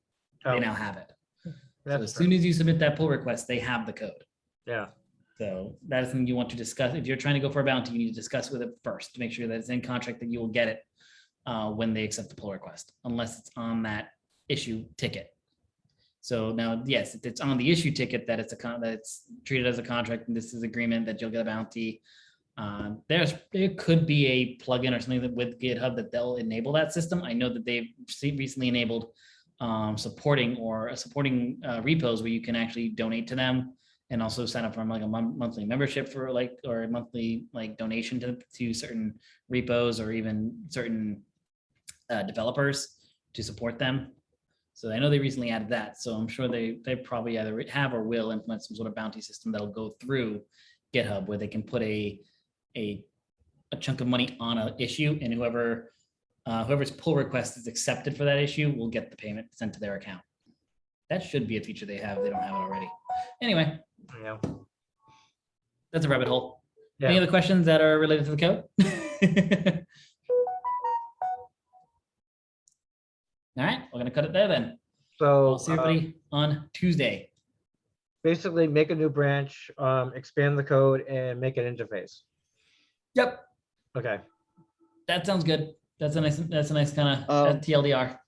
They now have it. So as soon as you submit that pull request, they have the code. Yeah. So that is something you want to discuss. If you're trying to go for a bounty, you need to discuss with it first to make sure that it's in contract that you will get it when they accept the pull request, unless it's on that issue ticket. So now, yes, if it's on the issue ticket that it's treated as a contract and this is agreement that you'll get a bounty. There could be a plugin or something that with GitHub that they'll enable that system. I know that they've recently enabled supporting repos where you can actually donate to them and also sign up for like a monthly membership for or a monthly donation to certain repos or even certain developers to support them. So I know they recently added that. So I'm sure they probably either have or will implement some sort of bounty system that'll go through GitHub where they can put a chunk of money on an issue, and whoever's pull request is accepted for that issue will get the payment sent to their account. That should be a feature they have if they don't have it already. Anyway, Yeah. that's a rabbit hole. Any Yeah. other questions that are related to the code? All right, we're gonna cut it there then. So I'll see everybody on Tuesday. basically make a new branch, expand the code and make an interface. Yep, Okay. that sounds good. That's a nice kind of Um, TLDR.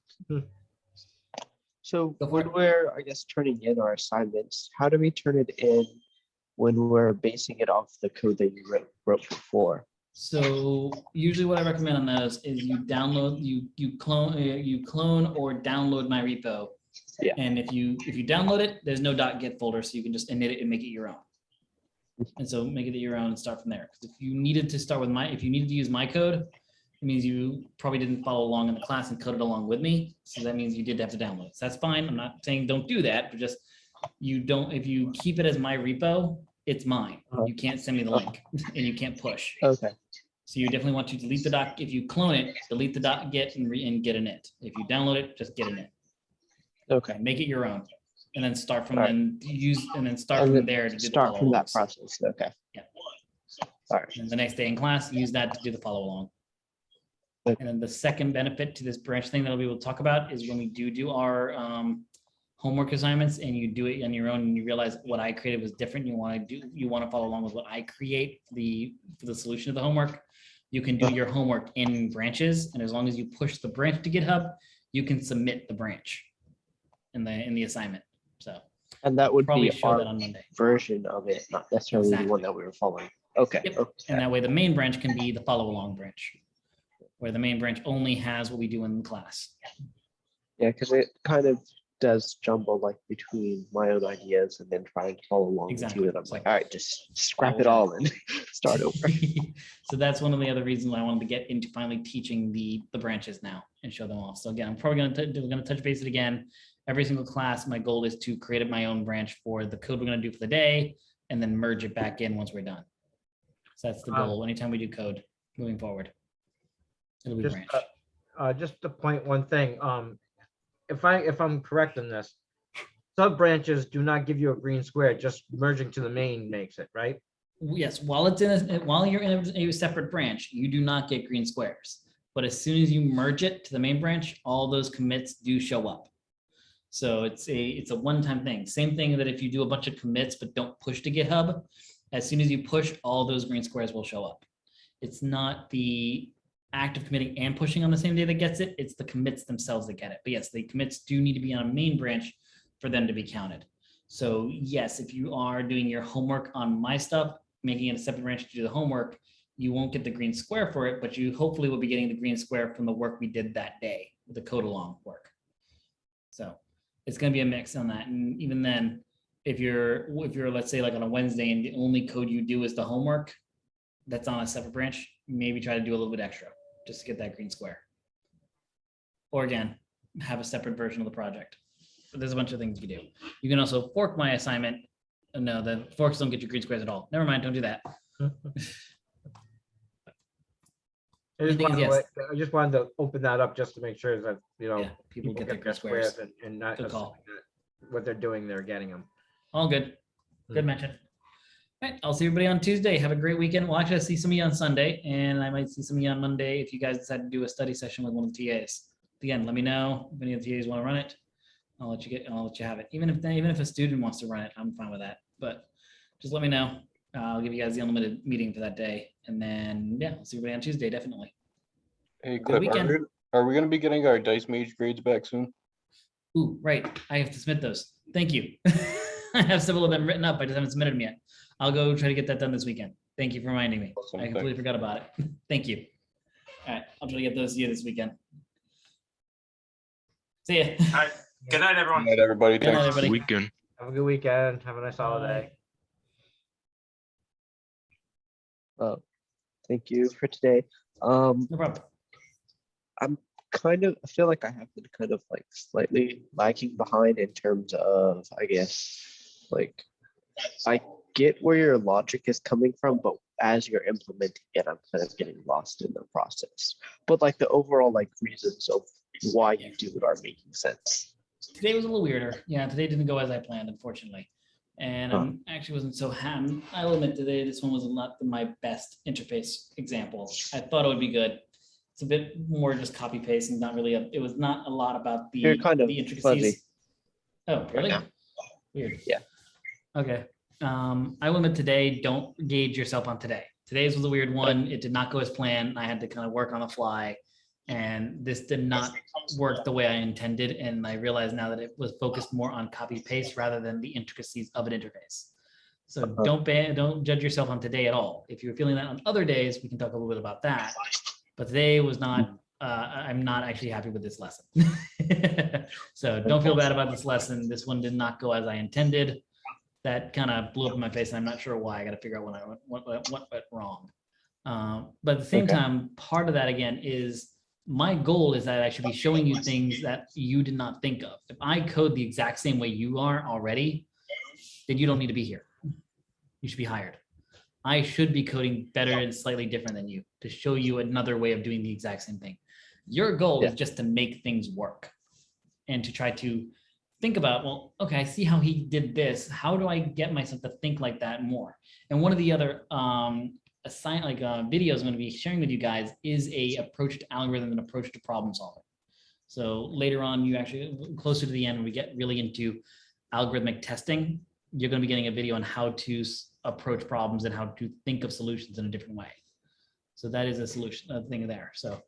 So Go for when it. we're, I guess, turning in our assignments, how do we turn it in when we're basing it off the code that you wrote before? So usually what I recommend on those is you download, you clone or download my repo. Yeah. And if you download it, there's no .git folder, so you can just init it and make it your own. And so make it your own and start from there. Because if you needed to start with if you needed to use my code, it means you probably didn't follow along in the class and code it along with me. So that means you did have to download it. So that's fine. I'm not saying don't do that, but just if you keep it as my repo, it's mine. You can't send me the link and you can't push. Okay. So you definitely want to delete the doc. If you clone it, delete the .git and get an it. If you download it, just get an it. Okay. Make it your own, and then start from All right. start And from then there to do Start from that follow-alongs. process. Okay. Yeah. All right. And the next day in class, use that to do the follow along. Okay. And then the second benefit to this branch thing that we will talk about is when we do our homework assignments and you do it on your own and you realize what I created was different. You want to follow along with what I create for the solution of the homework. You can do your homework in branches, and as long as you push the branch to GitHub, you can submit the branch in the assignment. So And that would probably be show that our on Monday. version of it, not necessarily the one Exactly. that we were following. Okay. Yep. Okay. And that way the main branch can be the follow along branch, where the main branch only has what we do in class. Yeah, because it kind of does jumble like between my own ideas and then trying to follow along Exactly. with you. And I'm So- like, all right, just scrap will it do. all and start over. So that's one of the other reasons why I wanted to get into finally teaching the branches now and show them off. So again, I'm probably going to touch base it again. Every single class, my goal is to create my own branch for the code we're going to do for the day and then merge it back in once we're done. So that's the goal. Anytime we do code moving forward, it'll be Just, branch. just to point one thing, if I'm correct in this, sub branches do not give you a green square, just merging to the main makes it, right? Yes, while you're in a separate branch, you do not get green squares. But as soon as you merge it to the main branch, all those commits do show up. So it's a one-time thing. Same thing that if you do a bunch of commits but don't push to GitHub, as soon as you push, all those green squares will show up. It's not the act of committing and pushing on the same day that gets it, it's the commits themselves that get it. But yes, the commits do need to be on a main branch for them to be counted. So yes, if you are doing your homework on my stuff, making it a separate branch to do the homework, you won't get the green square for it, but you hopefully will be getting the green square from the work we did that day, the code along work. So it's going to be a mix on that. And even then, if you're let's say like on a Wednesday and the only code you do is the homework that's on a separate branch, maybe try to do a little bit extra just to get that green square. Or again, have a separate version of the project. But there's a bunch of things you do. You can also fork my assignment. No, the forks don't get you green squares at all. Never mind, don't do that. I just wanted to open that up just to make sure that, Yeah, people get their green squares. and not Good call. assuming that what they're doing, they're getting them. All good. Good mention. All right, I'll see everybody on Tuesday. Have a great weekend. Well, actually, I'll see some of you on Sunday, and I might see some of you on Monday if you guys decide to do a study session with one of the TAs. Again, let me know if any of the TAs want to run it. I'll let you have it. Even if a student wants to run it, I'm fine with that. But just let me know. I'll give you guys the unlimited meeting for that day, and then yeah, I'll see everybody on Tuesday definitely. Hey, Good Cliff, weekend. are we going to be getting our Dice Mage grades back soon? Ooh, right. I have to submit those. Thank you. I have several of them written up. I just haven't submitted them yet. I'll go try to get that done this weekend. Thank you for reminding me. Awesome, I completely thanks. forgot about it. Thank you. All right, I'll try to get those to you this weekend. See ya. All right. Good night, everyone. Good night, everybody. Good night, Thanks. everybody. Weekend. Have a good weekend. Have a nice holiday. Thank you for today. No problem. I feel like I have been kind of like slightly lagging behind in terms of, I guess, like I get where your logic is coming from, but as you're implementing it, I'm kind of getting lost in the process. But like the overall like reasons of why you do it are making sense. Today was a little weirder. Yeah, today didn't go as I planned, unfortunately. And Huh. actually wasn't so happy. I'll admit today, this one was not my best interface example. I thought it would be good. It's a bit more just copy paste and not really, it was not a lot about You're kind of the intricacies. fuzzy. Oh, really? now. Weird. Yeah. Okay. I will admit today, don't gauge yourself on today. Today's was a weird one. It did not go as planned. I had to kind of work on the fly. And this did not work the way I intended. And I realize now that it was focused more on copy paste rather than the intricacies of an interface. So don't judge yourself on today at all. If you're feeling that on other days, we can talk a little bit about that. But today was not, I'm not actually happy with this lesson. So don't feel bad about this lesson. This one did not go as I intended. That kind of blew up in my face. And I'm not sure why. I got to figure out what went wrong. But at the same time, part of that again is my goal is that I should be showing you things that you did not think of. If I code the exact same way you are already, then you don't need to be here. You should be hired. I should be coding better and slightly different than you to show you another way of doing the exact same thing. Your goal is just to make things work and to try to think about, well, okay, I see how he did this. How do I get myself to think like that more? And one of the other videos I'm going to be sharing with you guys is a approach to algorithm and approach to problem solving. So later on, you actually closer to the end, when we get really into algorithmic testing, you're going to be getting a video on how to approach problems and how to think of solutions in a different way. So that is a solution thing there. So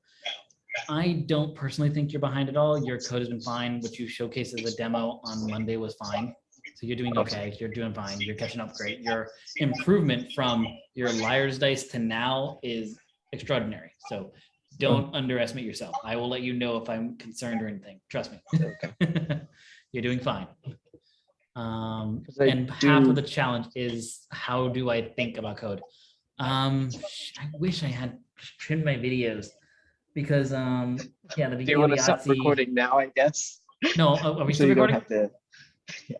I don't personally think you're behind at all. Your code has been fine. What you showcased as a demo on Monday was fine. So you're doing okay. You're doing fine. You're catching up great. Your improvement from your liar's dice to now is extraordinary. So don't underestimate yourself. I will let you know if I'm concerned or anything. Trust me. You're doing fine. And half of the challenge is how do I think about code? I wish I had trimmed my videos because yeah, the Do you want to stop recording now, I guess? No, are we So still you don't recording? have to.